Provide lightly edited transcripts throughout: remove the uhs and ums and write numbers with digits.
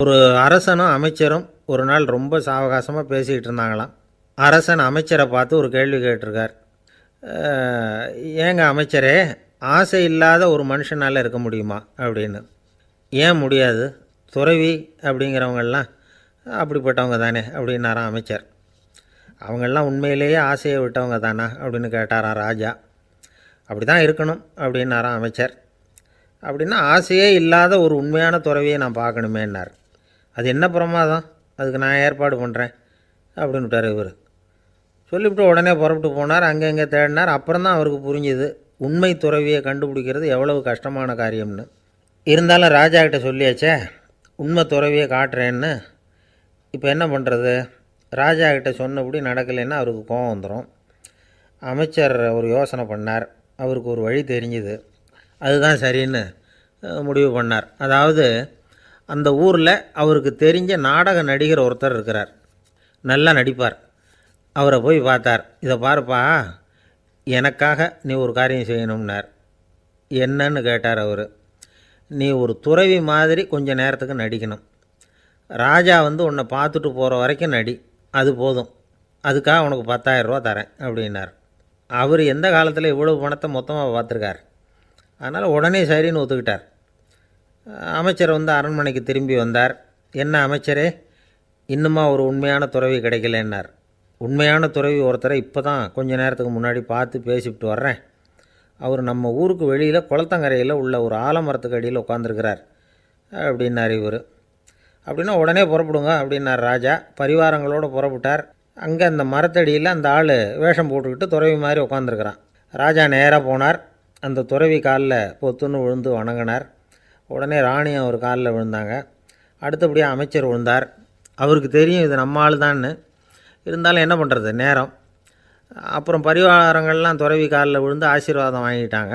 ஒரு அரசனும் அமைச்சரும் ஒரு நாள் ரொம்ப சாவகாசமாக பேசிக்கிட்டு இருந்தாங்களாம். அரசன் அமைச்சரை பார்த்து ஒரு கேள்வி கேட்டிருக்கார். ஏங்க அமைச்சரே, ஆசை இல்லாத ஒரு மனுஷனால் இருக்க முடியுமா அப்படின்னு. ஏன் முடியாது, துறவி அப்படிங்கிறவங்கெல்லாம் அப்படிப்பட்டவங்க தானே அப்படின்னாராம் அமைச்சர். அவங்கெல்லாம் உண்மையிலேயே ஆசையை விட்டவங்க தானா அப்படின்னு கேட்டாராம் ராஜா. அப்படி தான் இருக்கணும் அப்படின்னாராம் அமைச்சர். அப்படின்னா ஆசையே இல்லாத ஒரு உண்மையான துறவியை நான் பார்க்கணுமேன்னார். அது என்ன பிரமாதம், அதுக்கு நான் ஏற்பாடு பண்ணுறேன் அப்படின்னு விட்டார் இவர். சொல்லிவிட்டு உடனே புறப்பட்டு போனார். அங்கே தேடினார். அப்புறம் தான் அவருக்கு புரிஞ்சுது உண்மை துறவியை கண்டுபிடிக்கிறது எவ்வளவு கஷ்டமான காரியம்னு. இருந்தாலும் ராஜா கிட்ட சொல்லியாச்சே உண்மை துறவியை காட்டுறேன்னு. இப்போ என்ன பண்ணுறது, ராஜா கிட்ட சொன்னபடி நடக்கலைன்னா அவருக்கு கோபம் வந்துடும். அமைச்சர் ஒரு யோசனை பண்ணார். அவருக்கு ஒரு வழி தெரிஞ்சுது. அதுதான் சரின்னு முடிவு பண்ணார். அதாவது அந்த ஊரில் அவருக்கு தெரிஞ்ச நாடக நடிகர் ஒருத்தர் இருக்கிறார், நல்லா நடிப்பார். அவரை போய் பார்த்தார். இதை பாருப்பா, எனக்காக நீ ஒரு காரியம் செய்யணும்னார். என்னன்னு கேட்டார் அவர். நீ ஒரு துறவி மாதிரி கொஞ்சம் நேரத்துக்கு நடிக்கணும். ராஜா உன்னை பார்த்துட்டு போகிற வரைக்கும் நடி, அது போதும். அதுக்காக உனக்கு 10,000 ரூபா தரேன் அப்படின்னார். அவர் எந்த காலத்தில் இவ்வளவு பணத்தை மொத்தமாக பார்த்துருக்கார். அதனால் உடனே சரின்னு ஒத்துக்கிட்டார். அமைச்சர் அரண்மனைக்கு திரும்பி வந்தார். என்ன அமைச்சரே, இன்னுமா ஒரு உண்மையான துறவி கிடைக்கலன்னார். உண்மையான துறவி ஒருத்தரை இப்போ தான் கொஞ்சம் நேரத்துக்கு முன்னாடி பார்த்து பேசிவிட்டு வர்றேன். அவர் நம்ம ஊருக்கு வெளியில் குளத்தங்கரையில் உள்ள ஒரு ஆலமரத்துக்கு அடியில் உட்காந்துருக்கிறார் அப்படின்னார் இவர். அப்படின்னா உடனே புறப்படுங்க அப்படின்னார் ராஜா. பரிவாரங்களோடு புறப்பட்டார். அங்கே அந்த மரத்தடியில் அந்த ஆள் வேஷம் போட்டுக்கிட்டு துறவி மாதிரி உட்காந்துருக்கிறான். ராஜா நேராக போனார். அந்த துறவி காலில் பொத்துன்னு விழுந்து வணங்கினார். உடனே ராணியும் அவர் காலில் விழுந்தாங்க. அடுத்தபடியாக அமைச்சர் விழுந்தார். அவருக்கு தெரியும் இது நம்ம ஆள் தான்னு. இருந்தாலும் என்ன பண்ணுறது, நேரம். அப்புறம் பரிவாரங்கள்லாம் துறவி காலில் விழுந்து ஆசீர்வாதம் வாங்கிட்டாங்க.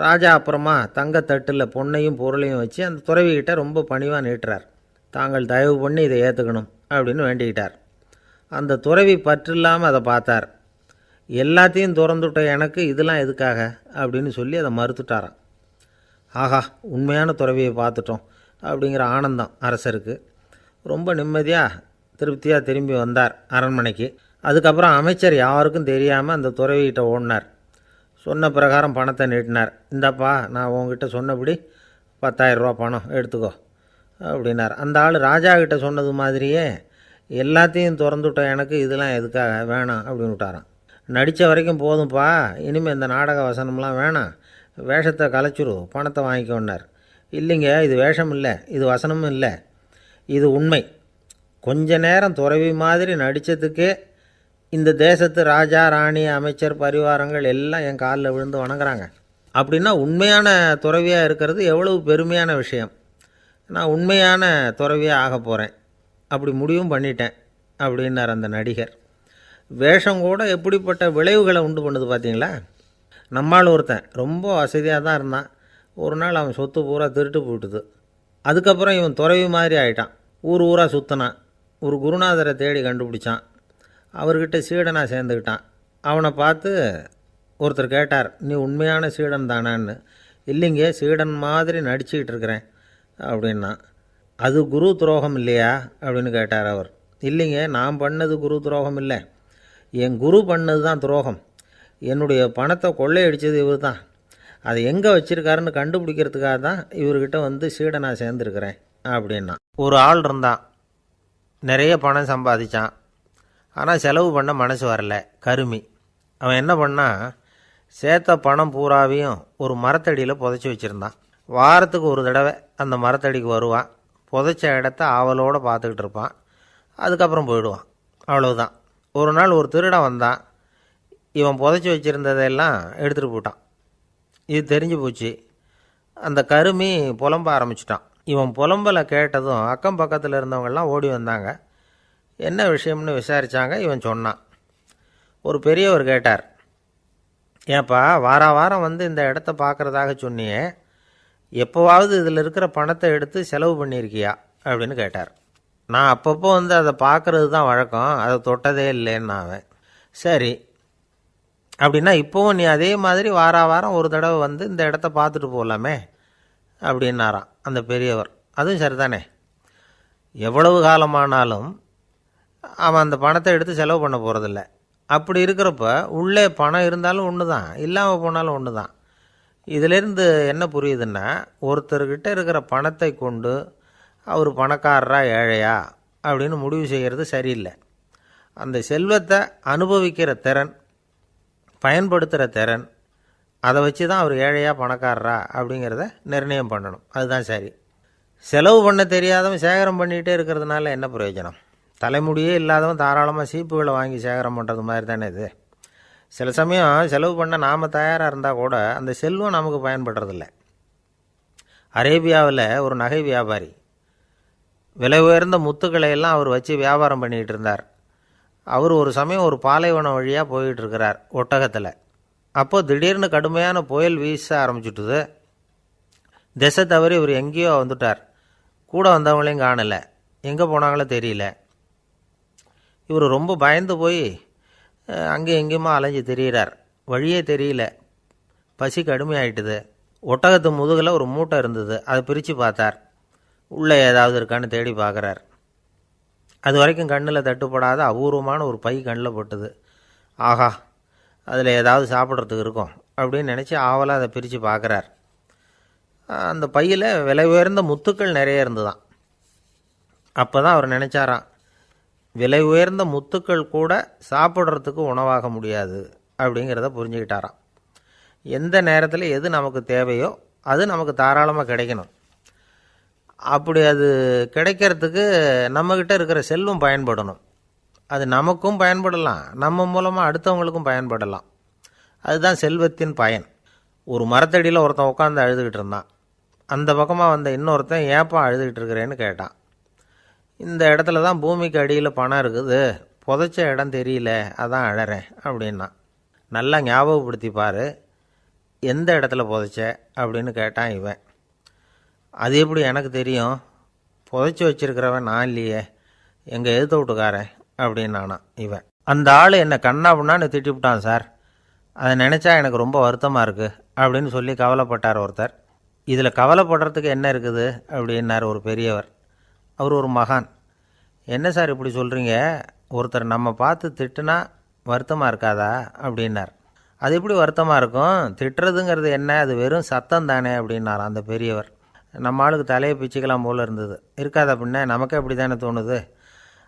ராஜா அப்புறமா தங்கத்தட்டில் பொன்னையும் பொருளையும் வச்சு அந்த துறவிக்கிட்ட ரொம்ப பணிவாக நீட்டுறார். தாங்கள் தயவு பண்ணி இதை ஏற்றுக்கணும் அப்படின்னு வேண்டிக்கிட்டார். அந்த துறவி பற்றில்லாமல் அதை பார்த்தார். எல்லாத்தையும் திறந்துவிட்ட எனக்கு இதெல்லாம் எதுக்காக அப்படின்னு சொல்லி அதை மறுத்துட்டாராம். ஆஹா, உண்மையான துறவியை பார்த்துட்டோம் அப்படிங்கிற ஆனந்தம் அரசருக்கு. ரொம்ப நிம்மதியாக திருப்தியாக திரும்பி வந்தார் அரண்மனைக்கு. அதுக்கப்புறம் அமைச்சர் யாருக்கும் தெரியாமல் அந்த துறவிகிட்ட ஓடினார். சொன்ன பிரகாரம் பணத்தை நீட்டினார். இந்தாப்பா, நான் உங்ககிட்ட சொன்னபடி 10,000 ரூபா பணம் எடுத்துக்கோ அப்படின்னார். அந்த ஆள் ராஜா கிட்ட சொன்னது மாதிரியே எல்லாத்தையும் திறந்துவிட்ட எனக்கு இதெல்லாம் எதுக்காக வேணாம் அப்படின்னு விட்டாராம். நடித்த வரைக்கும் போதும்ப்பா, இனிமேல் இந்த நாடக வசனம்லாம் வேணாம், வேஷத்தை கலைச்சிரு, பணத்தை வாங்கிக்கோன்னார். இல்லைங்க, இது வேஷம் இல்லை, இது வசனமும் இல்லை, இது உண்மை. கொஞ்ச நேரம் துறவி மாதிரி நடித்ததுக்கே இந்த தேசத்து ராஜா ராணி அமைச்சர் பரிவாரங்கள் எல்லாம் என் காலில் விழுந்து வணங்குறாங்க. அப்படின்னா உண்மையான துறவியாக இருக்கிறது எவ்வளவு பெருமையான விஷயம். நான் உண்மையான துறவியாக ஆக போகிறேன், அப்படி முடிவும் பண்ணிட்டேன் அப்படின்னார் அந்த நடிகர். வேஷம் கூட எப்படிப்பட்ட விளைவுகளை உண்டு பண்ணுது பார்த்தீங்களா. நம்மால் ஒருத்தன் ரொம்ப வசதியாக தான் இருந்தான். ஒரு நாள் அவன் சொத்து பூரா திருட்டு போட்டுது. அதுக்கப்புறம் இவன் துறவி மாதிரி ஆகிட்டான். ஊர் ஊராக சுற்றினான். ஒரு குருநாதரை தேடி கண்டுபிடிச்சான். அவர்கிட்ட சீடனாக சேர்ந்துக்கிட்டான். அவனை பார்த்து ஒருத்தர் கேட்டார், நீ உண்மையான சீடன் தானான்னு. இல்லைங்க, சீடன் மாதிரி நடிச்சுக்கிட்டு இருக்கிறேன் அப்படின்னா. அது குரு துரோகம் இல்லையா அப்படின்னு கேட்டார் அவர். இல்லைங்க, நான் பண்ணது குரு துரோகம் இல்லை, என் குரு பண்ணது தான் துரோகம். என்னுடைய பணத்தை கொள்ளையடித்தது இவர் தான். அதை எங்கே வச்சுருக்காருன்னு கண்டுபிடிக்கிறதுக்காக தான் இவர்கிட்ட சீடனாக சேர்ந்துருக்கிறேன் அப்படின்னா. ஒரு ஆள் இருந்தான், நிறைய பணம் சம்பாதிச்சான். ஆனால் செலவு பண்ண மனசு வரல, கருமி. அவன் என்ன பண்ணான், சேர்த்த பணம் பூராவையும் ஒரு மரத்தடியில் புதைச்சி வச்சுருந்தான். வாரத்துக்கு ஒரு தடவை அந்த மரத்தடிக்கு வருவான். புதைச்ச இடத்த ஆவலோடு பார்த்துக்கிட்டு இருப்பான். அதுக்கப்புறம் போயிடுவான். அவ்வளவுதான். ஒரு நாள் ஒரு திருடன் வந்தான். இவன் புதைச்சி வச்சுருந்ததெல்லாம் எடுத்துகிட்டு போயிட்டான். இது தெரிஞ்சு போச்சு. அந்த கருமி புலம்ப ஆரம்பிச்சிட்டான். இவன் புலம்பலை கேட்டதும் அக்கம் பக்கத்தில் இருந்தவங்கெல்லாம் ஓடி வந்தாங்க. என்ன விஷயம்னு விசாரித்தாங்க. இவன் சொன்னான். ஒரு பெரியவர் கேட்டார், ஏன்ப்பா வாரம் இந்த இடத்த பார்க்குறதாக சொன்னியே, எப்போவாவது இதில் இருக்கிற பணத்தை எடுத்து செலவு பண்ணியிருக்கியா அப்படின்னு கேட்டார். நான் அப்பப்போ அதை பார்க்குறது தான் வழக்கம், அதை தொட்டதே இல்லைன்னு அவன். சரி, அப்படின்னா இப்போவும் நீ அதே மாதிரி வாரம் ஒரு தடவை இந்த இடத்த பார்த்துட்டு போகலாமே அப்படின்னாராம் அந்த பெரியவர். அதுவும் சரிதானே. எவ்வளவு காலமானாலும் அவன் அந்த பணத்தை எடுத்து செலவு பண்ண போகிறதில்ல. அப்படி இருக்கிறப்ப உள்ளே பணம் இருந்தாலும் ஒன்று தான், இல்லாமல் போனாலும் ஒன்று தான். இதிலேருந்து என்ன புரியுதுன்னா, ஒருத்தர்கிட்ட இருக்கிற பணத்தை கொண்டு அவர் பணக்காரரா ஏழையா அப்படின்னு முடிவு செய்கிறது சரியில்லை. அந்த செல்வத்தை அனுபவிக்கிற திறன், பயன்படுத்துகிற திறன், அதை வச்சு தான் அவர் ஏழையா பணக்காரரா அப்படிங்கிறத நிர்ணயம் பண்ணணும். அதுதான் சரி. செலவு பண்ண தெரியாதவன் சேகரம் பண்ணிகிட்டே இருக்கிறதுனால என்ன பிரயோஜனம்? தலைமுடியே இல்லாதவன் தாராளமாக சீப்புகளை வாங்கி சேகரம் பண்ணுறது மாதிரி தானே இது. சில சமயம் செலவு பண்ண நாம் தயாராக இருந்தால் கூட அந்த செல்வம் நமக்கு பயன்படுறதில்ல. அரேபியாவில் ஒரு நகை வியாபாரி விலை உயர்ந்த முத்துக்களை எல்லாம் அவர் வச்சு வியாபாரம் பண்ணிகிட்டு இருந்தார். அவர் ஒரு சமயம் ஒரு பாலைவனம் வழியாக போயிட்டுருக்கிறார் ஒட்டகத்தில். அப்போது திடீர்னு கடுமையான புயல் வீச ஆரம்பிச்சுட்டுது. திசை தவறி இவர் எங்கேயோ வந்துட்டார். கூட வந்தவங்களையும் காணலை, எங்கே போனாங்களோ தெரியல. இவர் ரொம்ப பயந்து போய் அங்கே எங்கேயுமா அலைஞ்சு திரியிறார். வழியே தெரியல, பசி கடுமையாயிட்டுது. ஒட்டகத்து முதுகில் ஒரு மூட்டை இருந்தது, அதை பிரித்து பார்த்தார். உள்ளே ஏதாவது இருக்கான்னு தேடி பார்க்குறார். அது வரைக்கும் கண்ணில் தட்டுப்படாத அபூர்வமான ஒரு பை கண்ணில் பட்டுது. ஆஹா, அதில் ஏதாவது சாப்பிட்றதுக்கு இருக்கும் அப்படின்னு நினச்சி ஆவலாக அதை பிரித்து பார்க்குறார். அந்த பையில் விலை உயர்ந்த முத்துக்கள் நிறைய இருந்துதான். அப்போ தான் அவர் நினச்சாராம், விலை உயர்ந்த முத்துக்கள் கூட சாப்பிட்றதுக்கு உணவாக முடியாது அப்படிங்கிறத புரிஞ்சுக்கிட்டாராம். எந்த நேரத்தில் எது நமக்கு தேவையோ அது நமக்கு தாராளமாக கிடைக்கணும். அப்படி அது கிடைக்கிறதுக்கு நம்மக்கிட்ட இருக்கிற செல்வம் பயன்படணும். அது நமக்கும் பயன்படலாம், நம்ம மூலமாக அடுத்தவங்களுக்கும் பயன்படலாம். அதுதான் செல்வத்தின் பயன். ஒரு மரத்தடியில் ஒருத்தன் உட்காந்து அழுதுகிட்டு இருந்தான். அந்த பக்கமாக வந்த இன்னொருத்தன் ஏப்பா அழுதுகிட்டு இருக்கிறேன்னு கேட்டான். இந்த இடத்துல தான் பூமிக்கு அடியில் பணம் இருக்குது, புதைச்ச இடம் தெரியல, அதான் அழறேன் அப்படின்னா. நல்லா ஞாபகப்படுத்திப்பார், எந்த இடத்துல புதைச்ச அப்படின்னு கேட்டான் இவன். அது எப்படி எனக்கு தெரியும், புதைச்சி வச்சிருக்கிறவன் நான் இல்லையே, எங்கள் எதிர்த்த வீட்டுக்காரன் அப்படின்னானா இவன். அந்த ஆள் என்னை கண்ணாப்புண்ணான்னு திட்டிவிட்டான் சார், அதை நினச்சா எனக்கு ரொம்ப வருத்தமாக இருக்குது அப்படின்னு சொல்லி கவலைப்பட்டார் ஒருத்தர். இதில் கவலைப்படுறதுக்கு என்ன இருக்குது அப்படின்னார் ஒரு பெரியவர். அவர் ஒரு மகான். என்ன சார் இப்படி சொல்கிறீங்க, ஒருத்தர் நம்ம பார்த்து திட்டுனா வருத்தமாக இருக்காதா அப்படின்னார். அது எப்படி வருத்தமாக இருக்கும், திட்டுறதுங்கிறது என்ன, அது வெறும் சத்தம் தானே அப்படின்னார் அந்த பெரியவர். நம்ம ஆளுக்கு தலையை பிச்சுக்கலாம் போல் இருந்தது. இருக்காது அப்படின்னா நமக்கே அப்படி தானே தோணுது.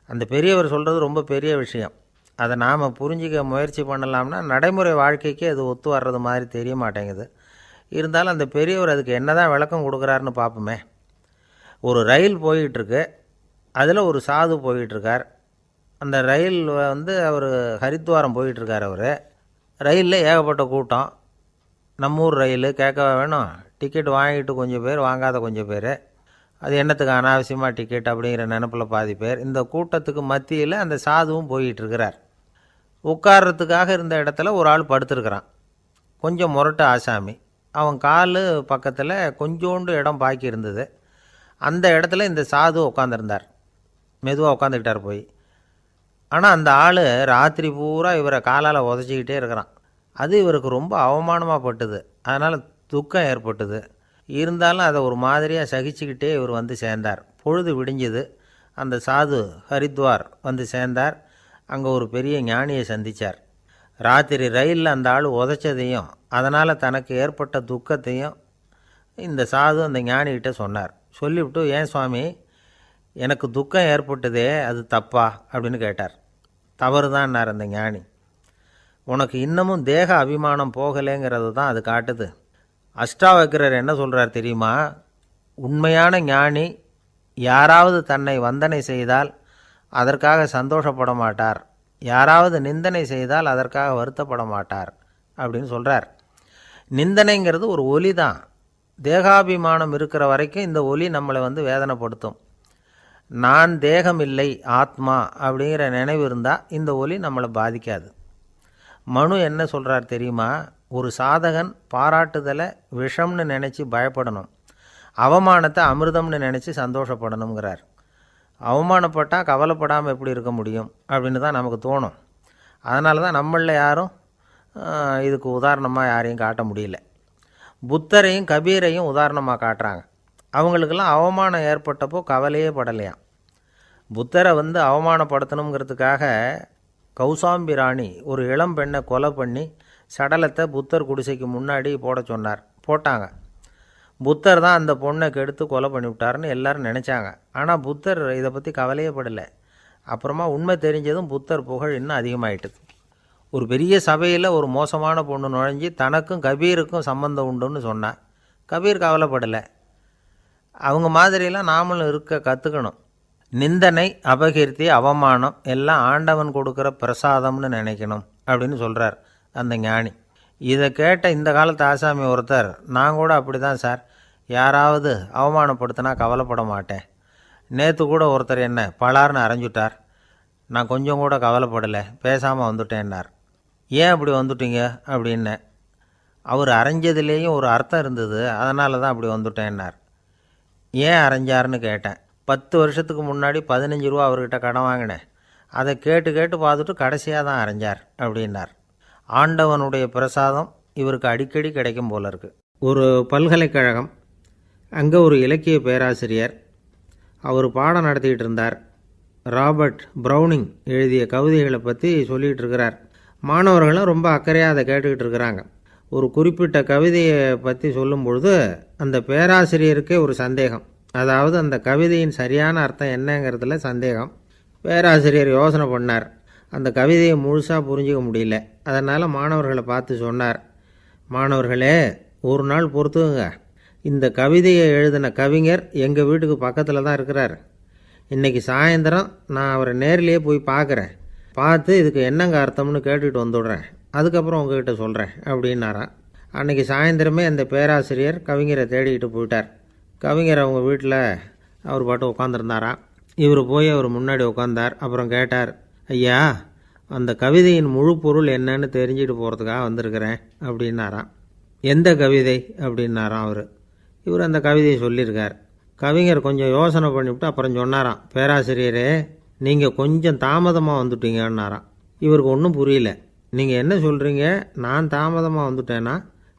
அந்த பெரியவர் சொல்கிறது ரொம்ப பெரிய விஷயம். அதை நாம் புரிஞ்சிக்க முயற்சி பண்ணலாம்னா நடைமுறை வாழ்க்கைக்கு அது ஒத்து வர்றது மாதிரி தெரிய மாட்டேங்குது. இருந்தாலும் அந்த பெரியவர் அதுக்கு என்ன தான் விளக்கம் கொடுக்குறாருன்னு பார்ப்போமே. ஒரு ரயில் போயிட்டுருக்கு, அதில் ஒரு சாது போயிட்டுருக்கார். அந்த ரயில் அவர் ஹரித்வாரம் போயிட்டுருக்கார். அவர் ரயிலில் ஏகப்பட்ட கூட்டம். நம்ம ஊர் ரயில் கேட்க வேணும், டிக்கெட் வாங்கிட்டு கொஞ்சம் பேர், வாங்காத கொஞ்சம் பேர். அது என்னத்துக்கு அனாவசியமாக டிக்கெட் அப்படிங்கிற நினப்பில் பாதி பேர். இந்த கூட்டத்துக்கு மத்தியில் அந்த சாதுவும் போயிட்டுருக்கிறார். உட்கார்றதுக்காக இருந்த இடத்துல ஒரு ஆள் படுத்துருக்கிறான், கொஞ்சம் முரட்டு ஆசாமி. அவன் கால் பக்கத்தில் கொஞ்சோண்டு இடம் பாக்கி இருந்தது. அந்த இடத்துல இந்த சாது உட்காந்துருந்தார். மெதுவாக உட்காந்துக்கிட்டார் போய். ஆனால் அந்த ஆள் ராத்திரி பூரா இவரை காலால் உதச்சிக்கிட்டே இருக்கிறான். அது இவருக்கு ரொம்ப அவமானமாக பட்டுது. அதனால் துக்கம் ஏற்பட்டுது. இருந்தாலும் அதை ஒரு மாதிரியாக சகிச்சுக்கிட்டே இவர் வந்து சேர்ந்தார். பொழுது விடிஞ்சது. அந்த சாது ஹரித்வார் வந்து சேர்ந்தார். அங்கே ஒரு பெரிய ஞானியை சந்தித்தார். ராத்திரி ரயிலில் அந்த ஆள் உதைச்சதையும் அதனால் தனக்கு ஏற்பட்ட துக்கத்தையும் இந்த சாது அந்த ஞானிகிட்ட சொன்னார். சொல்லிவிட்டு, ஏன் சுவாமி, எனக்கு துக்கம் ஏற்பட்டதே அது தப்பா அப்படின்னு கேட்டார். தவறு தான்னார் அந்த ஞானி. உனக்கு இன்னமும் தேக அபிமானம் போகலைங்கிறது தான் அது காட்டுது. அஷ்டாவக்கிரர் என்ன சொல்கிறார் தெரியுமா, உண்மையான ஞானி யாராவது தன்னை வந்தனை செய்தால் அதற்காக சந்தோஷப்பட மாட்டார், யாராவது நிந்தனை செய்தால் அதற்காக வருத்தப்பட மாட்டார் அப்படின்னு சொல்கிறார். நிந்தனைங்கிறது ஒரு ஒலி தான். தேகாபிமானம் இருக்கிற வரைக்கும் இந்த ஒலி நம்மளை வேதனைப்படுத்தும். நான் தேகம் இல்லை, ஆத்மா அப்படிங்கிற நினைவு இருந்தால் இந்த ஒலி நம்மளை பாதிக்காது. மனு என்ன சொல்கிறார் தெரியுமா, ஒரு சாதகன் பாராட்டுதலை விஷம்னு நினச்சி பயப்படணும், அவமானத்தை அமிர்தம்னு நினச்சி சந்தோஷப்படணுங்கிறார். அவமானப்பட்டால் கவலைப்படாமல் எப்படி இருக்க முடியும் அப்படின்னு தான் நமக்கு தோணும். அதனால தான் நம்மளில் யாரும் இதுக்கு உதாரணமாக யாரையும் காட்ட முடியல. புத்தரையும் கபீரையும் உதாரணமாக காட்டுறாங்க. அவங்களுக்கெல்லாம் அவமானம் ஏற்பட்டப்போ கவலையே படலையாம். புத்தரை அவமானப்படுத்தணுங்கிறதுக்காக கௌசாம்பி ராணி ஒரு இளம் பெண்ணை கொலை பண்ணி சடலத்தை புத்தர் குடிசைக்கு முன்னாடி போட சொன்னார். போட்டாங்க. புத்தர் தான் அந்த பொண்ணை கெடுத்து கொலை பண்ணிவிட்டார்னு எல்லாரும் நினச்சாங்க. ஆனால் புத்தர் இதை பற்றி கவலையே படலை. அப்புறமா உண்மை தெரிஞ்சதும் புத்தர் புகழ் இன்னும் அதிகமாயிட்டுது. ஒரு பெரிய சபையில் ஒரு மோசமான பொண்ணு நுழைஞ்சி தனக்கும் கபீருக்கும் சம்பந்தம் உண்டுன்னு சொன்னான். கபீர் கவலைப்படலை. அவங்க மாதிரியெல்லாம் நாமளும் இருக்க கற்றுக்கணும். நிந்தனை, அபகீர்த்தி, அவமானம் எல்லாம் ஆண்டவன் கொடுக்குற பிரசாதம்னு நினைக்கணும் அப்படின்னு சொல்கிறார் அந்த ஞானி. இதை கேட்ட இந்த காலத்து ஆசாமி ஒருத்தர், நான் கூட அப்படி தான் சார், யாராவது அவமானப்படுத்தினா கவலைப்பட மாட்டேன். நேற்று கூட ஒருத்தர் என்ன பலார்னு அரைஞ்சுட்டார், நான் கொஞ்சம் கூட கவலைப்படலை, பேசாமல் வந்துட்டேன்னார். ஏன் அப்படி வந்துட்டீங்க அப்படின்னேன். அவர் அரைஞ்சதுலேயும் ஒரு அர்த்தம் இருந்தது, அதனால தான் அப்படி வந்துட்டேன்னார். ஏன் அரைஞ்சார்னு கேட்டேன். 10 வருஷத்துக்கு முன்னாடி 15 ரூபா அவர்கிட்ட கடன் வாங்கினேன், அதை கேட்டு கேட்டு பார்த்துட்டு கடைசியாக தான் அரைஞ்சார் அப்படின்னார். ஆண்டவனுடைய பிரசாதம் இவருக்கு அடிக்கடி கிடைக்கும் போல இருக்கு. ஒரு பல்கலைக்கழகம், அங்கே ஒரு இலக்கிய பேராசிரியர், அவர் பாடம் நடத்திக்கிட்டு இருந்தார். ராபர்ட் ப்ரௌனிங் எழுதிய கவிதைகளை பற்றி சொல்லிகிட்டு இருக்கிறார். மாணவர்களும் ரொம்ப அக்கறையாக அதை கேட்டுக்கிட்டு இருக்கிறாங்க. ஒரு குறிப்பிட்ட கவிதையை பற்றி சொல்லும் பொழுது அந்த பேராசிரியருக்கே ஒரு சந்தேகம். அதாவது அந்த கவிதையின் சரியான அர்த்தம் என்னங்கிறதுல சந்தேகம். பேராசிரியர் யோசனை பண்ணார். அந்த கவிதையை முழுசாக புரிஞ்சிக்க முடியல. அதனால் மாணவர்களை பார்த்து சொன்னார், மாணவர்களே, ஒரு நாள் பொறுத்துக்குங்க. இந்த கவிதையை எழுதின கவிஞர் எங்கள் வீட்டுக்கு பக்கத்தில் தான் இருக்கிறார். இன்றைக்கி சாயந்தரம் நான் அவரை நேரிலேயே போய் பார்க்குறேன். பார்த்து இதுக்கு என்னங்க அர்த்தம்னு கேட்டுட்டு வந்துடுறேன். அதுக்கப்புறம் உங்ககிட்ட சொல்கிறேன் அப்படின்னாராம். அன்றைக்கி சாயந்தரமே அந்த பேராசிரியர் கவிஞரை தேடிக்கிட்டு போயிட்டார். கவிஞர் அவங்க வீட்டில் அவர் பாட்டு உட்காந்துருந்தாராம். இவர் போய் அவர் முன்னாடி உட்காந்தார். அப்புறம் கேட்டார், ஐயா, அந்த கவிதையின் முழு பொருள் என்னன்னு தெரிஞ்சுட்டு போகிறதுக்காக வந்திருக்கிறேன் அப்படின்னாராம். எந்த கவிதை அப்படின்னாராம் அவர். இவர் அந்த கவிதையை சொல்லியிருக்கார். கவிஞர் கொஞ்சம் யோசனை பண்ணிவிட்டு அப்புறம் சொன்னாராம், பேராசிரியரே, நீங்கள் கொஞ்சம் தாமதமாக வந்துட்டீங்கன்னாராம். இவருக்கு ஒன்றும் புரியல. நீங்கள் என்ன சொல்கிறீங்க, நான் தாமதமாக வந்துட்டேன்னா?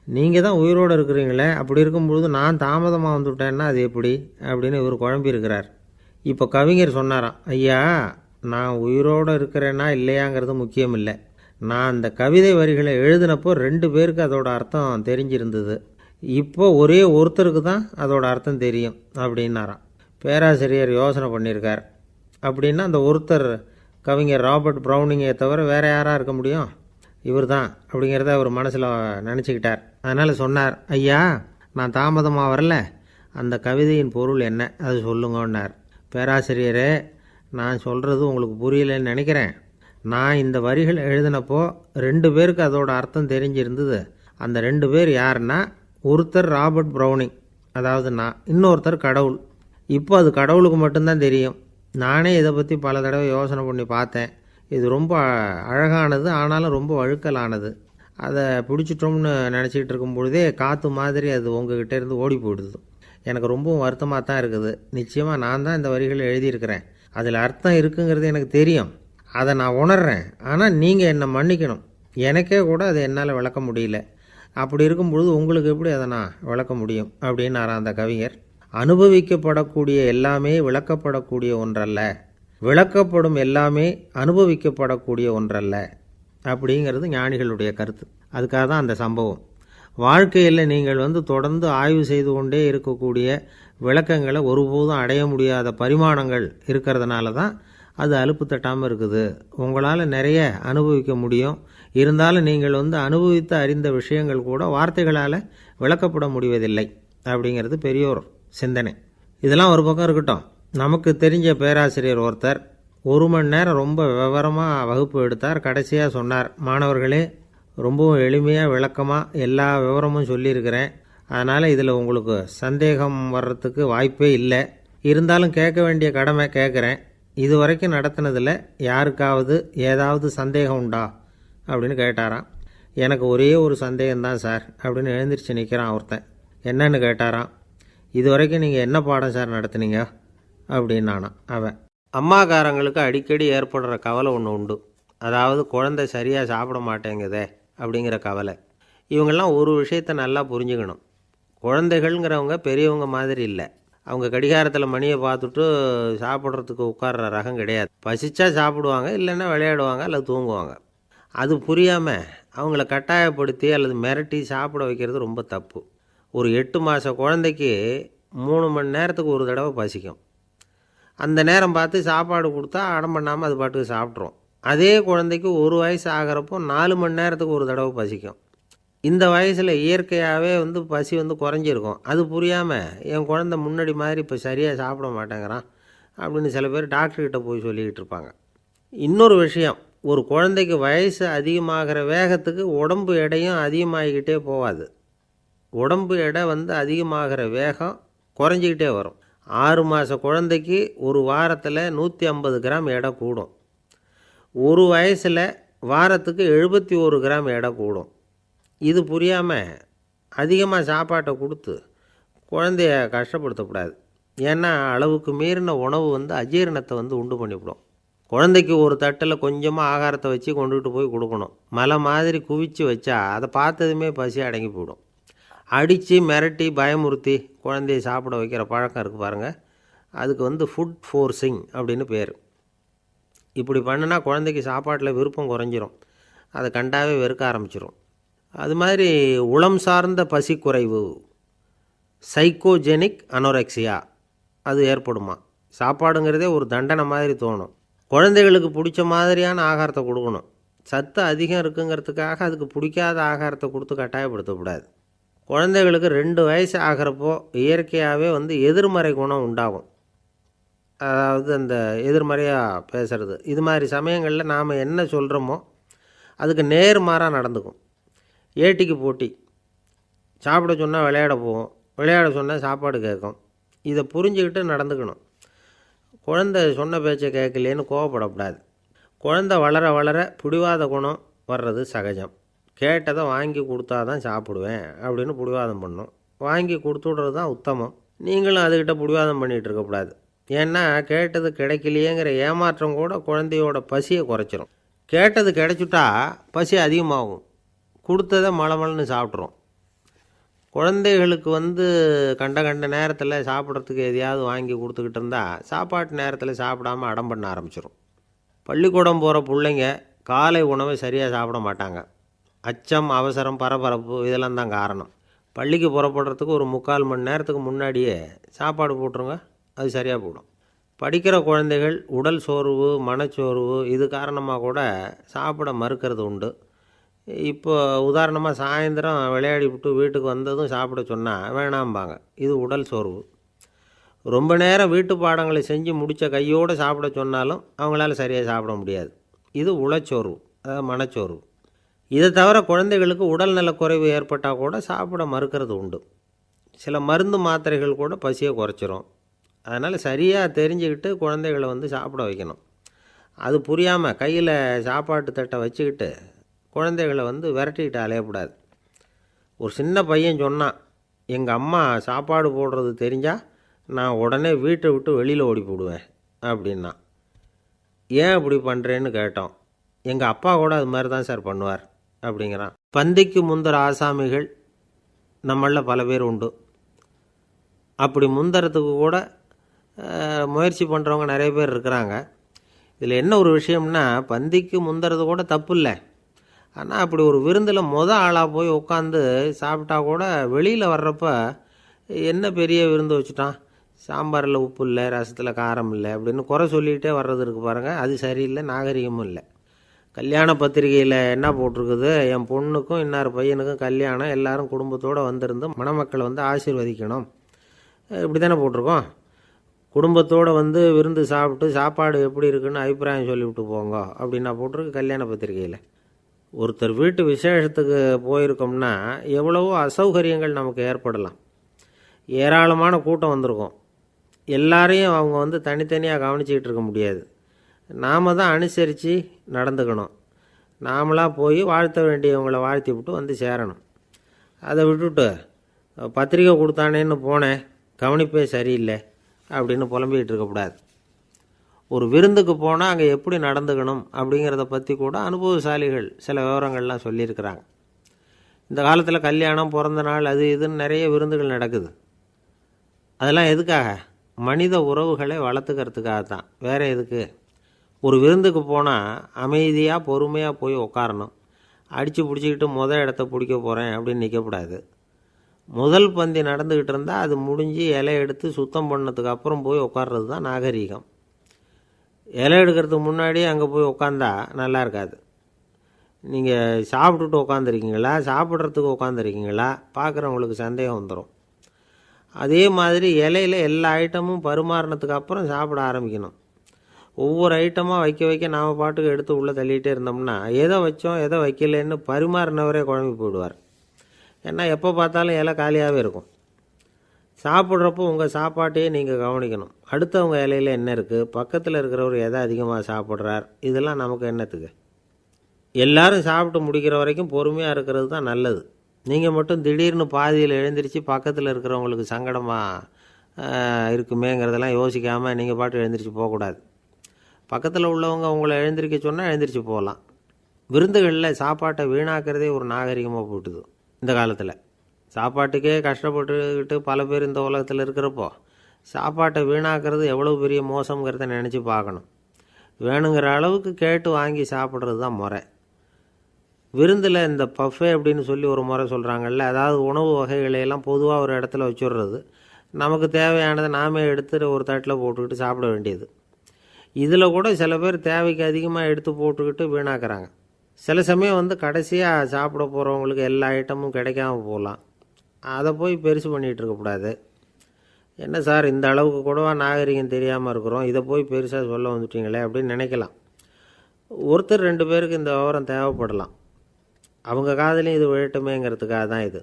நீங்கள் தான் உயிரோடு இருக்கிறீங்களே, அப்படி இருக்கும்பொழுது நான் தாமதமாக வந்துட்டேன்னா அது எப்படி அப்படின்னு இவர் குழம்பியிருக்கிறார். இப்போ கவிஞர் சொன்னாராம், ஐயா, நான் உயிரோடு இருக்கிறேன்னா இல்லையாங்கிறது முக்கியம் இல்லை. நான் அந்த கவிதை வரிகளை எழுதினப்போ 2 பேருக்கு அதோட அர்த்தம் தெரிஞ்சிருந்தது. இப்போ ஒரே ஒருத்தருக்கு தான் அதோட அர்த்தம் தெரியும் அப்படின்னாராம். பேராசிரியர் யோசனை பண்ணியிருக்கார். அப்படின்னா அந்த ஒருத்தர் கவிஞர் ராபர்ட் ப்ரௌனிங்கை தவிர வேறு யாராக இருக்க முடியும்? இவர் தான் அப்படிங்கிறத அவர் மனசில் நினச்சிக்கிட்டார். அதனால் சொன்னார், ஐயா, நான் தாமதமாக வரல, அந்த கவிதையின் பொருள் என்ன அது சொல்லுங்கன்னார். பேராசிரியரே, நான் சொல்கிறது உங்களுக்கு புரியலைன்னு நினைக்கிறேன். நான் இந்த வரிகள் எழுதினப்போ 2 பேருக்கு அதோட அர்த்தம் தெரிஞ்சிருந்தது. அந்த 2 பேர் யாருன்னா, ஒருத்தர் ராபர்ட் ப்ரௌனிங், அதாவது நான், இன்னொருத்தர் கடவுள். இப்போ அது கடவுளுக்கு மட்டும்தான் தெரியும். நானே இதை பற்றி பல தடவை யோசனை பண்ணி பார்த்தேன். இது ரொம்ப அழகானது, ஆனாலும் ரொம்ப வழுக்கலானது. அதை பிடிச்சிட்டோம்னு நினச்சிக்கிட்டு இருக்கும் பொழுதே காற்று மாதிரி அது உங்ககிட்ட இருந்து ஓடி போயிடுது. எனக்கு ரொம்பவும் வருத்தமாக தான் இருக்குது. நிச்சயமாக நான் தான் இந்த வரிகளை எழுதியிருக்கிறேன். அதில் அர்த்தம் இருக்குங்கிறது எனக்கு தெரியும், அதை நான் உணர்கிறேன். ஆனால் நீங்கள் என்னை மன்னிக்கணும். எனக்கே கூட அதை என்னால் விளக்க முடியல. அப்படி இருக்கும் பொழுது உங்களுக்கு எப்படி அதை நான் விளக்க முடியும் அப்படின்னாராம் அந்த கவிஞர். அனுபவிக்கப்படக்கூடிய எல்லாமே விளக்கப்படக்கூடிய ஒன்றல்ல, விளக்கப்படும் எல்லாமே அனுபவிக்கப்படக்கூடிய ஒன்றல்ல அப்படிங்கிறது ஞானிகளுடைய கருத்து. அதுக்காக தான் அந்த சம்பவம். வாழ்க்கையில் நீங்கள் தொடர்ந்து ஆய்வு செய்து கொண்டே இருக்கக்கூடிய விளக்கங்களை ஒருபோதும் அடைய முடியாத பரிமாணங்கள் இருக்கிறதுனால தான் அது அலுப்பு தட்டாமல் இருக்குது. உங்களால் நிறைய அனுபவிக்க முடியும். இருந்தாலும் நீங்கள் அனுபவித்து அறிந்த விஷயங்கள் கூட வார்த்தைகளால் விளக்கப்பட முடிவதில்லை அப்படிங்கிறது பெரியோர் சிந்தனை. இதெல்லாம் ஒரு பக்கம் இருக்கட்டும். நமக்கு தெரிஞ்ச பேராசிரியர் ஒருத்தர் 1 மணி நேரம் ரொம்ப விவரமாக வகுப்பு எடுத்தார். கடைசியாக சொன்னார், மாணவர்களே, ரொம்பவும் எளிமையாக விளக்கமாக எல்லா விவரமும் சொல்லியிருக்கிறேன். அதனால் இதில் உங்களுக்கு சந்தேகம் வர்றதுக்கு வாய்ப்பே இல்லை. இருந்தாலும் கேட்க வேண்டிய கடமை கேட்குறேன். இது வரைக்கும் நடத்தினதில் யாருக்காவது ஏதாவது சந்தேகம் உண்டா அப்படின்னு கேட்டாராம். எனக்கு ஒரே ஒரு சந்தேகம்தான் சார் அப்படின்னு எழுந்திரிச்சு நிற்கிறான் ஒருத்தன். என்னன்னு கேட்டாராம். இது வரைக்கும் நீங்கள் என்ன பாடம் சார் நடத்துனீங்க அப்படின்னானா அவன். அம்மாக்காரங்களுக்கு அடிக்கடி ஏற்படுற கவலை ஒன்று உண்டு. அதாவது குழந்தை சரியாக சாப்பிட மாட்டேங்குதே அப்படிங்கிற கவலை. இவங்கெல்லாம் ஒரு விஷயத்தை நல்லா புரிஞ்சுக்கணும். குழந்தைகள்ங்கிறவங்க பெரியவங்க மாதிரி இல்லை. அவங்க கடிகாரத்தில் மணியை பார்த்துட்டு சாப்பிட்றதுக்கு உட்கார்ற ரகம் கிடையாது. பசிச்சா சாப்பிடுவாங்க, இல்லைன்னா விளையாடுவாங்க அல்லது தூங்குவாங்க. அது புரியாமல் அவங்கள கட்டாயப்படுத்தி அல்லது மிரட்டி சாப்பிட வைக்கிறது ரொம்ப தப்பு. ஒரு 8 மாத குழந்தைக்கு 3 மணி நேரத்துக்கு ஒரு தடவை பசிக்கும். அந்த நேரம் பார்த்து சாப்பாடு கொடுத்தா அடம் பண்ணாமல் அது பாட்டுக்கு சாப்பிட்ரும். அதே குழந்தைக்கு 1 வயசு ஆகிறப்போ 4 மணி நேரத்துக்கு ஒரு தடவை பசிக்கும். இந்த வயசில் இயற்கையாகவே பசி குறைஞ்சிருக்கும். அது புரியாமல் என் குழந்தை முன்னாடி மாதிரி இப்போ சரியாக சாப்பிட மாட்டேங்கிறான் அப்படின்னு சில பேர் டாக்டர்கிட்ட போய் சொல்லிக்கிட்டு இருப்பாங்க. இன்னொரு விஷயம், ஒரு குழந்தைக்கு வயசு அதிகமாகிற வேகத்துக்கு உடம்பு எடையும் அதிகமாகிக்கிட்டே போகாது. உடம்பு எடை அதிகமாகிற வேகம் குறைஞ்சிக்கிட்டே வரும். 6 மாத குழந்தைக்கு ஒரு வாரத்தில் 150 கிராம் எடை கூடும். ஒரு வயசில் வாரத்துக்கு 71 கிராம் எடை கூடும். இது புரியாமல் அதிகமாக சாப்பாட்டை கொடுத்து குழந்தைய கஷ்டப்படுத்தக்கூடாது. ஏன்னா அளவுக்கு மீறின உணவு அஜீரணத்தை உண்டு பண்ணிவிடும். குழந்தைக்கு ஒரு தட்டில் கொஞ்சமாக ஆகாரத்தை வச்சு கொண்டுகிட்டு போய் கொடுக்கணும். மலை மாதிரி குவிச்சு வச்சா அதை பார்த்ததுமே பசி அடங்கி போயிடும். அடித்து மிரட்டி பயமுறுத்தி குழந்தைய சாப்பிட வைக்கிற பழக்கம் இருக்குது பாருங்கள், அதுக்கு ஃபுட் ஃபோர்ஸிங் அப்படின்னு பேர். இப்படி பண்ணுனா குழந்தைக்கு சாப்பாட்டில் விருப்பம் குறைஞ்சிரும், அதை கண்டாவே வெறுக்க ஆரம்பிச்சிடும். அது மாதிரி உளம் சார்ந்த பசி குறைவு, சைக்கோஜெனிக் அனோரெக்சியா, அது ஏற்படுமா. சாப்பாடுங்கிறதே ஒரு தண்டனை மாதிரி தோணும். குழந்தைகளுக்கு பிடிச்ச மாதிரியான ஆகாரத்தை கொடுக்கணும். சத்து அதிகம் இருக்குங்கிறதுக்காக அதுக்கு பிடிக்காத ஆகாரத்தை கொடுத்து கட்டாயப்படுத்தக்கூடாது. குழந்தைகளுக்கு 2 வயசு ஆகிறப்போ இயற்கையாகவே எதிர்மறை குணம் உண்டாகும். அதாவது அந்த எதிர்மறையாக பேசுகிறது. இது மாதிரி சமயங்களில் நாம் என்ன சொல்கிறோமோ அதுக்கு நேர்மாறாக நடந்துக்கும். ஏட்டிக்கு போட்டி. சாப்பிட சொன்னால் விளையாட போவோம், விளையாட சொன்னால் சாப்பாடு கேட்கும். இதை புரிஞ்சுக்கிட்டு நடந்துக்கணும். குழந்தை சொன்ன பேச்சை கேட்கலேன்னு கோவப்படக்கூடாது. குழந்தை வளர வளர பிடிவாத குணம் வர்றது சகஜம். கேட்டதை வாங்கி கொடுத்தா தான் சாப்பிடுவேன் அப்படின்னு பிடிவாதம் பண்ணும். வாங்கி கொடுத்துடுறது தான் உத்தமம். நீங்களும் அதுக்கிட்ட பிடிவாதம் பண்ணிகிட்டு இருக்கக்கூடாது. ஏன்னா கேட்டது கிடைக்கலையேங்கிற ஏமாற்றம் கூட குழந்தையோட பசியை குறைச்சிரும். கேட்டது கிடைச்சிட்டா பசி அதிகமாகும். கொடுத்ததை மலமலன்னு சாப்பிட்றோம். குழந்தைகளுக்கு கண்ட நேரத்தில் சாப்பிட்றதுக்கு எதையாவது வாங்கி கொடுத்துக்கிட்டு இருந்தால் சாப்பாட்டு நேரத்தில் சாப்பிடாமல் அடம் பண்ண ஆரம்பிச்சிடும். பள்ளிக்கூடம் போகிற பிள்ளைங்க காலை உணவை சரியாக சாப்பிட மாட்டாங்க. அச்சம், அவசரம், பரபரப்பு இதெல்லாம் தான் காரணம். பள்ளிக்கு புறப்படுறதுக்கு ஒரு 3/4 மணி நேரத்துக்கு முன்னாடியே சாப்பாடு போட்டுருங்க, அது சரியாக போடும். படிக்கிற குழந்தைகள் உடல் சோர்வு, மனச்சோர்வு இது காரணமாக கூட சாப்பிட மறுக்கிறது உண்டு. இப்போ உதாரணமாக சாயந்தரம் விளையாடி விட்டு வீட்டுக்கு வந்ததும் சாப்பிட சொன்னால் வேணாம்பாங்க. இது உடல் சோர்வு. ரொம்ப நேரம் வீட்டு பாடங்களை செஞ்சு முடித்த கையோடு சாப்பிட சொன்னாலும் அவங்களால சரியாக சாப்பிட முடியாது. இது உளச்சோர்வு, அதாவது மனச்சோர்வு. இதை தவிர குழந்தைகளுக்கு உடல் நலக்குறைவு ஏற்பட்டால் கூட சாப்பிட மறுக்கிறது உண்டு. சில மருந்து மாத்திரைகள் கூட பசியை குறைச்சிரும். அதனால் சரியாக தெரிஞ்சுக்கிட்டு குழந்தைகளை சாப்பிட வைக்கணும். அது புரியாமல் கையில் சாப்பாட்டு தட்டை வச்சுக்கிட்டு குழந்தைகளை விரட்டிக்கிட்டு அலையக்கூடாது. ஒரு சின்ன பையன் சொன்னான், எங்கள் அம்மா சாப்பாடு போடுறது தெரிஞ்சால் நான் உடனே வீட்டை விட்டு வெளியில் ஓடி போடுவேன் அப்படின்னா. ஏன் அப்படி பண்ணுறேன்னு கேட்டோம். எங்கள் அப்பா கூட அது மாதிரி தான் சார் பண்ணுவார் அப்படிங்கிறான். பந்திக்கு முந்தர ஆசாமிகள் நம்மளில் பல பேர் உண்டு. அப்படி முந்தறதுக்கு கூட முயற்சி பண்ணுறவங்க நிறைய பேர் இருக்கிறாங்க. இதில் என்ன ஒரு விஷயம்னா, பந்திக்கு முந்தறது கூட தப்பு இல்லை. ஆனால் அப்படி ஒரு விருந்தில் ஆளாக போய் உட்காந்து சாப்பிட்டா கூட வெளியில் வர்றப்ப என்ன பெரிய விருந்து வச்சுட்டான், சாம்பாரில் உப்பு இல்லை, ரசத்தில் காரம் இல்லை அப்படின்னு குறை சொல்லிகிட்டே வர்றது இருக்குது பாருங்கள். அது சரியில்லை, நாகரிகமும் இல்லை. கல்யாண பத்திரிகையில் என்ன போட்டிருக்குது, என் பொண்ணுக்கும் இன்னார் பையனுக்கும் கல்யாணம், எல்லாரும் குடும்பத்தோடு வந்திருந்து மணமக்களை ஆசீர்வதிக்கணும், இப்படி தானே போட்டிருக்கோம். குடும்பத்தோடு விருந்து சாப்பிட்டு சாப்பாடு எப்படி இருக்குன்னு அபிப்பிராயம் சொல்லிவிட்டு போங்க அப்படின்னா போட்டிருக்கு கல்யாண பத்திரிகையில். ஒருத்தர் வீட்டு விசேஷத்துக்கு போயிருக்கோம்னா எவ்வளவோ அசௌகரியங்கள் நமக்கு ஏற்படலாம். ஏராளமான கூட்டம் வந்திருக்கும். எல்லாரையும் அவங்க தனித்தனியாக கவனிச்சிக்கிட்டு இருக்க முடியாது. நாம் தான் அனுசரித்து நடந்துக்கணும். நாமளாக போய் வாழ்த்த வேண்டியவங்களை வாழ்த்தி விட்டு சேரணும். அதை விட்டுட்டு பத்திரிக்கை கொடுத்தானேன்னு போனேன், கவனிப்பே சரியில்லை அப்படின்னு புலம்பிக்கிட்டு இருக்கக்கூடாது. ஒரு விருந்துக்கு போனால் அங்கே எப்படி நடந்துக்கணும் அப்படிங்கிறத பற்றி கூட அனுபவசாலிகள் சில விவரங்கள்லாம் சொல்லியிருக்கிறாங்க. இந்த காலத்தில் கல்யாணம், பிறந்த நாள், அது இதுன்னு நிறைய விருந்துகள் நடக்குது. அதெல்லாம் எதுக்காக? மனித உறவுகளை வளர்த்துக்கிறதுக்காக தான், வேறு எதுக்கு? ஒரு விருந்துக்கு போனால் அமைதியாக பொறுமையாக போய் உட்காரணும். அடித்து பிடிச்சிக்கிட்டு இடத்த பிடிக்க போகிறேன் அப்படின்னு நிற்கக்கூடாது. முதல் பந்தி நடந்துக்கிட்டு இருந்தால் அது முடிஞ்சு இலை எடுத்து சுத்தம் பண்ணதுக்கு அப்புறம் போய் உட்கார்றது தான் நாகரீகம். இலை எடுக்கிறதுக்கு முன்னாடியே அங்கே போய் உட்காந்தா நல்லா இருக்காது. நீங்கள் சாப்பிட்டுட்டு உட்காந்துருக்கீங்களா, சாப்பிட்றதுக்கு உட்காந்துருக்கீங்களா, பார்க்குறவங்களுக்கு சந்தேகம் வந்துடும். அதே மாதிரி இலையில் எல்லா ஐட்டமும் பரிமாறினதுக்கு அப்புறம் சாப்பிட ஆரம்பிக்கணும். ஒவ்வொரு ஐட்டமாக வைக்க வைக்க நாம் பாட்டுக்கு எடுத்து உள்ளே தள்ளிகிட்டே இருந்தோம்னா எதை வச்சோம் எதை வைக்கலன்னு பரிமாறினவரே குழம்பி போயிடுவார். ஏன்னா எப்போ பார்த்தாலும் இலை காலியாகவே இருக்கும். சாப்பிட்றப்போ உங்கள் சாப்பாட்டையே நீங்கள் கவனிக்கணும். அடுத்தவங்க இலையில் என்ன இருக்குது, பக்கத்தில் இருக்கிறவர் எதை அதிகமாக சாப்பிட்றார், இதெல்லாம் நமக்கு என்னத்துக்கு? எல்லோரும் சாப்பிட்டு முடிக்கிற வரைக்கும் பொறுமையாக இருக்கிறது தான் நல்லது. நீங்கள் மட்டும் திடீர்னு பாதியில் எழுந்திரிச்சு பக்கத்தில் இருக்கிறவங்களுக்கு சங்கடமாக இருக்குமேங்கிறதெல்லாம் யோசிக்காமல் நீங்கள் பாட்டு எழுந்திரிச்சு போகக்கூடாது. பக்கத்தில் உள்ளவங்க உங்களை எழுந்திரிக்க சொன்னால் எழுந்திரிச்சு போகலாம். விருந்துகளில் சாப்பாட்டை வீணாக்கிறதே ஒரு நாகரிகமாக போட்டுது இந்த காலத்தில். சாப்பாட்டுக்கே கஷ்டப்பட்டுக்கிட்டு பல பேர் இந்த உலகத்தில் இருக்கிறப்போ சாப்பாட்டை வீணாக்கிறது எவ்வளோ பெரிய மோசங்கிறத நினச்சி பார்க்கணும். வேணுங்கிற அளவுக்கு கேட்டு வாங்கி சாப்பிட்றது தான் முறை. விருந்தில் இந்த பஃபே அப்படின்னு சொல்லி ஒரு முறை சொல்கிறாங்கல்ல, அதாவது உணவு வகைகளையெல்லாம் பொதுவாக ஒரு இடத்துல வச்சுடுறது, நமக்கு தேவையானதை நாமே எடுத்து ஒரு தட்டில் போட்டுக்கிட்டு சாப்பிட வேண்டியது. இதில் கூட சில பேர் தேவைக்கு அதிகமாக எடுத்து போட்டுக்கிட்டு வீணாக்குறாங்க. சில சமயம் கடைசியாக சாப்பிட போகிறவங்களுக்கு எல்லா ஐட்டமும் கிடைக்காம போகலாம். அதை போய் பெருசு பண்ணிகிட்டு இருக்கக்கூடாது. என்ன சார் இந்த அளவுக்கு கூடவா நாகரிகம் தெரியாமல் இருக்கிறோம், இதை போய் பெருசாக சொல்ல வந்துட்டீங்களே அப்படின்னு நினைக்கலாம். ஒருத்தர் 2 பேருக்கு இந்த விவரம் தேவைப்படலாம். அவங்க காதலையும் இது விழட்டுமேங்கிறதுக்காக தான் இது.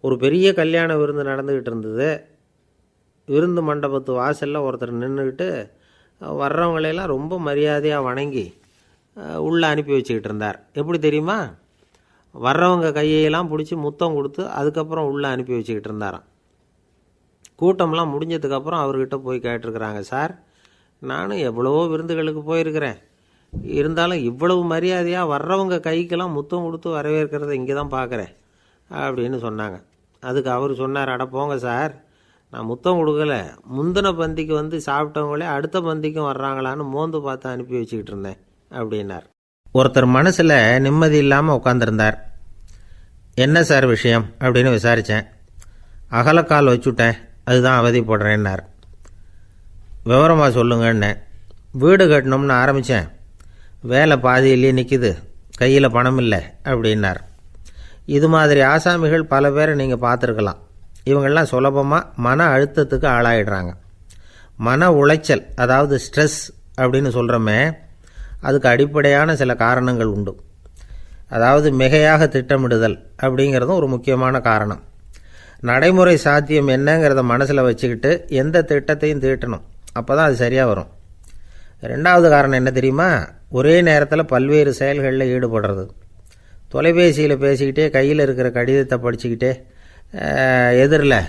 ஒரு பெரிய கல்யாண விருந்து நடந்துக்கிட்டு இருந்தது. விருந்து மண்டபத்து வாசலில் ஒருத்தர் நின்றுக்கிட்டு வர்றவங்களையெல்லாம் ரொம்ப மரியாதையாக வணங்கி உள்ளே அனுப்பி வச்சுக்கிட்டு இருந்தார். எப்படி தெரியுமா? வர்றவங்க கையெல்லாம் பிடிச்சி முத்தம் கொடுத்து அதுக்கப்புறம் உள்ளே அனுப்பி வச்சுக்கிட்டு இருந்தாராம். கூட்டம்லாம் முடிஞ்சதுக்கப்புறம் அவர்கிட்ட போய் கேட்டிருக்கிறாங்க, சார் நானும் எவ்வளவோ விருந்துகளுக்கு போயிருக்கிறேன், இருந்தாலும் இவ்வளவு மரியாதையாக வர்றவங்க கைக்கெல்லாம் முத்தம் கொடுத்து வரவேற்கிறத இங்கே தான் பார்க்குறேன் அப்படின்னு சொன்னாங்க. அதுக்கு அவர் சொன்னார், அட போங்க சார், நான் முத்தம் கொடுக்கல, முந்தின பந்திக்கு சாப்பிட்டவங்களே அடுத்த பந்திக்கும் வர்றாங்களான்னு மோந்து பார்த்து அனுப்பி வச்சுக்கிட்டு இருந்தேன் அப்படின்னார். ஒருத்தர் மனசில் நிம்மதி இல்லாமல் உட்காந்துருந்தார். என்ன சார் விஷயம் அப்படின்னு விசாரித்தேன். அகலக்கால் வச்சுட்டேன், அதுதான் அவதிப்படுறேன்னார். விவரமாக சொல்லுங்கன்னு. வீடு கட்டணும்னு ஆரம்பித்தேன், வேலை பாதியிலேயே நிற்கிது, கையில் பணம் இல்லை அப்படின்னார். இது மாதிரி ஆசாமிகள் பல பேரை நீங்கள் பார்த்துருக்கலாம். இவங்கெல்லாம் சுலபமாக மன அழுத்தத்துக்கு ஆளாயிடுறாங்க. மன உளைச்சல், அதாவது ஸ்ட்ரெஸ் அப்படின்னு சொல்கிறோமே, அதுக்கு அடிப்படையான சில காரணங்கள் உண்டு. அதாவது மிகையாக திட்டமிடுதல் அப்படிங்கிறதும் ஒரு முக்கியமான காரணம். நடைமுறை சாத்தியம் என்னங்கிறத மனசில் வச்சுக்கிட்டு எந்த திட்டத்தையும் தீட்டணும், அப்போ தான் அது சரியாக வரும். 2வது காரணம் என்ன தெரியுமா? ஒரே நேரத்தில் பல்வேறு செயல்களில் ஈடுபடுறது. தொலைபேசியில் பேசிக்கிட்டே கையில் இருக்கிற கடிதத்தை படிச்சுக்கிட்டே எதிரில்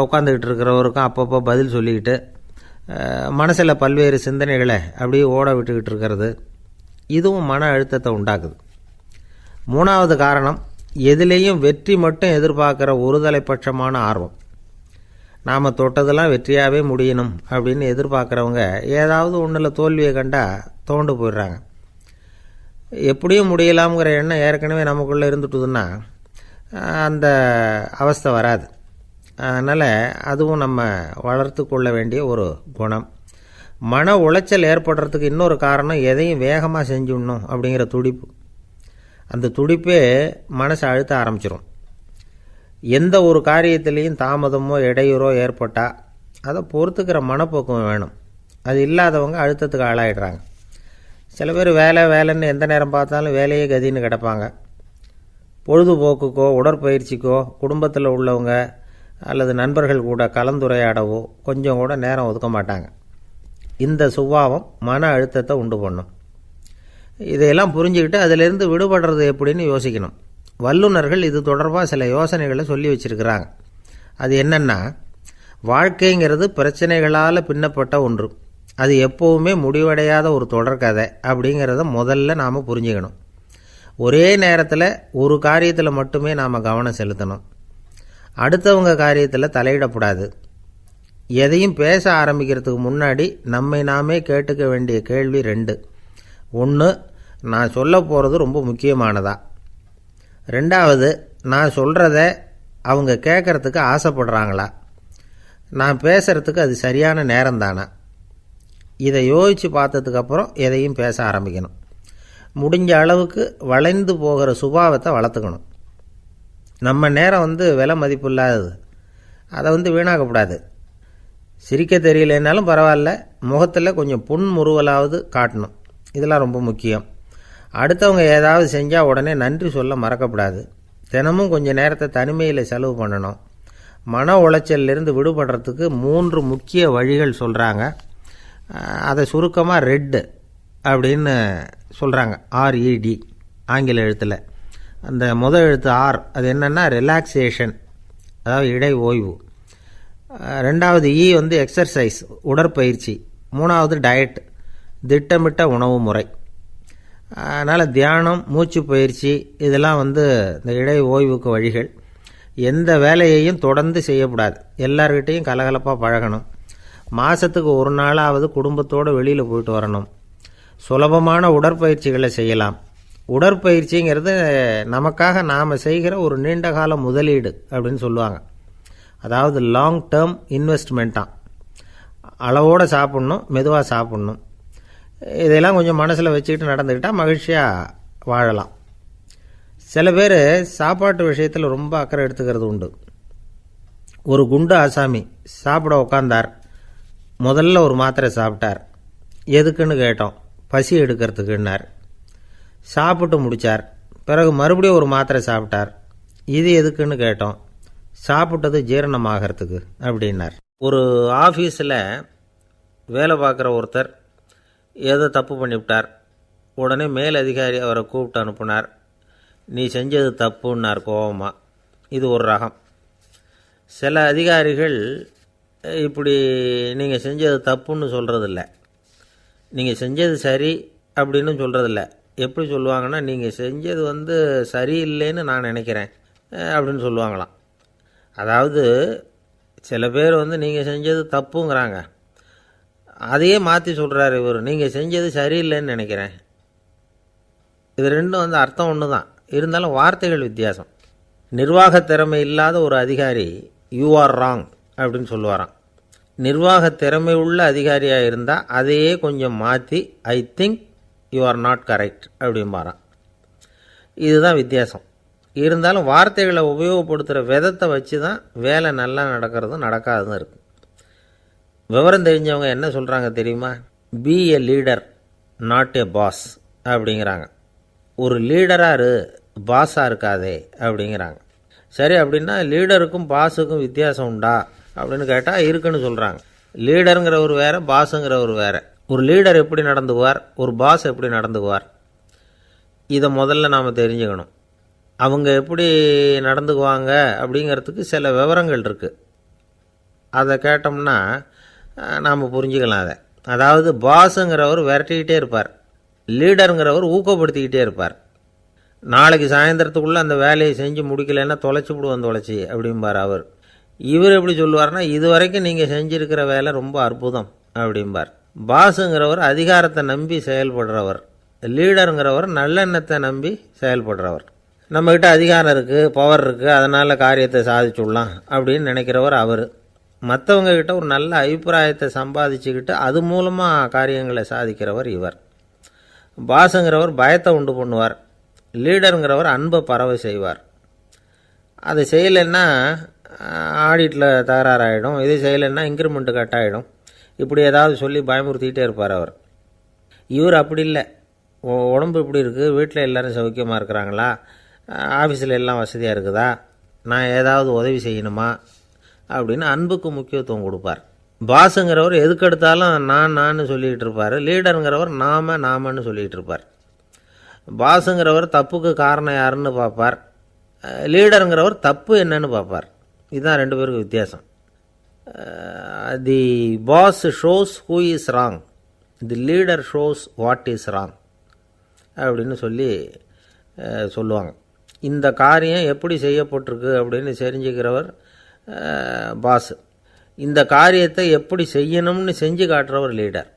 உட்காந்துக்கிட்டு இருக்கிறவருக்கும் அப்பப்போ பதில் சொல்லிக்கிட்டு மனசில் பல்வேறு சிந்தனைகளை அப்படியே ஓட விட்டுக்கிட்டு இருக்கிறது, இதுவும் மன அழுத்தத்தை உண்டாக்குது. 3வது காரணம், எதிலேயும் வெற்றி மட்டும் எதிர்பார்க்குற ஒருதலை பட்சமான ஆர்வம். நாம் தொட்டதெல்லாம் வெற்றியாகவே முடியணும் அப்படின்னு எதிர்பார்க்குறவங்க ஏதாவது ஒன்றில் தோல்வியை கண்டால் தோண்டு போயிடுறாங்க. எப்படியும் முடியலாம்ங்கிற எண்ணம் ஏற்கனவே நமக்குள்ளே இருந்துட்டுதுன்னா அந்த அவஸ்தை வராது. அதனால் அதுவும் நம்ம வளர்த்து கொள்ள வேண்டிய ஒரு குணம். மன உளைச்சல் ஏற்படுறதுக்கு இன்னொரு காரணம், எதையும் வேகமாக செஞ்சுடணும் அப்படிங்கிற துடிப்பு. அந்த துடிப்பே மனசை அழுத்த ஆரம்பிச்சிடும். எந்த ஒரு காரியத்திலையும் தாமதமோ இடையூறோ ஏற்பட்டால் அதை பொறுத்துக்கிற மனப்போக்கம் வேணும். அது இல்லாதவங்க அழுத்தத்துக்கு ஆளாயிடுறாங்க. சில பேர் வேலைன்னு எந்த நேரம் பார்த்தாலும் வேலையே கதின்னு கிடப்பாங்க. பொழுதுபோக்குக்கோ உடற்பயிற்சிக்கோ குடும்பத்தில் உள்ளவங்க அல்லது நண்பர்கள் கூட கலந்துரையாடவோ கொஞ்சம் கூட நேரம் ஒதுக்க மாட்டாங்க. இந்த சுபாவம் மன அழுத்தத்தை உண்டு பண்ணும். இதையெல்லாம் புரிஞ்சுக்கிட்டு அதிலிருந்து விடுபடுறது எப்படின்னு யோசிக்கணும். வல்லுநர்கள் இது தொடர்பாக சில யோசனைகளை சொல்லி வச்சுருக்கிறாங்க. அது என்னென்னா, வாழ்க்கைங்கிறது பிரச்சனைகளால் பின்னப்பட்ட ஒன்று, அது எப்போவுமே முடிவடையாத ஒரு தொடர்கதை அப்படிங்கிறத முதல்ல நாம் புரிஞ்சுக்கணும். ஒரே நேரத்தில் ஒரு காரியத்தில் மட்டுமே நாம் கவனம் செலுத்தணும். அடுத்தவங்க காரியத்தில் தலையிடக்கூடாது. எதையும் பேச ஆரம்பிக்கிறதுக்கு முன்னாடி நம்மை நாமே கேட்டுக்க வேண்டிய கேள்வி 2. 1, நான் சொல்ல போகிறது ரொம்ப முக்கியமானதா? 2வது, நான் சொல்கிறத அவங்க கேட்குறதுக்கு ஆசைப்படுறாங்களா? நான் பேசுகிறதுக்கு அது சரியான நேரம்தானா? இதை யோசித்து பார்த்ததுக்கப்புறம் எதையும் பேச ஆரம்பிக்கணும். முடிஞ்ச அளவுக்கு வளைந்து போகிற சுபாவத்தை வளர்த்துக்கணும். நம்ம நேரம் விலை மதிப்பு இல்லாதது, அதை வீணாக்கக்கூடாது. சிரிக்க தெரியலனாலும் பரவாயில்ல, முகத்தில் கொஞ்சம் புன்முறுவலாவது காட்டணும். இதெல்லாம் ரொம்ப முக்கியம். அடுத்தவங்க ஏதாவது செஞ்சால் உடனே நன்றி சொல்ல மறக்கக்கூடாது. தினமும் கொஞ்சம் நேரத்தை தனிமையில் செலவு பண்ணணும். மன உளைச்சலிருந்து விடுபடுறதுக்கு 3 முக்கிய வழிகள் சொல்கிறாங்க. அதை சுருக்கமாக ரெட் அப்படின்னு சொல்கிறாங்க. RED ஆங்கில எழுத்தில். அந்த முதல் எழுத்து ஆர், அது என்னென்னா ரிலாக்ஸேஷன், அதாவது இடை ஓய்வு. 2வது இ எக்ஸர்சைஸ், உடற்பயிற்சி. 3வது டயட், திட்டமிட்ட உணவு முறை. அதனால் தியானம், மூச்சு பயிற்சி இதெல்லாம் இந்த இடை ஓய்வுக்கு வழிகள். எந்த வேலையையும் தொடர்ந்து செய்யக்கூடாது. எல்லார்கிட்டையும் கலகலப்பாக பழகணும். மாதத்துக்கு ஒரு நாளாவது குடும்பத்தோடு வெளியில் போயிட்டு வரணும். சுலபமான உடற்பயிற்சிகளை செய்யலாம். உடற்பயிற்சிங்கிறது நமக்காக நாம் செய்கிற ஒரு நீண்டகால முதலீடு அப்படின்னு சொல்லுவாங்க. அதாவது லாங் டேர்ம் இன்வெஸ்ட்மெண்ட்டாக. அளவோடு சாப்பிட்ணும், மெதுவாக சாப்பிட்ணும். இதெல்லாம் கொஞ்சம் மனசில் வச்சுக்கிட்டு நடந்துக்கிட்டால் மகிழ்ச்சியாக வாழலாம். சில பேர் சாப்பாட்டு விஷயத்தில் ரொம்ப அக்கறை எடுத்துக்கிறது உண்டு. ஒரு குண்டு ஆசாமி சாப்பிட உக்காந்தார். முதல்ல ஒரு மாத்திரை சாப்பிட்டார். எதுக்குன்னு கேட்டோம். பசி எடுக்கிறதுக்குன்னார். சாப்பிட்டு முடித்தார். பிறகு மறுபடியும் ஒரு மாத்திரை சாப்பிட்டார். இது எதுக்குன்னு கேட்டோம். சாப்பிட்டது ஜீரணமாகறதுக்கு அப்படின்னார். ஒரு ஆஃபீஸில் வேலை பார்க்குற ஒருத்தர் ஏதோ தப்பு பண்ணிவிட்டார். உடனே மேலதிகாரி அவரை கூப்பிட்டு அனுப்புனார். நீ செஞ்சது தப்புன்னார் கோபமாக. இது ஒரு ரகம். சில அதிகாரிகள் இப்படி நீங்கள் செஞ்சது தப்புன்னு சொல்கிறதில்ல, நீங்கள் செஞ்சது சரி அப்படின்னு சொல்கிறதில்ல. எப்படி சொல்லுவாங்கன்னா, நீங்கள் செஞ்சது சரியில்லைன்னு நான் நினைக்கிறேன் அப்படின்னு சொல்லுவாங்களாம். அதாவது சில பேர் நீங்கள் செஞ்சது தப்புங்கிறாங்க, அதையே மாற்றி சொல்கிறாரு இவர், நீங்கள் செஞ்சது சரியில்லைன்னு நினைக்கிறேன். இது ரெண்டும் அர்த்தம் ஒன்று தான், இருந்தாலும் வார்த்தைகள் வித்தியாசம். நிர்வாக திறமை இல்லாத ஒரு அதிகாரி யூ ஆர் ராங் அப்படின்னு சொல்லுவாராம். நிர்வாக திறமை உள்ள அதிகாரியாக இருந்தால் அதையே கொஞ்சம் மாற்றி I think you are not correct அப்படிம்பாரான். இதுதான் வித்தியாசம். இருந்தாலும் வார்த்தைகளை உபயோகப்படுத்துகிற விதத்தை வச்சு தான் வேலை நல்லா நடக்கிறதும் நடக்காததும் இருக்குது. விவரம் தெரிஞ்சவங்க என்ன சொல்கிறாங்க தெரியுமா? Be a leader not a boss அப்படிங்கிறாங்க. ஒரு லீடராக பாஸாக இருக்காதே அப்படிங்கிறாங்க. சரி, அப்படின்னா லீடருக்கும் பாஸுக்கும் வித்தியாசம் உண்டா அப்படின்னு கேட்டால் இருக்குன்னு சொல்கிறாங்க. லீடருங்கிறவர் வேறு, பாஸுங்கிறவர் வேறு. ஒரு லீடர் எப்படி நடந்துக்குவார், ஒரு பாஸ் எப்படி நடந்துக்குவார், இதை முதல்ல நாம் தெரிஞ்சுக்கணும். அவங்க எப்படி நடந்துக்குவாங்க அப்படிங்கிறதுக்கு சில விவரங்கள் இருக்குது. அதை கேட்டோம்னா நாம் புரிஞ்சுக்கலாம் அதை. அதாவது பாஸுங்கிறவர் விரட்டிக்கிட்டே இருப்பார், லீடருங்கிறவர் ஊக்கப்படுத்திக்கிட்டே இருப்பார். நாளைக்கு சாயந்தரத்துக்குள்ளே அந்த வேலையை செஞ்சு முடிக்கலைன்னா தொலைச்சி விடுவோம் தொலைச்சி அப்படிம்பார் அவர். இவர் எப்படி சொல்லுவார்னா, இது வரைக்கும் நீங்கள் செஞ்சுருக்கிற வேலை ரொம்ப அற்புதம் அப்படிம்பார். பாஸுங்கிறவர் அதிகாரத்தை நம்பி செயல்படுறவர், லீடருங்கிறவர் நல்லெண்ணத்தை நம்பி செயல்படுறவர். நம்மக்கிட்ட அதிகாரம் இருக்குது, பவர் இருக்குது, அதனால் காரியத்தை சாதிச்சுடலாம் அப்படின்னு நினைக்கிறவர் அவர். மற்றவங்கக்கிட்ட ஒரு நல்ல அபிப்பிராயத்தை சம்பாதிச்சுக்கிட்டு அது மூலமாக காரியங்களை சாதிக்கிறவர் இவர். பாஸுங்கிறவர் பயத்தை உண்டு பண்ணுவார், லீடருங்கிறவர் அன்பை பரவ செய்வார். அதை செய்யலைன்னா ஆடிட்டில் தகராறாயிடும், இது செய்யலைன்னா இன்க்ரிமெண்ட்டு கட் ஆகிடும், இப்படி ஏதாவது சொல்லி பயமுறுத்திக்கிட்டே இருப்பார் அவர். இவர் அப்படி இல்லை. உடம்பு இப்படி இருக்குது, வீட்டில் எல்லோரும் சௌக்கியமாக இருக்கிறாங்களா, ஆஃபீஸில் எல்லாம் வசதியாக இருக்குதா, நான் ஏதாவது உதவி செய்யணுமா அப்படின்னு அன்புக்கு முக்கியத்துவம் கொடுப்பார். பாஸுங்கிறவர் எதுக்கெடுத்தாலும் நான் சொல்லிகிட்டு இருப்பார், லீடருங்கிறவர் நாமன்னு சொல்லிகிட்டு இருப்பார். பாஸுங்கிறவர் தப்புக்கு காரணம் யாருன்னு பார்ப்பார், லீடருங்கிறவர் தப்பு என்னன்னு பார்ப்பார். இதுதான் ரெண்டு பேருக்கு வித்தியாசம். The boss shows who is wrong, the leader shows what is wrong அப்படின்னு சொல்லுவாங்க. இந்த காரியம் எப்படி செய்யப்பட்டிருக்கு அப்படின்னு தெரிஞ்சுக்கிறவர் பாஸ். இந்த காரியத்தை எப்படி செய்யணும்னு செஞ்சு காட்டுறவர் லீடர்.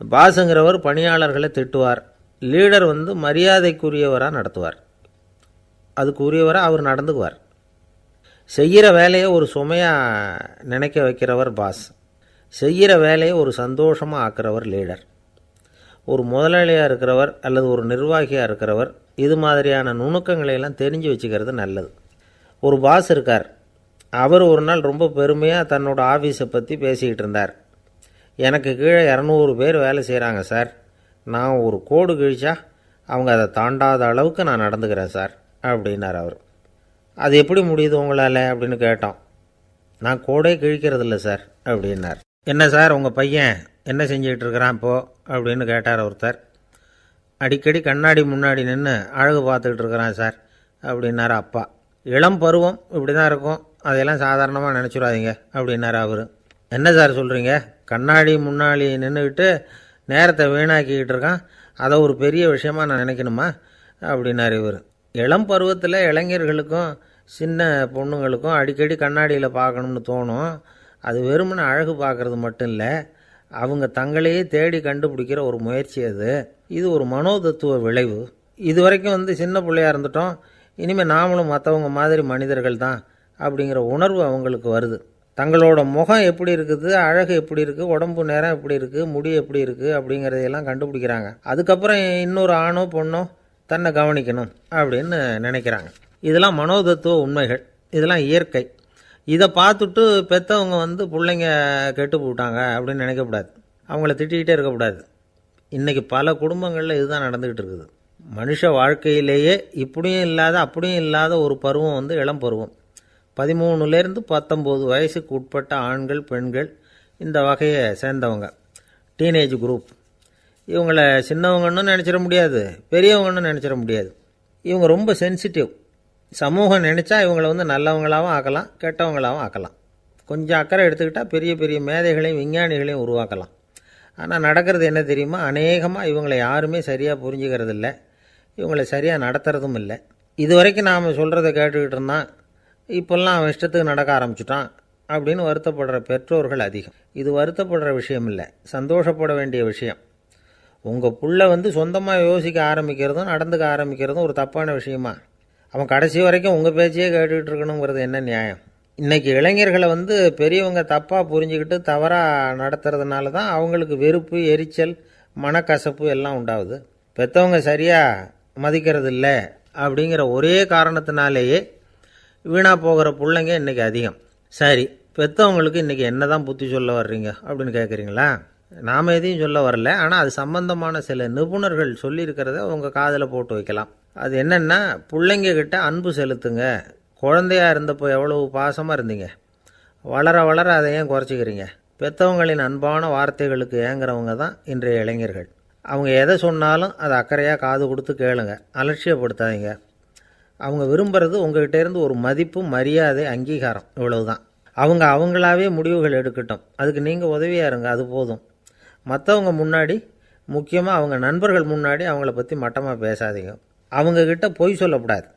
பாஸுங்கிறவர் பணியாளர்களை திட்டுவார், லீடர் மரியாதைக்குரியவராக நடத்துவார், அதுக்குரியவராக அவர் நடந்துக்குவார். செய்கிற வேலையை ஒரு சுமையாக நினைக்க வைக்கிறவர் பாஸ், செய்கிற வேலையை ஒரு சந்தோஷமாக ஆக்கிறவர் லீடர். ஒரு முதலாளியாக இருக்கிறவர் அல்லது ஒரு நிர்வாகியாக இருக்கிறவர் இது மாதிரியான நுணுக்கங்களையெல்லாம் தெரிஞ்சு வச்சுக்கிறது நல்லது. ஒரு பாஸ் இருக்கார், அவர் ஒரு நாள் ரொம்ப பெருமையாக தன்னோட ஆஃபீஸை பற்றி பேசிக்கிட்டு இருந்தார். எனக்கு கீழே 200 பேர் வேலை செய்கிறாங்க சார், நான் ஒரு கோடு கிழிச்சா அவங்க அதை தாண்டாத அளவுக்கு நான் நடந்துக்கிறேன் சார் அப்படின்னார் அவர். அது எப்படி முடியுது உங்களால் அப்படின்னு கேட்டோம். நான் கோடே கிழிக்கிறதில்ல சார் அப்படின்னார். என்ன சார் உங்கள் பையன் என்ன செஞ்சுக்கிட்டு இருக்கிறான் இப்போது அப்படின்னு கேட்டார் ஒருத்தர். அடிக்கடி கண்ணாடி முன்னாடி நின்று அழகு பார்த்துக்கிட்டு இருக்கிறான் சார் அப்படின்னார் அப்பா. இளம் பருவம் இப்படி தான் இருக்கும், அதையெல்லாம் சாதாரணமாக நினச்சிடாதீங்க அப்படின்னார் அவர். என்ன சார் சொல்கிறீங்க, கண்ணாடி முன்னாடி நின்றுக்கிட்டு நேரத்தை வீணாக்கிக்கிட்டு இருக்கான், அதை ஒரு பெரிய விஷயமாக நான் நினைக்கணுமா அப்படின்னார் இவர். இளம் பருவத்தில் இளைஞர்களுக்கும் சின்ன பொண்ணுங்களுக்கும் அடிக்கடி கண்ணாடியில் பார்க்கணும்னு தோணும். அது வெறுமனே அழகு பார்க்குறது மட்டும் இல்லை, அவங்க தங்களையே தேடி கண்டுபிடிக்கிற ஒரு முயற்சி அது. இது ஒரு மனோதத்துவ விளைவு. இது வரைக்கும் சின்ன பிள்ளையாக இருந்துட்டோம், இனிமேல் நாமளும் மற்றவங்க மாதிரி மனிதர்கள் தான் அப்படிங்கிற உணர்வு அவங்களுக்கு வருது. தங்களோட முகம் எப்படி இருக்குது, அழகு எப்படி இருக்குது, உடம்பு நேரம் எப்படி இருக்குது, முடி எப்படி இருக்குது அப்படிங்கிறதையெல்லாம் கண்டுபிடிக்கிறாங்க. அதுக்கப்புறம் இன்னொரு ஆணோ பொண்ணோ தன்னை கவனிக்கணும் அப்படின்னு நினைக்கிறாங்க. இதெல்லாம் மனோதத்துவ உண்மைகள், இதெல்லாம் இயற்கை. இதை பார்த்துட்டு பெற்றவங்க பிள்ளைங்க கெட்டு போட்டாங்க அப்படின்னு நினைக்கக்கூடாது, அவங்கள திட்டிக்கிட்டே இருக்கக்கூடாது. இன்றைக்கி பல குடும்பங்களில் இதுதான் நடந்துக்கிட்டு இருக்குது. மனுஷ வாழ்க்கையிலேயே இப்படியும் இல்லாத அப்படியும் இல்லாத ஒரு பருவம் இளம் பருவம். 13லேருந்து 19 வயசுக்கு உட்பட்ட ஆண்கள் பெண்கள் இந்த வகையை சேர்ந்தவங்க, டீனேஜ் குரூப். இவங்கள சின்னவங்கன்னு நினச்சிட முடியாது, பெரியவங்கன்னு நினச்சிட முடியாது. இவங்க ரொம்ப சென்சிட்டிவ். சமூகம் நினச்சா இவங்களை நல்லவங்களாகவும் ஆக்கலாம், கெட்டவங்களாகவும் ஆக்கலாம். கொஞ்சம் அக்கறை எடுத்துக்கிட்டால் பெரிய பெரிய மேதைகளையும் விஞ்ஞானிகளையும் உருவாக்கலாம். ஆனால் நடக்கிறது என்ன தெரியுமா, அநேகமாக இவங்களை யாருமே சரியாக புரிஞ்சுக்கிறது இல்லை, இவங்களை சரியாக நடத்துறதும் இல்லை. இது வரைக்கும் நாம் சொல்கிறத கேட்டுக்கிட்டு இருந்தான், இப்போல்லாம் அவன் இஷ்டத்துக்கு நடக்க ஆரம்பிச்சுட்டான் அப்படின்னு வருத்தப்படுற பெற்றோர்கள் அதிகம். இது வருத்தப்படுற விஷயம் இல்லை, சந்தோஷப்பட வேண்டிய விஷயம். உங்கள் புள்ள சொந்தமாக யோசிக்க ஆரம்பிக்கிறதும் நடந்துக்க ஆரம்பிக்கிறதும் ஒரு தப்பான விஷயமா? அவன் கடைசி வரைக்கும் உங்கள் பேச்சையே கேட்டுக்கிட்டு இருக்கணுங்கிறது என்ன நியாயம்? இன்றைக்கி இளைஞர்களை பெரியவங்க தப்பாக புரிஞ்சுக்கிட்டு தவறாக நடத்துறதுனால தான் அவங்களுக்கு வெறுப்பு, எரிச்சல், மனக்கசப்பு எல்லாம் உண்டாகுது. பெற்றவங்க சரியாக மதிக்கிறது இல்லை அப்படிங்கிற ஒரே காரணத்தினாலேயே வீணாக போகிற பிள்ளைங்க இன்றைக்கி அதிகம். சரி, பெற்றவங்களுக்கு இன்றைக்கி என்ன தான் புத்தி சொல்ல வர்றீங்க அப்படின்னு கேட்குறீங்களா? நாம் எதையும் சொல்ல வரல, ஆனால் அது சம்பந்தமான சில நிபுணர்கள் சொல்லியிருக்கிறத உங்கள் காதில் போட்டு வைக்கலாம். அது என்னென்னா, பிள்ளைங்க கிட்ட அன்பு செலுத்துங்க. குழந்தையாக இருந்தப்போ எவ்வளவு பாசமாக இருந்தீங்க, வளர வளர அதை ஏன் குறைச்சிக்கிறீங்க? பெற்றவங்களின் அன்பான வார்த்தைகளுக்கு ஏங்குறவங்க தான் இன்றைய இளைஞர்கள். அவங்க எதை சொன்னாலும் அதை அக்கறையாக காது கொடுத்து கேளுங்க, அலட்சியப்படுத்தாதீங்க. அவங்க விரும்புகிறது உங்கள்கிட்டேருந்து ஒரு மதிப்பு, மரியாதை, அங்கீகாரம், இவ்வளவுதான். அவங்க அவங்களாவே முடிவுகள் எடுக்கட்டும், அதுக்கு நீங்கள் உதவியாக இருங்க, அது போதும். மற்றவங்க முன்னாடி, முக்கியமாக அவங்க நண்பர்கள் முன்னாடி அவங்கள பற்றி மட்டமாக பேசாதீங்க. அவங்கக்கிட்ட பொய் சொல்லக்கூடாது.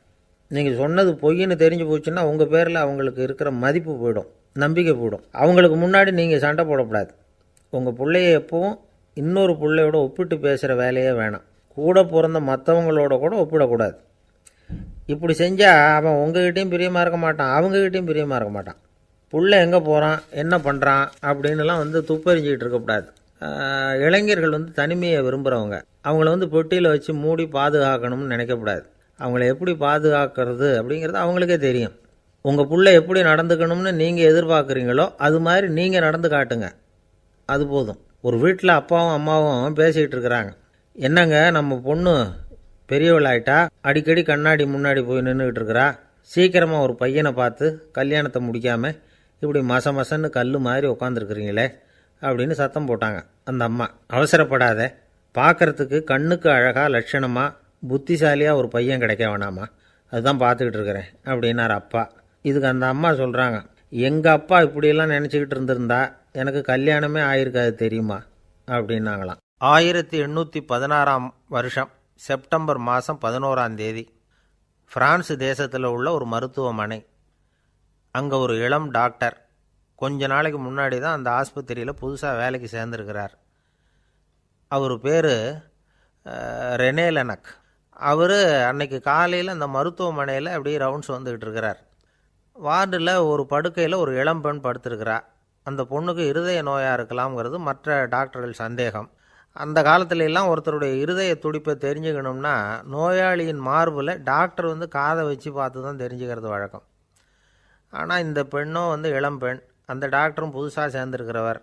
நீங்கள் சொன்னது பொய்ன்னு தெரிஞ்சு போச்சுன்னா உங்கள் பேரில் அவங்களுக்கு இருக்கிற மதிப்பு போயிடும், நம்பிக்கை போயிடும். அவங்களுக்கு முன்னாடி நீங்கள் சண்டை போடக்கூடாது. உங்கள் பிள்ளைய எப்பவும் இன்னொரு பிள்ளையோட ஒப்பிட்டு பேசுகிற வேலையே வேணாம். கூட பிறந்த மற்றவங்களோட கூட ஒப்பிடக்கூடாது. இப்படி செஞ்சால் அவன் உங்ககிட்டையும் பிரியமாக இருக்க மாட்டான், அவங்ககிட்டையும் பிரியமாக இருக்க மாட்டான். புள்ள எங்கே போகிறான், என்ன பண்ணுறான் அப்படின்னுலாம் துப்பறிஞ்சிக்கிட்டு இருக்கக்கூடாது. இளைஞர்கள் தனிமையை விரும்புகிறவங்க. அவங்கள பெட்டியில் வச்சு மூடி பாதுகாக்கணும்னு நினைக்கக்கூடாது. அவங்கள எப்படி பாதுகாக்கிறது அப்படிங்கிறது அவங்களுக்கே தெரியும். உங்கள் புள்ள எப்படி நடந்துக்கணும்னு நீங்கள் எதிர்பார்க்குறீங்களோ அது மாதிரி நீங்கள் நடந்து காட்டுங்க, அது போதும். ஒரு வீட்டில் அப்பாவும் அம்மாவும் பேசிக்கிட்டு இருக்கிறாங்க. என்னங்க நம்ம பொண்ணு பெரியவளாயிட்டா, அடிக்கடி கண்ணாடி முன்னாடி போய் நின்றுக்கிட்டு இருக்கிறா, சீக்கிரமாக ஒரு பையனை பார்த்து கல்யாணத்தை முடிக்காமல் இப்படி மசன்னு கல் மாதிரி உட்காந்துருக்குறீங்களே அப்படின்னு சத்தம் போட்டாங்க அந்த அம்மா. அவசரப்படாத, பார்க்குறதுக்கு கண்ணுக்கு அழகாக லட்சணமாக புத்திசாலியாக ஒரு பையன் கிடைக்க வேணாமா, அதுதான் பார்த்துக்கிட்டு இருக்கிறேன் அப்படின்னார் அப்பா. இதுக்கு அந்த அம்மா சொல்கிறாங்க, எங்கள் அப்பா இப்படியெல்லாம் நினச்சிக்கிட்டு இருந்திருந்தா எனக்கு கல்யாணமே ஆயிருக்காது தெரியுமா அப்படின்னாங்களாம். 1816 வருஷம் செப்டம்பர் மாதம் 11 பிரான்ஸ் தேசத்தில் உள்ள ஒரு மருத்துவமனை. அங்கே ஒரு இளம் டாக்டர் கொஞ்ச நாளைக்கு முன்னாடி தான் அந்த ஆஸ்பத்திரியில் புதுசாக வேலைக்கு சேர்ந்துருக்கிறார். அவர் பேர் ரெனே லெனக். அவர் அன்னைக்கு காலையில் அந்த மருத்துவமனையில் அப்படியே ரவுண்ட்ஸ் வந்துக்கிட்டு இருக்கிறார். வார்டில் ஒரு படுக்கையில் ஒரு இளம்பெண் படுத்திருக்கிறா. அந்த பொண்ணுக்கு இருதய நோயாக இருக்கலாம்ங்கிறது மற்ற டாக்டர்கள் சந்தேகம். அந்த காலத்துல ஒருத்தருடைய இருதய துடிப்பை தெரிஞ்சுக்கணும்னா நோயாளியின் மார்பில் டாக்டர் காதை வச்சு பார்த்து தான் தெரிஞ்சுக்கிறது வழக்கம். ஆனால் இந்த பெண்ணும் இளம்பெண், அந்த டாக்டரும் புதுசாக சேர்ந்துருக்கிறவர்.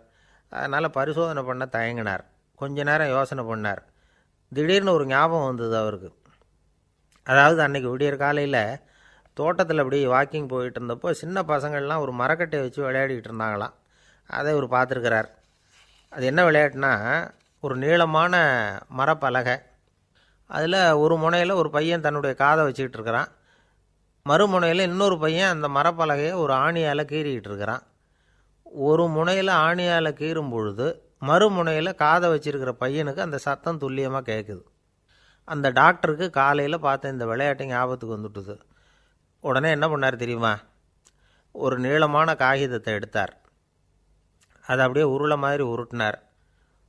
அதனால் பரிசோதனை பண்ண தயங்கினார். கொஞ்ச நேரம் யோசனை பண்ணார். திடீர்னு ஒரு ஞாபகம் வந்தது அவருக்கு. அதாவது அன்றைக்கி விடியற் காலையில் தோட்டத்தில் அப்படி வாக்கிங் போயிட்டு இருந்தப்போ சின்ன பசங்கள்லாம் ஒரு மரக்கட்டையை வச்சு விளையாடிக்கிட்டு இருந்தாங்களாம். அதை இவர் பார்த்துருக்கிறார். அது என்ன விளையாட்டுனா, ஒரு நீளமான மரப்பலகை, அதில் ஒரு முனையில் ஒரு பையன் தன்னுடைய காதை வச்சுக்கிட்டு இருக்கிறான். மறுமுனையில் இன்னொரு பையன் அந்த மரப்பலகையை ஒரு ஆணியால் கீறிக்கிட்டு இருக்கிறான். ஒரு முனையில் ஆணியால் கீறும் பொழுது மறுமுனையில் காதை வச்சிருக்கிற பையனுக்கு அந்த சத்தம் துல்லியமாக கேட்குது. அந்த டாக்டருக்கு காலையில் பார்த்த இந்த விளையாட்டு ஞாபகத்துக்கு வந்துட்டுது. உடனே என்ன பண்ணார் தெரியுமா? ஒரு நீளமான காகிதத்தை எடுத்தார். அதை அப்படியே உருளை மாதிரி உருட்டினார்.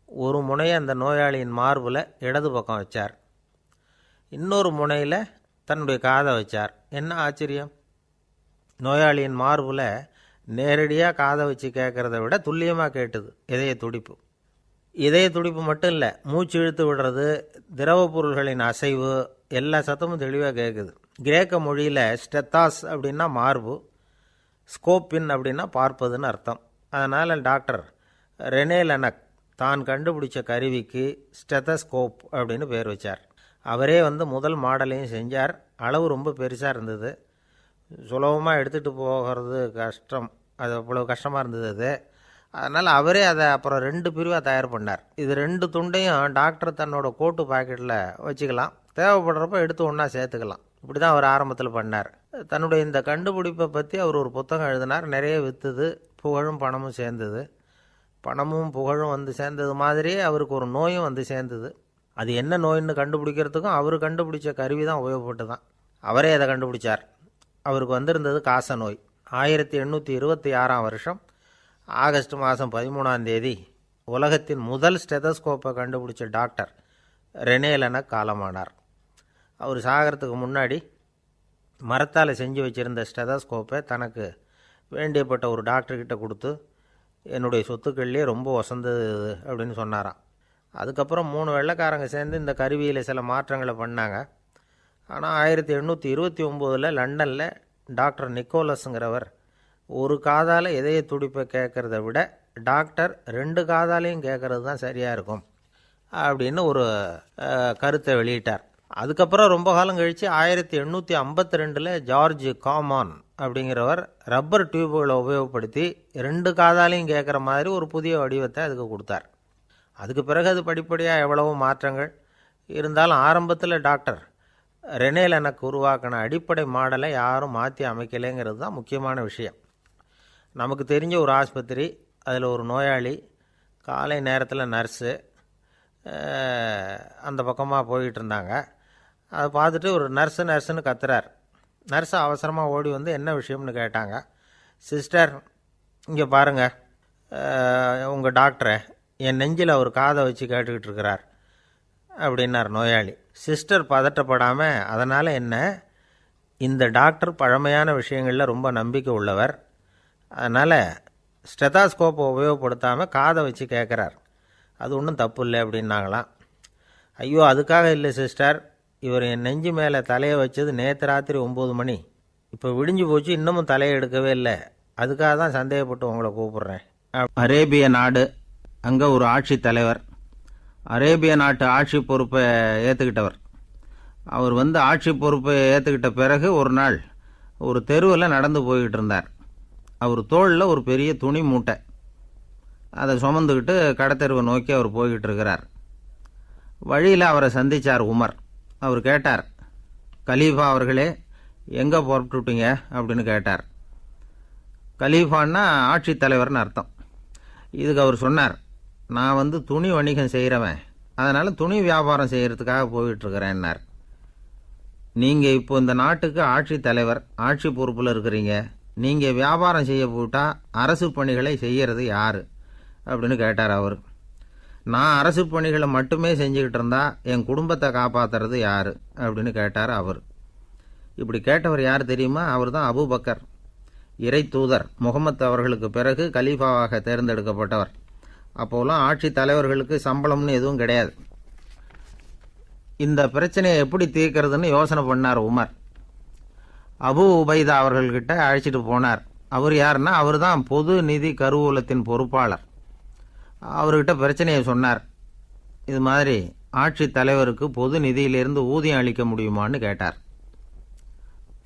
ஒரு முனையை அந்த நோயாளியின் மார்பில் இடது பக்கம் வச்சார். இன்னொரு முனையில் தன்னுடைய காதை வச்சார். என்ன ஆச்சரியம்! நோயாளியின் மார்பில் நேரடியாக காதை வச்சு கேட்குறத விட துல்லியமாக கேட்டுது இதய துடிப்பு. இதய துடிப்பு மட்டும் இல்லை, மூச்சு இழுத்து விடுறது, திரவ பொருள்களின் அசைவு, எல்லா சத்தமும் தெளிவாக கேட்குது. கிரேக்க மொழியில் ஸ்டெத்தாஸ் அப்படின்னா மார்பு, ஸ்கோப்பின் அப்படின்னா பார்ப்பதுன்னு அர்த்தம். அதனால் டாக்டர் ரெனே லெனக் தான் கண்டுபிடிச்ச கருவிக்கு ஸ்டெத்தஸ்கோப் அப்படின்னு பேர் வச்சார். அவரே முதல் மாடலையும் செஞ்சார். அளவு ரொம்ப பெருசாக இருந்தது, சுலபமாக எடுத்துகிட்டு போகிறது கஷ்டம். அது அவ்வளோ கஷ்டமாக இருந்தது அது. அதனால் அவரே அதை அப்புறம் 2 பிரிவாக தயார் பண்ணார். இது 2 துண்டையும் டாக்டர் தன்னோட கோட்டு பாக்கெட்டில் வச்சுக்கலாம், தேவைப்படுறப்ப எடுத்து ஒன்றா சேர்த்துக்கலாம். இப்படி தான் அவர் ஆரம்பத்தில் பண்ணார். தன்னுடைய இந்த கண்டுபிடிப்பை பற்றி அவர் ஒரு புத்தகம் எழுதினார். நிறைய விற்றுது, புகழும் பணமும் சேர்ந்தது. பணமும் புகழும் சேர்ந்தது மாதிரியே அவருக்கு ஒரு நோயும் சேர்ந்தது. அது என்ன நோயின்னு கண்டுபிடிக்கிறதுக்கும் அவர் கண்டுபிடிச்ச கருவி தான் உபயோகப்பட்டு தான். அவரே அதை கண்டுபிடிச்சார். அவருக்கு வந்திருந்தது காச நோய். 1826 வருஷம் ஆகஸ்ட் மாதம் 13 உலகத்தின் முதல் ஸ்டெதஸ்கோப்பை கண்டுபிடிச்ச டாக்டர் ரெனே லெனக் காலமானார். அவர் சாகிறதுக்கு முன்னாடி மரத்தால் செஞ்சு வச்சுருந்த ஸ்டெதஸ்கோப்பை தனக்கு வேண்டியப்பட்ட ஒரு டாக்டர்கிட்ட கொடுத்து, என்னுடைய சொத்துக்கள்லேயே ரொம்ப வசந்தது அப்படின்னு சொன்னாராம். அதுக்கப்புறம் 3 வெள்ளைக்காரங்க சேர்ந்து இந்த கருவியில் சில மாற்றங்களை பண்ணாங்க. ஆனால் 1829 லண்டனில் டாக்டர் நிக்கோலஸுங்கிறவர் ஒரு காதால் இதய துடிப்பை கேட்குறத விட டாக்டர் 2 காதாலையும் கேட்குறது தான் சரியாக இருக்கும் அப்படின்னு ஒரு கருத்தை வெளியிட்டார். அதுக்கப்புறம் ரொம்ப காலம் கழித்து 1852 ஜார்ஜ் காமான் அப்படிங்கிறவர் ரப்பர் டியூப்களை உபயோகப்படுத்தி 2 காதாலையும் கேட்குற மாதிரி ஒரு புதிய வடிவத்தை அதுக்கு கொடுத்தார். அதுக்கு பிறகு அது படிப்படியாக எவ்வளவோ மாற்றங்கள் இருந்தாலும் ஆரம்பத்தில் டாக்டர் ரெனே லெனக் உருவாக்கின அடிப்படை மாடலை யாரும் மாற்றி அமைக்கலைங்கிறது தான் முக்கியமான விஷயம். நமக்கு தெரிஞ்ச ஒரு ஆஸ்பத்திரி, அதில் ஒரு நோயாளி, காலை நேரத்தில் நர்ஸு அந்த பக்கமாக போயிட்டு இருந்தாங்க. அதை பார்த்துட்டு ஒரு நர்ஸுன்னு கத்துறார். நர்ஸு அவசரமாக ஓடி என்ன விஷயம்னு கேட்டாங்க. சிஸ்டர், இங்கே பாருங்கள், உங்கள் டாக்டரை என் நெஞ்சில் அவர் காதை வச்சு கேட்டுக்கிட்டு இருக்கிறார் அப்படின்னார் நோயாளி. சிஸ்டர் பதட்டப்படாமல், அதனால் என்ன, இந்த டாக்டர் பழமையான விஷயங்களில் ரொம்ப நம்பிக்கை உள்ளவர், அதனால் ஸ்டெதாஸ்கோப்பை உபயோகப்படுத்தாமல் காதை வச்சு கேட்குறார், அது ஒன்றும் தப்பு இல்லை அப்படின்னாங்களாம். ஐயோ, அதுக்காக இல்லை சிஸ்டர், இவர் என் நெஞ்சு மேலே தலையை வச்சது நேற்று ராத்திரி 9 மணி, இப்போ விடிஞ்சு போச்சு, இன்னமும் தலையை எடுக்கவே இல்லை, அதுக்காக தான் சந்தேகப்பட்டு உங்களை கூப்பிட்றேன். அரேபிய நாடு, அங்கே ஒரு ஆட்சி தலைவர், அரேபிய நாட்டு ஆட்சி பொறுப்பை ஏற்றுக்கிட்டவர். அவர் ஆட்சி பொறுப்பை ஏற்றுக்கிட்ட பிறகு ஒரு நாள் ஒரு தெருவில் நடந்து போய்கிட்டு இருந்தார். அவர் தோளில் ஒரு பெரிய துணி மூட்டை, அதை சுமந்துக்கிட்டு கடத்தெருவை நோக்கி அவர் போய்கிட்டு இருக்கிறார். வழியில் அவரை சந்தித்தார் உமர். அவர் கேட்டார், கலீஃபா அவர்களே, எங்கே புறப்பட்டுட்டீங்க அப்படின்னு கேட்டார். கலீஃபான்னா ஆட்சி தலைவர்னு அர்த்தம். இதுக்கு அவர் சொன்னார், நான் துணி வணிகம் செய்கிறவன், அதனால் துணி வியாபாரம் செய்கிறதுக்காக போயிட்டுருக்கிறேன்னார். நீங்கள் இப்போ இந்த நாட்டுக்கு ஆட்சி தலைவர், ஆட்சி பொறுப்பில் இருக்கிறீங்க, நீங்கள் வியாபாரம் செய்ய போட்டால் அரசு பணிகளை செய்கிறது யார் அப்படின்னு கேட்டார் அவர். நான் அரசு பணிகளை மட்டுமே செஞ்சுக்கிட்டு இருந்தா என் குடும்பத்தை காப்பாற்றுறது யார் அப்படின்னு கேட்டார் அவர். இப்படி கேட்டவர் யார் தெரியுமா? அவர் தான் அபூபக்கர், இறை தூதர் முகமது அவர்களுக்கு பிறகு கலீஃபாவாக தேர்ந்தெடுக்கப்பட்டவர். அப்போலாம் ஆட்சி தலைவர்களுக்கு சம்பளம்னு எதுவும் கிடையாது. இந்த பிரச்சனையை எப்படி தீர்க்கிறதுன்னு யோசனை பண்ணார் உமர். அபு உபைதா அவர்கள்கிட்ட அழைச்சிட்டு போனார். அவர் யாருன்னா, அவர் தான் பொது நிதி கருவூலத்தின் பொறுப்பாளர். அவர்கிட்ட பிரச்சனையை சொன்னார். இது மாதிரி ஆட்சி தலைவருக்கு பொது நிதியிலிருந்து ஊதியம் அளிக்க முடியுமான்னு கேட்டார்.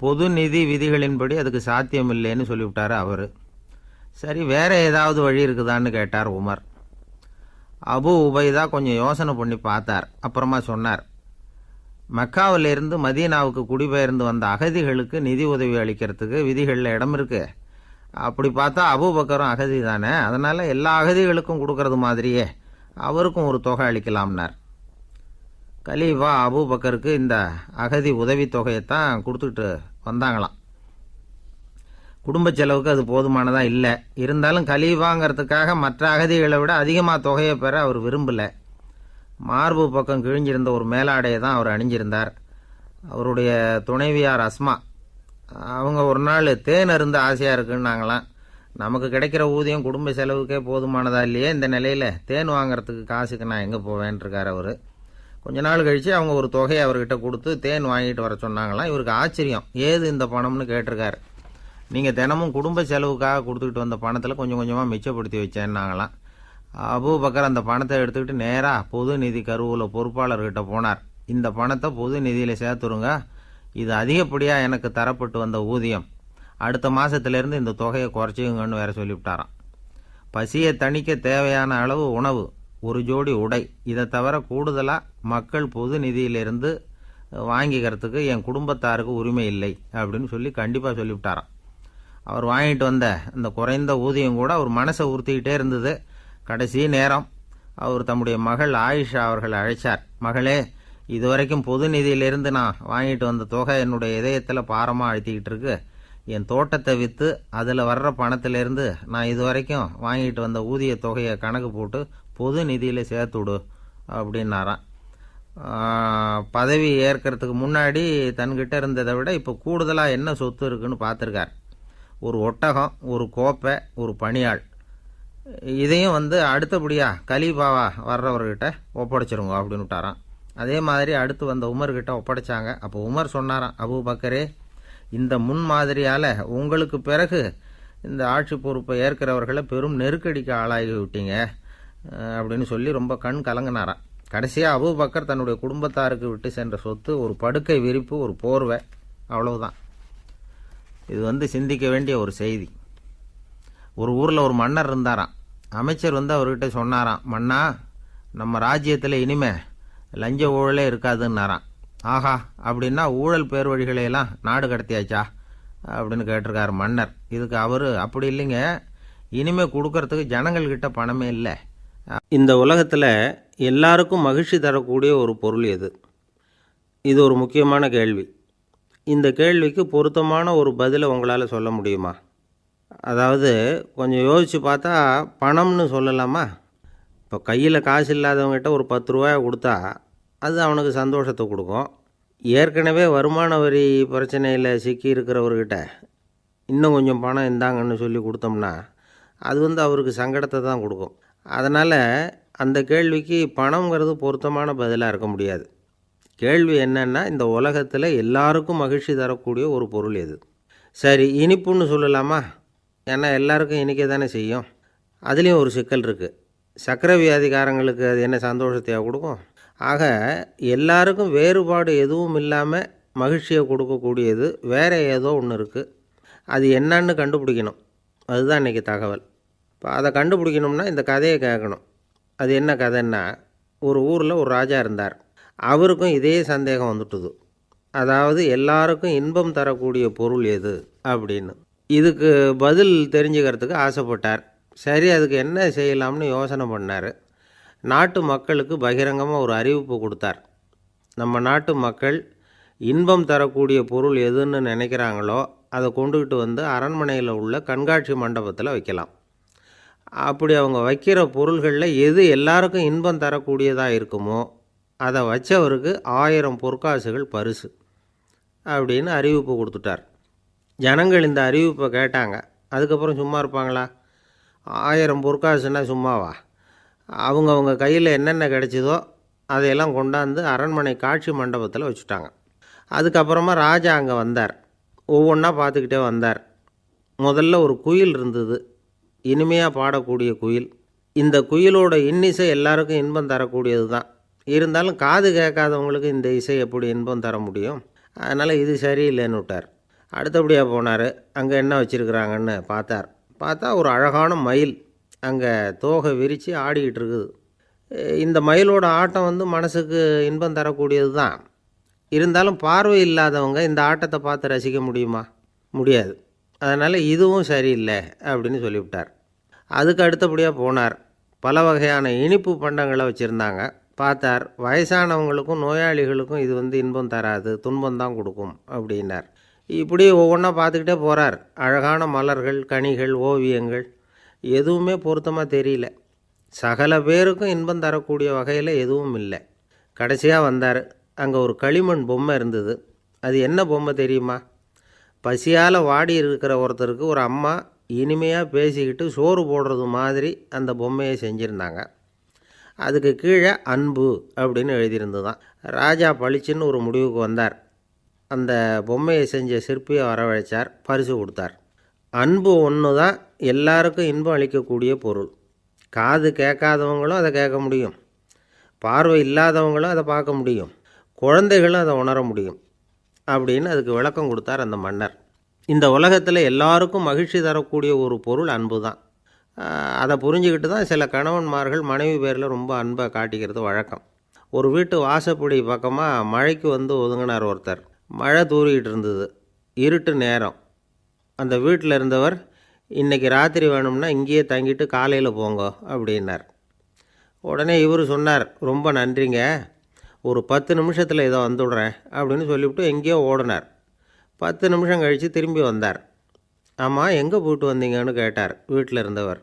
பொது நிதி விதிகளின்படி அதுக்கு சாத்தியம் இல்லைன்னு சொல்லிவிட்டார் அவர். சரி, வேற ஏதாவது வழி இருக்குதான்னு கேட்டார் உமர். அபு உபைதா கொஞ்சம் யோசனை பண்ணி பார்த்தார். அப்புறமா சொன்னார், மக்காவிலிருந்து மதீனாவுக்கு குடிபெயர்ந்து வந்த அகதிகளுக்கு நிதி உதவி அளிக்கிறதுக்கு விதிகளில் இடம் இருக்கு. அப்படி பார்த்தா அபூபக்கரும் அகதி தானே, அதனால எல்லா அகதிகளுக்கும் கொடுக்கறது மாதிரியே அவருக்கும் ஒரு தொகை அளிக்கலாம்னார். கலீஃபா அபூபக்கருக்கு இந்த அகதி உதவி தொகையைத்தான் கொடுத்துட்டு வந்தாங்களாம். குடும்ப செலவுக்கு அது போதுமானதா இல்லை. இருந்தாலும் கலீஃபாங்கிறதுக்காக மற்ற அகதிகளை விட அதிகமாக தொகையை பெற அவர் விரும்பலை. மார்பு பக்கம் கிழிஞ்சிருந்த ஒரு மேலாடையை தான் அவர் அணிஞ்சிருந்தார். அவருடைய துணைவியார் அஸ்மா, அவங்க ஒரு நாள் தேன் அருந்து ஆசையாக இருக்குன்னாங்களாம். நமக்கு கிடைக்கிற ஊதியம் குடும்ப செலவுக்கே போதுமானதா இல்லையே, இந்த நிலையில் தேன் வாங்கிறதுக்கு காசுக்கு நான் எங்கே போவேன்ருக்கார் அவர். கொஞ்ச நாள் கழித்து அவங்க ஒரு தொகையை அவர்கிட்ட கொடுத்து தேன் வாங்கிட்டு வர சொன்னாங்களாம். இவருக்கு ஆச்சரியம், ஏது இந்த பணம்னு கேட்டிருக்காரு. நீங்கள் தினமும் குடும்ப செலவுக்காக கொடுத்துக்கிட்டு வந்த பணத்தில் கொஞ்சம் கொஞ்சமாக மிச்சப்படுத்தி வச்சேன்னாங்களாம். அபூபக்கர் அந்த பணத்தை எடுத்துக்கிட்டு நேராக பொது நிதி கருவூல பொறுப்பாளர்கிட்ட போனார். இந்த பணத்தை பொது நிதியில் சேர்த்துருங்க, இது அதிகப்படியாக எனக்கு தரப்பட்டு வந்த ஊதியம், அடுத்த மாதத்திலேருந்து இந்த தொகையை குறைச்சிங்கன்னு வேற சொல்லிவிட்டாராம். பசியை தணிக்க தேவையான அளவு உணவு, ஒரு ஜோடி உடை, இதை தவிர கூடுதலாக மக்கள் பொது நிதியிலிருந்து வாங்கிக்கிறதுக்கு என் குடும்பத்தாருக்கு உரிமை இல்லை அப்படின்னு சொல்லி கண்டிப்பாக சொல்லிவிட்டாராம். அவர் வாங்கிட்டு வந்த அந்த குறைந்த ஊதியம் கூட அவர் மனசை உறுத்திக்கிட்டே இருந்தது. கடைசி நேரம் அவர் தம்முடைய மகள் ஆயிஷா அவர்களை அழைச்சார். மகளே, இதுவரைக்கும் பொது நிதியிலிருந்து நான் வாங்கிட்டு வந்த தொகை என்னுடைய இதயத்தில் பாரமாக அழுத்திக்கிட்டு இருக்கு. என் தோட்டத்தை விற்று அதில் வர்ற பணத்திலிருந்து நான் இதுவரைக்கும் வாங்கிட்டு வந்த ஊதிய தொகையை கணக்கு போட்டு பொது நிதியில் சேர்த்துடு அப்படின்னாராம். பதவி ஏற்கிறதுக்கு முன்னாடி தன்கிட்ட இருந்ததை விட இப்போ கூடுதலாக என்ன சொத்து இருக்குன்னு பார்த்துருக்கார். ஒரு ஒட்டகம், ஒரு கோப்பை, ஒரு பணியாள். இதையும் அடுத்தபடியாக கலீஃபாவா வர்றவர்கிட்ட ஒப்படைச்சிருங்க அப்படின்னு விட்டாராம். அதே மாதிரி அடுத்து வந்த உமர்கிட்ட ஒப்படைச்சாங்க. அப்போ உமர் சொன்னாராம், அபூபக்கரே, இந்த முன்மாதிரியால் உங்களுக்கு பிறகு இந்த ஆட்சி பொறுப்பை ஏற்கிறவர்களை பெரும் நெருக்கடிக்கு ஆளாகி விட்டீங்க அப்படின்னு சொல்லி ரொம்ப கண் கலங்கினாராம். கடைசியாக அபூபக்கர் தன்னுடைய குடும்பத்தாருக்கு விட்டு சென்ற சொத்து ஒரு படுக்கை விரிப்பு, ஒரு போர்வை, அவ்வளவுதான். இது சிந்திக்க வேண்டிய ஒரு செய்தி. ஒரு ஊரில் ஒரு மன்னர் இருந்தாராம். அமைச்சர் அவர்கிட்ட சொன்னாராம், மன்னா, நம்ம ராஜ்யத்தில் இனிமே லஞ்ச ஊழலே இருக்காதுன்னாராம். ஆஹா, அப்படின்னா ஊழல் பேர் வழிகளையெல்லாம் நாடு கடத்தியாச்சா அப்படின்னு கேட்டிருக்காரு மன்னர். இதுக்கு அவர், அப்படி இல்லைங்க, இனிமே கொடுக்கறதுக்கு ஜனங்கள்கிட்ட பணமே இல்லை. இந்த உலகத்தில் எல்லாருக்கும் மகிழ்ச்சி தரக்கூடிய ஒரு பொருள் எது? இது ஒரு முக்கியமான கேள்வி. இந்த கேள்விக்கு பொருத்தமான ஒரு பதிலை உங்களால் சொல்ல முடியுமா? அதாவது கொஞ்சம் யோசித்து பார்த்தா பணம்னு சொல்லலாமா? இப்போ கையில் காசு இல்லாதவங்ககிட்ட ஒரு 10 ரூபாய் கொடுத்தா அது அவனுக்கு சந்தோஷத்தை கொடுக்கும். ஏற்கனவே வருமான வரி பிரச்சனையில் சிக்கி இருக்கிறவர்கிட்ட இன்னும் கொஞ்சம் பணம் இந்தாங்கன்னு சொல்லி கொடுத்தோம்னா அது அவருக்கு சங்கடத்தை தான் கொடுக்கும். அதனால் அந்த கேள்விக்கு பணங்கிறது பொருத்தமான பதிலாக இருக்க முடியாது. கேள்வி என்னன்னா, இந்த உலகத்தில் எல்லாருக்கும் மகிழ்ச்சி தரக்கூடிய ஒரு பொருள் எது? சரி, இனிப்புன்னு சொல்லலாமா? ஏன்னா எல்லாருக்கும் இனிக்க தானே செய்யும். அதுலேயும் ஒரு சிக்கல் இருக்குது. சர்க்கரை வியாதிக்காரங்களுக்கு அது என்ன சந்தோஷத்தையாக கொடுக்கும்? ஆக எல்லாருக்கும் வேறுபாடு எதுவும் இல்லாமல் மகிழ்ச்சியை கொடுக்கக்கூடியது வேறு ஏதோ ஒன்று இருக்குது. அது என்னன்னு கண்டுபிடிக்கணும். அதுதான் இன்றைக்கி தகவல். இப்போ அதை கண்டுபிடிக்கணும்னா இந்த கதையை கேட்கணும். அது என்ன கதைன்னா, ஒரு ஊரில் ஒரு ராஜா இருந்தார். அவருக்கும் இதே சந்தேகம் வந்துட்டுது. அதாவது எல்லாருக்கும் இன்பம் தரக்கூடிய பொருள் எது அப்படின்னு. இதுக்கு பதில் தெரிஞ்சுக்கிறதுக்கு ஆசைப்பட்டார். சரி, அதுக்கு என்ன செய்யலாம்னு யோசனை பண்ணார். நாட்டு மக்களுக்கு பகிரங்கமாக ஒரு அறிவிப்பு கொடுத்தார். நம்ம நாட்டு மக்கள் இன்பம் தரக்கூடிய பொருள் எதுன்னு நினைக்கிறாங்களோ அதை கொண்டுக்கிட்டு வந்து அரண்மனையில் உள்ள கண்காட்சி மண்டபத்தில் வைக்கலாம். அப்படி அவங்க வைக்கிற பொருள்களில் எது எல்லாருக்கும் இன்பம் தரக்கூடியதாக இருக்குமோ அதை வச்சவருக்கு 1000 பொற்காசுகள் பரிசு அப்படின்னு அறிவிப்பு கொடுத்துட்டார். ஜனங்கள் இந்த அறிவிப்பை கேட்டாங்க. அதுக்கப்புறம் சும்மா இருப்பாங்களா? 1000 பொற்காசுன்னா சும்மாவா? அவங்க கையில் என்னென்ன கிடைச்சதோ அதையெல்லாம் கொண்டாந்து அரண்மனை காட்சி மண்டபத்தில் வச்சுட்டாங்க. அதுக்கப்புறமா ராஜா அங்கே வந்தார். ஒவ்வொன்றா பார்த்துக்கிட்டே வந்தார். முதல்ல ஒரு குயில் இருந்தது, இனிமையாக பாடக்கூடிய குயில். இந்த குயிலோட இன்னிசை எல்லாருக்கும் இன்பம் தரக்கூடியது தான். இருந்தாலும் காது கேட்காதவங்களுக்கு இந்த இசை எப்படி இன்பம் தர முடியும்? அதனால் இது சரியில்லைன்னு விட்டார். அடுத்தபடியாக போனார். அங்கே என்ன வச்சுருக்குறாங்கன்னு பார்த்தா ஒரு அழகான மயில் அங்கே தோகை விரித்து ஆடிக்கிட்டு இருக்குது. இந்த மயிலோட ஆட்டம் மனசுக்கு இன்பம் தரக்கூடியது தான். இருந்தாலும் பார்வை இல்லாதவங்க இந்த ஆட்டத்தை பார்த்து ரசிக்க முடியுமா? முடியாது. அதனால் இதுவும் சரியில்லை அப்படின்னு சொல்லிவிட்டார். அதுக்கு அடுத்தபடியாக போனார். பல வகையான இனிப்பு பண்டங்களை வச்சுருந்தாங்க. பார்த்தார், வயசானவங்களுக்கும் நோயாளிகளுக்கும் இது இன்பம் தராது, துன்பம்தான் கொடுக்கும் அப்படின்னார். இப்படி ஒவ்வொன்றா பார்த்துக்கிட்டே போகிறார். அழகான மலர்கள், கனிகள், ஓவியங்கள் எதுவுமே பொருத்தமாக தெரியல. சகல பேருக்கும் இன்பம் தரக்கூடிய வகையில் எதுவும் இல்லை. கடைசியாக வந்தார். அங்கே ஒரு களிமண் பொம்மை இருந்தது. அது என்ன பொம்மை தெரியுமா? பசியால் வாடி இருக்கிற ஒருத்தருக்கு ஒரு அம்மா இனிமையாக பேசிக்கிட்டு சோறு போடுறது மாதிரி அந்த பொம்மையை செஞ்சுருந்தாங்க. அதுக்கு கீழே அன்பு அப்படின்னு எழுதியிருந்துதான். ராஜா பளிச்சுன்னு ஒரு முடிவுக்கு வந்தார். அந்த பொம்மையை செஞ்ச சிற்பியை வரவழைச்சார், பரிசு கொடுத்தார். அன்பு ஒன்று தான் எல்லாருக்கும் இன்பம் அளிக்கக்கூடிய பொருள். காது கேட்காதவங்களும் அதை கேட்க முடியும், பார்வை இல்லாதவங்களும் அதை பார்க்க முடியும், குழந்தைகளும் அதை உணர முடியும் அப்படின்னு அதுக்கு விளக்கம் கொடுத்தார் அந்த மன்னர். இந்த உலகத்தில் எல்லாருக்கும் மகிழ்ச்சி தரக்கூடிய ஒரு பொருள் அன்பு தான். அதை புரிஞ்சுக்கிட்டு தான் சில கணவன்மார்கள் மனைவி பேரில் ரொம்ப அன்பை காட்டிக்கிறது வழக்கம். ஒரு வீட்டு வாசப்படி பக்கமாக மழைக்கு ஒதுங்கினார் ஒருத்தர். மழை தூறிக்கிட்டு இருந்தது, இருட்டு நேரம். அந்த வீட்டில் இருந்தவர், இன்றைக்கி ராத்திரி வேணும்னா இங்கேயே தங்கிட்டு காலையில் போங்க அப்படின்னார். உடனே இவர் சொன்னார், ரொம்ப நன்றிங்க, ஒரு 10 நிமிஷத்தில் இதை வந்துவிடுறேன் அப்படின்னு சொல்லிவிட்டு எங்கேயோ ஓடினார். 10 நிமிஷம் கழித்து திரும்பி வந்தார். ஆமாம், எங்கே போயிட்டு வந்தீங்கன்னு கேட்டார் வீட்டில் இருந்தவர்.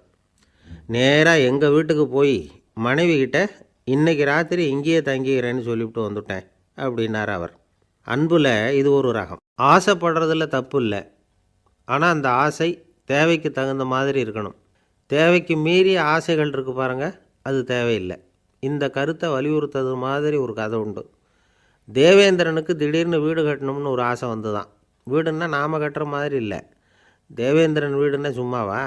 நேராக எங்கள் வீட்டுக்கு போய் மனைவிக்கிட்ட இன்றைக்கி ராத்திரி இங்கேயே தங்கிக்கிறேன்னு சொல்லிவிட்டு வந்துவிட்டேன் அப்படின்னார் அவர். அன்பில் இது ஒரு ரகம். ஆசைப்படுறதில் தப்பு இல்லை, ஆனால் அந்த ஆசை தேவைக்கு தகுந்த மாதிரி இருக்கணும். தேவைக்கு மீறிய ஆசைகள் இருக்குது பாருங்கள், அது தேவையில்லை. இந்த கருத்தை வலியுறுத்தது மாதிரி ஒரு கதை உண்டு. தேவேந்திரனுக்கு திடீர்னு வீடு கட்டணும்னு ஒரு ஆசை வந்துதான். வீடுன்னா நாம் கட்டுற மாதிரி இல்லை. தேவேந்திரன் வீடுன்னா சும்மாவா?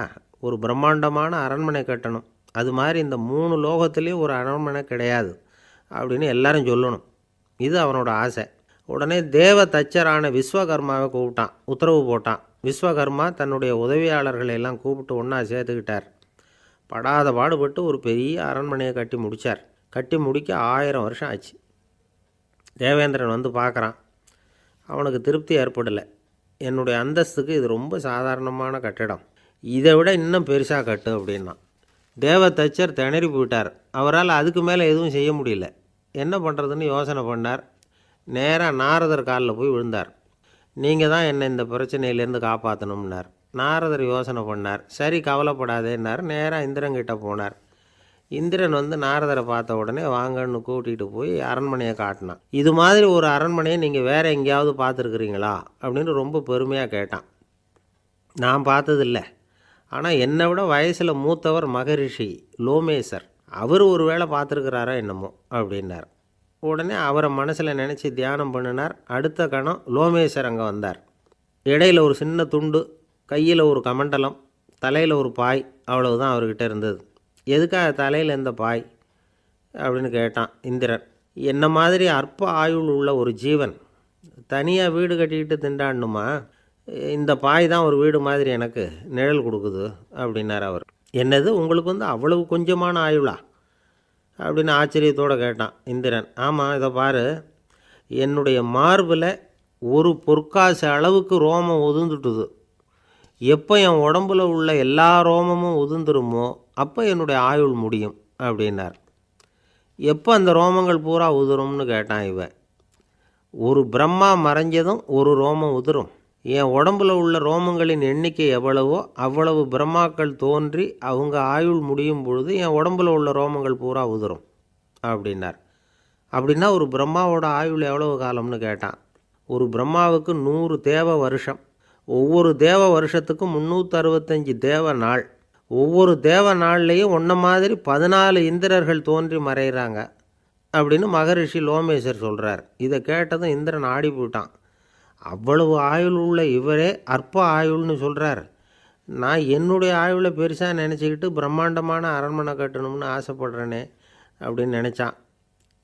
ஒரு பிரம்மாண்டமான அரண்மனை கட்டணும். அது மாதிரி இந்த 3 லோகத்துலேயும் ஒரு அரண்மனை கிடையாது அப்படின்னு எல்லாரும் சொல்லணும். இது அவனோட ஆசை. உடனே தேவ தச்சரான விஸ்வகர்மாவை கூப்பிட்டான், உத்தரவு போட்டான். விஸ்வகர்மா தன்னுடைய உதவியாளர்களை எல்லாம் கூப்பிட்டு ஒன்றா சேர்த்துக்கிட்டார். படாத பாடுபட்டு ஒரு பெரிய அரண்மனையை கட்டி முடித்தார். கட்டி முடிக்க 1000 வருஷம் ஆச்சு. தேவேந்திரன் பார்க்குறான். அவனுக்கு திருப்தி ஏற்படலை. என்னுடைய அந்தஸ்துக்கு இது ரொம்ப சாதாரணமான கட்டிடம், இதை விட இன்னும் பெருசாக கட்டு அப்படின்னா. தேவ தச்சர் திணறி போயிட்டார். அவரால் அதுக்கு மேலே எதுவும் செய்ய முடியல. என்ன பண்ணுறதுன்னு யோசனை பண்ணார். நேராக நாரதர் காலில் போய் விழுந்தார். நீங்கள் தான் என்னை இந்த பிரச்சனையிலேருந்து காப்பாற்றணும்னார். நாரதர் யோசனை பண்ணார். சரி, கவலைப்படாதேன்னார். நேராக இந்திரன்கிட்ட போனார். இந்திரன் நாரதரை பார்த்த உடனே வாங்கன்னு கூட்டிகிட்டு போய் அரண்மனையை காட்டினான். இது மாதிரி ஒரு அரண்மனையை நீங்கள் வேறு எங்கேயாவது பார்த்துருக்குறீங்களா அப்படின்னு ரொம்ப பெருமையாக கேட்டான். நான் பார்த்ததில்லை, ஆனால் என்னை விட வயசில் மூத்தவர் மகரிஷி லோமேசர், அவர் ஒரு வேளை பார்த்துருக்கிறாரா என்னமோ அப்படின்னார். உடனே அவரை மனசில் நினச்சி தியானம் பண்ணினார். அடுத்த கணம் லோமேசர் அங்கே வந்தார். இடையில் ஒரு சின்ன துண்டு, கையில் ஒரு கமண்டலம், தலையில் ஒரு பாய், அவ்வளவுதான் அவர்கிட்ட இருந்தது. எதுக்காக தலையில் எந்த பாய் அப்படின்னு கேட்டான் இந்திரன். என்ன மாதிரி அற்ப ஆயுள் உள்ள ஒரு ஜீவன் தனியாக வீடு கட்டிக்கிட்டு திண்டாடணுமா? இந்த பாய் தான் ஒரு வீடு மாதிரி எனக்கு நிழல் கொடுக்குது அப்படின்னார் அவர். என்னது, உங்களுக்கு அவ்வளவு கொஞ்சமான ஆயுளா அப்படின்னு ஆச்சரியத்தோடு கேட்டான் இந்திரன். ஆமாம், இதை பாரு, என்னுடைய மார்பில் ஒரு பொற்காசு அளவுக்கு ரோமம் உதிர்ந்துட்டுது. எப்போ என் உடம்புல உள்ள எல்லா ரோமமும் உதிர்ந்துருமோ அப்போ என்னுடைய ஆயுள் முடியும் அப்படின்னார். எப்போ அந்த ரோமங்கள் பூரா உதிரும்னு கேட்டான் இவன். ஒரு பிரம்மா மறைஞ்சதும் ஒரு ரோமம் உதிரும். என் உடம்புல உள்ள ரோமங்களின் எண்ணிக்கை எவ்வளவோ அவ்வளவு பிரம்மாக்கள் தோன்றி அவங்க ஆயுள் முடியும் பொழுது என் உடம்புல உள்ள ரோமங்கள் பூரா உதிரும் அப்படின்னார். அப்படின்னா ஒரு பிரம்மாவோட ஆயுள் எவ்வளவு காலம்னு கேட்டான். ஒரு பிரம்மாவுக்கு 100 தேவ வருஷம். ஒவ்வொரு தேவ வருஷத்துக்கும் 365 தேவ நாள். ஒவ்வொரு தேவ நாள்லேயும் ஒன்றை மாதிரி 14 இந்திரர்கள் தோன்றி மறைகிறாங்க அப்படின்னு மகரிஷி லோமேசர் சொல்கிறார். இதை கேட்டதும் இந்திரன் ஆடி போயிட்டான். அவ்வளவு ஆயுள் உள்ள இவரே அற்ப ஆயுள்னு சொல்கிறார். நான் என்னுடைய ஆயுளை பெருசாக நினச்சிக்கிட்டு பிரம்மாண்டமான அரண்மனை கட்டணும்னு ஆசைப்படுறேனே அப்படின்னு நினச்சான்.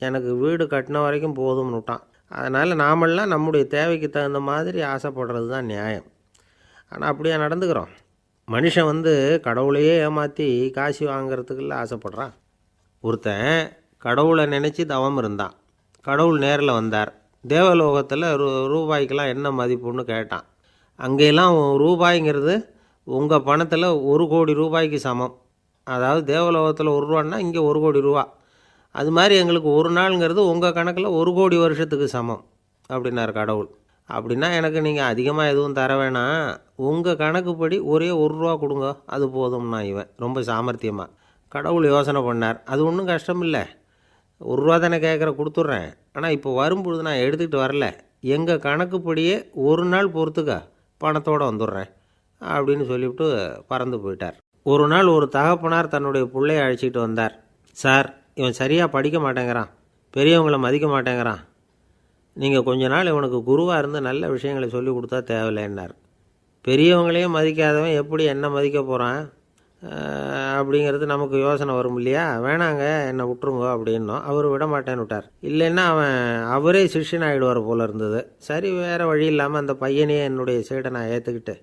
எனக்கு வீடு கட்டின வரைக்கும் போதும்னு விட்டான். அதனால் நாமெல்லாம் நம்முடைய தேவைக்கு தகுந்த மாதிரி ஆசைப்படுறது தான் நியாயம். ஆனால் அப்படியே நடந்துக்கிறோம். மனுஷன் கடவுளையே ஏமாற்றி காசு வாங்கிறதுக்குள்ள ஆசைப்படுறான். ஒருத்தன் கடவுளை நினச்சி தவம் இருந்தான். கடவுள் நேரில் வந்தார். தேவலோகத்தில் ரூபாய்க்கெல்லாம் என்ன மதிப்புன்னு கேட்டான். அங்கெல்லாம் ரூபாய்ங்கிறது உங்கள் பணத்தில் 1 கோடி ரூபாய்க்கு சமம். அதாவது தேவலோகத்தில் 1 ரூபான்னா இங்கே 1 கோடி ரூபா. அது மாதிரி எங்களுக்கு ஒரு நாளுங்கிறது உங்கள் கணக்கில் 1 கோடி வருஷத்துக்கு சமம் அப்படின்னார் கடவுள். அப்படின்னா எனக்கு நீங்கள் அதிகமாக எதுவும் தர வேணாம், உங்கள் கணக்குப்படி ஒரே 1 ரூபா கொடுங்க, அது போதும்னா இவன் ரொம்ப சாமர்த்தியமாக. கடவுள் யோசனை பண்ணார். அது ஒன்றும் கஷ்டம் இல்லை, 1 ரூபா தானே கேட்குற, கொடுத்துட்றேன். ஆனால் இப்போ வரும்பொழுது நான் எடுத்துக்கிட்டு வரல, எங்கள் கணக்குப்படியே 1 நாள் பொறுத்துக்க பணத்தோடு வந்துடுறேன் அப்படின்னு சொல்லிவிட்டு பறந்து போயிட்டார். ஒரு நாள் ஒரு தகப்பனார் தன்னுடைய பிள்ளையை அழைச்சிக்கிட்டு வந்தார். சார், இவன் சரியாக படிக்க மாட்டேங்கிறான், பெரியவங்களை மதிக்க மாட்டேங்கிறான், நீங்கள் கொஞ்ச நாள் இவனுக்கு குருவாக இருந்து நல்ல விஷயங்களை சொல்லி கொடுத்தா தேவையில்லைன்னார். பெரியவங்களையும் மதிக்காதவன் எப்படி என்ன மதிக்க போகிறான் அப்படிங்கிறது நமக்கு யோசனை வரும் இல்லையா? வேணாங்க, என்னை விட்டுருங்க அப்படின்னோம். அவர் விட மாட்டேன்னு விட்டார். இல்லைன்னா அவரே சிஷ்யன் ஆகிடுவார் போல இருந்தது. சரி, வேறு வழி இல்லாமல் அந்த பையனையே என்னுடைய சீடை நான் ஏற்றுக்கிட்டு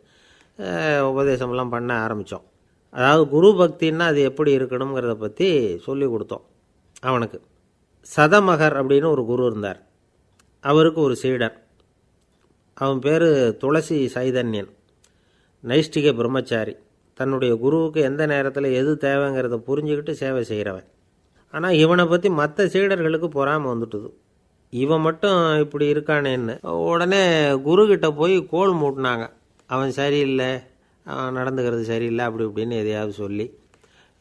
உபதேசமெல்லாம் பண்ண ஆரம்பித்தோம். அதாவது குரு பக்தின்னா அது எப்படி இருக்கணுங்கிறத பற்றி சொல்லி கொடுத்தோம் அவனுக்கு. சதமகர் அப்படின்னு ஒரு குரு இருந்தார். அவருக்கு ஒரு சீடர். அவன் பேர் துளசி சைதன்யன், நைஷ்டிக பிரம்மச்சாரி. தன்னுடைய குருவுக்கு எந்த நேரத்தில் எது தேவைங்கிறத புரிஞ்சுக்கிட்டு சேவை செய்கிறவன். ஆனால் இவனை பற்றி மற்ற சீடர்களுக்கு பொறாமை வந்துட்டுது. இவன் மட்டும் இப்படி இருக்கானேன்னு உடனே குருக்கிட்ட போய் கோல் மூட்டினாங்க. அவன் சரியில்லை, அவன் நடந்துக்கிறது சரியில்லை, அப்படி இப்படின்னு எதையாவது சொல்லி.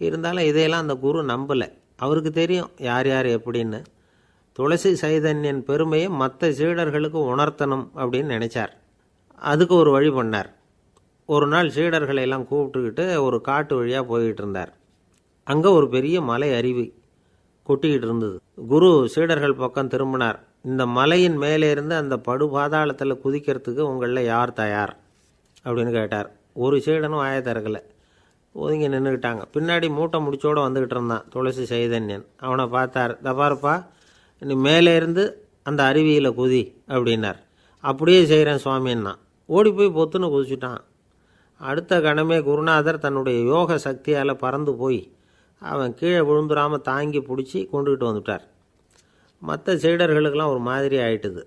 இருந்தாலும் இதையெல்லாம் அந்த குரு நம்பலை. அவருக்கு தெரியும் யார் யார் எப்படின்னு. துளசி சைதன்யன் பெருமையை மற்ற சீடர்களுக்கு உணர்த்தணும் அப்படின்னு நினச்சார். அதுக்கு ஒரு வழி பண்ணார். ஒரு நாள் சீடர்களை எல்லாம் கூப்பிட்டுக்கிட்டு ஒரு காட்டு வழியாக போய்கிட்டு இருந்தார். அங்கே ஒரு பெரிய மலை அருவி கொட்டிக்கிட்டு இருந்தது. குரு சீடர்கள் பக்கம் திரும்பினார். இந்த மலையின் மேலே இருந்து அந்த படுபாதாளத்தில் குதிக்கிறதுக்கு உங்களில் யார் தயார் அப்படின்னு கேட்டார். ஒரு சீடனும் ஆய திறக்கலை, ஒதுங்கி நின்றுக்கிட்டாங்க. பின்னாடி மூட்டை முடிச்சோடு வந்துக்கிட்டு இருந்தான் துளசி சைதன்யன். அவனை பார்த்தார். தப்பாருப்பா, நீ மேலே இருந்து அந்த அருவியில் குதி அப்படின்னார். அப்படியே செய்கிறேன் சுவாமின்னா ஓடி போய் பொத்துன்னு குதிச்சுட்டான். அடுத்த கணமே குருநாதர் தன்னுடைய யோக சக்தியால் பறந்து போய் அவன் கீழே விழுந்துடாமல் தாங்கி பிடிச்சி கொண்டுக்கிட்டு வந்துட்டார். மற்ற சீடர்களுக்கெல்லாம் ஒரு மாதிரி ஆயிட்டுது.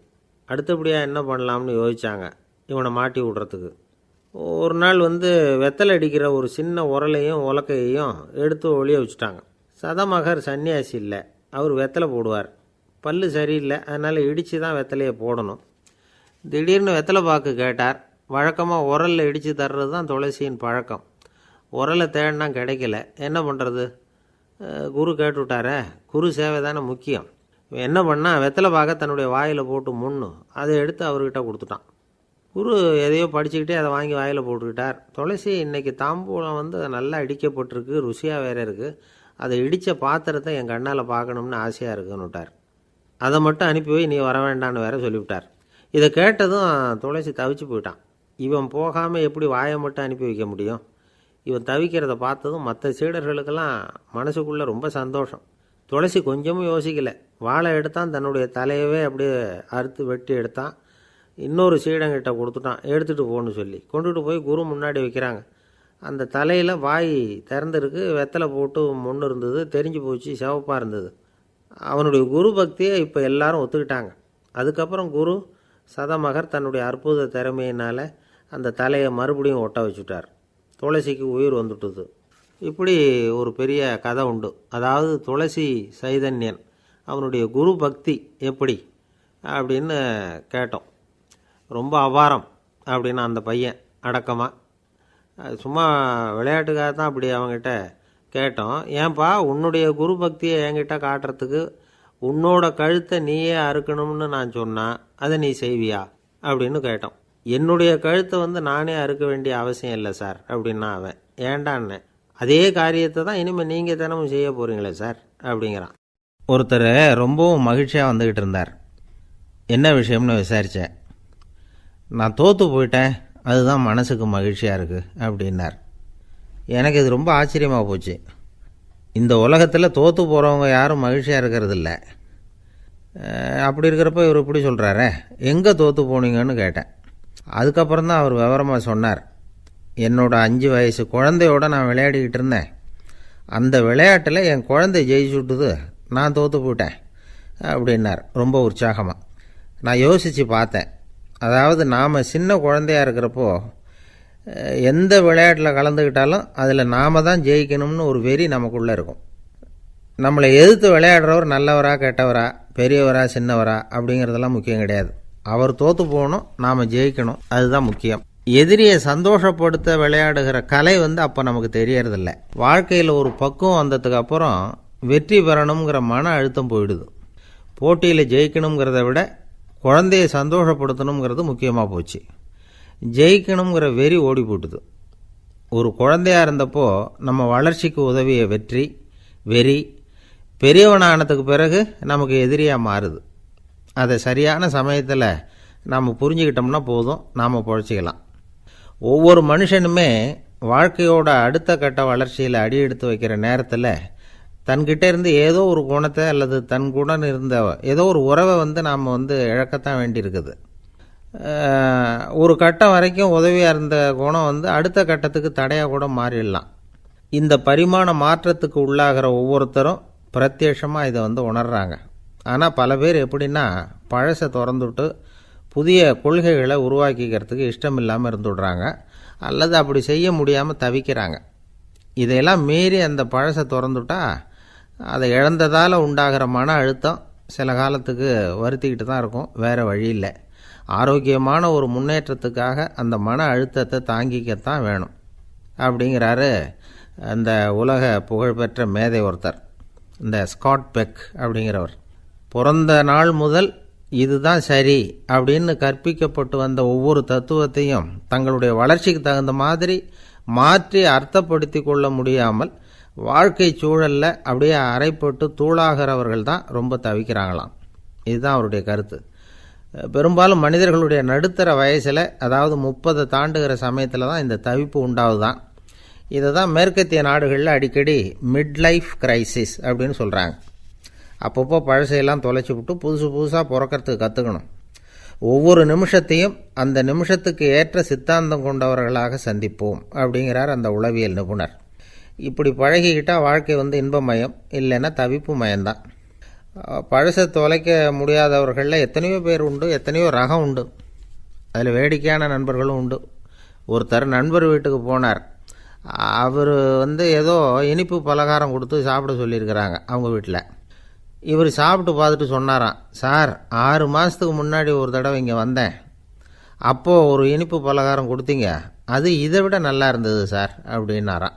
அடுத்தபடியாக என்ன பண்ணலாம்னு யோசித்தாங்க இவனை மாட்டி விடுறதுக்கு. ஒரு நாள் வெத்தலை அடிக்கிற ஒரு சின்ன உரலையும் உலக்கையையும் எடுத்து ஒளிய வச்சுட்டாங்க. சதமகர் சன்னியாசி இல்லை, அவர் வெத்தலை போடுவார். பல்லு சரியில்லை, அதனால் இடித்து தான் வெத்தலையை போடணும். திடீர்னு வெத்தலை பாக்கு கேட்டார். வழக்கமாக உரலில் இடித்து தர்றது தான் துளசியின் பழக்கம். உரலை தேடினா கிடைக்கல, என்ன பண்ணுறது? குரு கேட்டுவிட்டாரே, குரு சேவை தானே முக்கியம். என்ன பண்ணால் வெத்தலை பாக்க தன்னுடைய வாயில் போட்டு முன்னு அதை எடுத்து அவர்கிட்ட கொடுத்துட்டான். குரு எதையோ படிச்சுக்கிட்டே அதை வாங்கி வாயில் போட்டுக்கிட்டார். துளசி இன்றைக்கி தாம்பூலம் நல்லா இடிக்கப்பட்டிருக்கு, ருசியாக வேறு இருக்குது, அதை இடித்த பாத்திரத்தை என் கண்ணால் பார்க்கணும்னு ஆசையாக இருக்குன்னு விட்டார். அதை மட்டும் அனுப்பி போய் நீ வர வேண்டான்னு வேற சொல்லிவிட்டார். இதை கேட்டதும் துளசி தவிச்சு போயிட்டான். இவன் போகாமல் எப்படி வாயை மட்டும் அனுப்பி வைக்க முடியும்? இவன் தவிக்கிறத பார்த்ததும் மற்ற சீடர்களுக்கெல்லாம் மனசுக்குள்ளே ரொம்ப சந்தோஷம். துளசி கொஞ்சமும் யோசிக்கலை. வாழை எடுத்தான், தன்னுடைய தலையவே அப்படியே அறுத்து வெட்டி எடுத்தான். இன்னொரு சீடங்கிட்ட கொடுத்துட்டான், எடுத்துகிட்டு போன்னு சொல்லி. கொண்டுகிட்டு போய் குரு முன்னாடி வைக்கிறாங்க. அந்த தலையில் வாய் திறந்துருக்கு, வெத்தலை போட்டு முன்னு இருந்தது, தெரிஞ்சு போச்சு, சிவப்பாக இருந்தது. அவனுடைய குரு பக்தியை இப்போ எல்லாரும் ஒத்துக்கிட்டாங்க. அதுக்கப்புறம் குரு சதமகர் தன்னுடைய அற்புத திறமையினால் அந்த தலையை மறுபடியும் ஒட்ட வச்சுட்டார். துளசிக்கு உயிர் வந்துட்டுது. இப்படி ஒரு பெரிய கதை உண்டு. அதாவது துளசி சைதன்யன் அவனுடைய குரு பக்தி எப்படி அப்படின்னு கேட்டோம். ரொம்ப அபாரம். அப்படின்னா அந்த பையன் அடக்கமாக. சும்மா விளையாட்டுக்காக தான் அப்படி அவங்ககிட்ட கேட்டோம். ஏன்பா உன்னுடைய குரு பக்தியை என்கிட்ட காட்டுறதுக்கு உன்னோட கழுத்தை நீயே அறுக்கணும்னு நான் சொன்னால் அதை நீ செய்வியா அப்படின்னு கேட்டோம். என்னுடைய கழுத்தை நானே அறுக்க வேண்டிய அவசியம் இல்லை சார் அப்படின்னா அவன். ஏண்டான்னு, அதே காரியத்தை தான் இனிமேல் நீங்கள் தினமும் செய்ய போகிறீங்களே சார் அப்படிங்கிறான். ஒருத்தர் ரொம்பவும் மகிழ்ச்சியாக வந்துக்கிட்டு இருந்தார். என்ன விஷயம்னு விசாரித்தேன். நான் தோற்று போயிட்டேன், அதுதான் மனசுக்கு மகிழ்ச்சியாக இருக்குது அப்படின்னார். எனக்கு இது ரொம்ப ஆச்சரியமாக போச்சு. இந்த உலகத்தில் தோற்று போகிறவங்க யாரும் மகிழ்ச்சியாக இருக்கிறதில்ல. அப்படி இருக்கிறப்ப இவர் இப்படி சொல்கிறாரே, எங்கே தோற்று போனீங்கன்னு கேட்டேன். அதுக்கப்புறம் தான் அவர் விவரமாக சொன்னார். என்னோட 5 வயசு குழந்தையோடு நான் விளையாடிக்கிட்டு இருந்தேன். அந்த விளையாட்டில் என் குழந்தை ஜெயிச்சுட்டுது, நான் தோற்று போயிட்டேன் அப்படின்னார் ரொம்ப உற்சாகமாக. நான் யோசித்து பார்த்தேன். அதாவது நாம் சின்ன குழந்தையாக இருக்கிறப்போ எந்த விளையாட்டில் கலந்துக்கிட்டாலும் அதில் நாம் தான் ஜெயிக்கணும்னு ஒரு வெறி நமக்குள்ளே இருக்கும். நம்மளை எதிர்த்து விளையாடுறவர் நல்லவரா கெட்டவரா, பெரியவரா சின்னவரா அப்படிங்கிறதெல்லாம் முக்கியம் கிடையாது. அவர் தோற்று போகணும், நாம் ஜெயிக்கணும், அதுதான் முக்கியம். எதிரியை சந்தோஷப்படுத்த விளையாடுகிற கலை அப்போ நமக்கு தெரியறதில்ல. வாழ்க்கையில் ஒரு பக்குவம் வந்ததுக்கு அப்புறம் வெற்றி பெறணுங்கிற மன அழுத்தம் போயிடுது. போட்டியில் ஜெயிக்கணுங்கிறத விட குழந்தையை சந்தோஷப்படுத்தணுங்கிறது முக்கியமாக போச்சு. ஜெயிக்கணுங்கிற வெறி ஓடி போட்டுது. ஒரு குழந்தையாக இருந்தப்போ நம்ம வளர்ச்சிக்கு உதவிய வெறி பெரியவனானதுக்கு பிறகு நமக்கு எதிரியாக மாறுது. அதை சரியான சமயத்தில் நாம் புரிஞ்சுக்கிட்டோம்னா போதும், நாம் பொழைச்சிக்கலாம். ஒவ்வொரு மனுஷனுமே வாழ்க்கையோட அடுத்த கட்ட வளர்ச்சியில் அடி எடுத்து வைக்கிற நேரத்தில் தன்கிட்ட இருந்து ஏதோ ஒரு குணத்தை அல்லது தன் குணம் இருந்த ஏதோ ஒரு உறவை நாம் இழக்கத்தான் வேண்டியிருக்குது. ஒரு கட்டம் வரைக்கும் உதவியாக இருந்த குணம் அடுத்த கட்டத்துக்கு தடையாக கூட மாறிடலாம். இந்த பரிமாண மாற்றத்துக்கு உள்ளாகிற ஒவ்வொருத்தரும் பிரத்யட்சமாக இதை உணர்றாங்க. ஆனால் பல பேர் எப்படின்னா பழசை திறந்துவிட்டு புதிய கொள்கைகளை உருவாக்கிக்கிறதுக்கு இஷ்டம் இல்லாமல் இருந்துவிடுறாங்க, அல்லது அப்படி செய்ய முடியாமல் தவிக்கிறாங்க. இதையெல்லாம் மீறி அந்த பழசை திறந்துவிட்டா அதை இழந்ததால் உண்டாகிற மன அழுத்தம் சில காலத்துக்கு வருத்திக்கிட்டு தான் இருக்கும், வேறு வழி இல்லை. ஆரோக்கியமான ஒரு முன்னேற்றத்துக்காக அந்த மன அழுத்தத்தை தாங்கிக்கத்தான் வேணும் அப்படிங்கிறாரு அந்த உலக புகழ்பெற்ற மேதை ஒருத்தர், இந்த ஸ்காட் பெக் அப்படிங்கிறவர். பிறந்த நாள் முதல் இதுதான் சரி அப்படின்னு கற்பிக்கப்பட்டு வந்த ஒவ்வொரு தத்துவத்தையும் தங்களுடைய வளர்ச்சிக்கு தகுந்த மாதிரி மாற்றி அர்த்தப்படுத்தி கொள்ள முடியாமல் வாழ்க்கை சூழலில் அப்படியே அரைப்பட்டு தூளாகிறவர்கள் தான் ரொம்ப தவிக்கிறாங்களாம். இதுதான் அவருடைய கருத்து. பெரும்பாலும் மனிதர்களுடைய நடுத்தர வயசில், அதாவது 30 தாண்டுகிற சமயத்தில் தான் இந்த தவிப்பு உண்டாகுதான். இதை தான் மேற்கத்திய நாடுகளில் அடிக்கடி மிட் லைஃப் கிரைசிஸ் அப்படின்னு சொல்கிறாங்க. அப்பப்போ பழசையெல்லாம் தொலைச்சி விட்டு புதுசாக பிறக்கிறதுக்கு கற்றுக்கணும். ஒவ்வொரு நிமிஷத்தையும் அந்த நிமிஷத்துக்கு ஏற்ற சித்தாந்தம் கொண்டவர்களாக சந்திப்போம் அப்படிங்கிறார் அந்த உளவியல் நிபுணர். இப்படி பழகிக்கிட்டால் வாழ்க்கை இன்பமயம், இல்லைன்னா தவிப்பு மயம்தான். பழசை தொலைக்க முடியாதவர்களில் எத்தனையோ பேர் உண்டு, எத்தனையோ ரகம் உண்டு. அதில் வேடிக்கையான நண்பர்களும் உண்டு. ஒருத்தர் நண்பர் வீட்டுக்கு போனார். அவர் ஏதோ இனிப்பு பலகாரம் கொடுத்து சாப்பிட சொல்லியிருக்கிறாங்க அவங்க வீட்டில். இவர் சாப்பிட்டு பார்த்துட்டு சொன்னாராம், சார் 6 மாதத்துக்கு முன்னாடி ஒரு தடவை இங்கே வந்தேன், அப்போது ஒரு இனிப்பு பலகாரம் கொடுத்தீங்க, அது இதை விட நல்லா இருந்தது சார் அப்படின்னாராம்.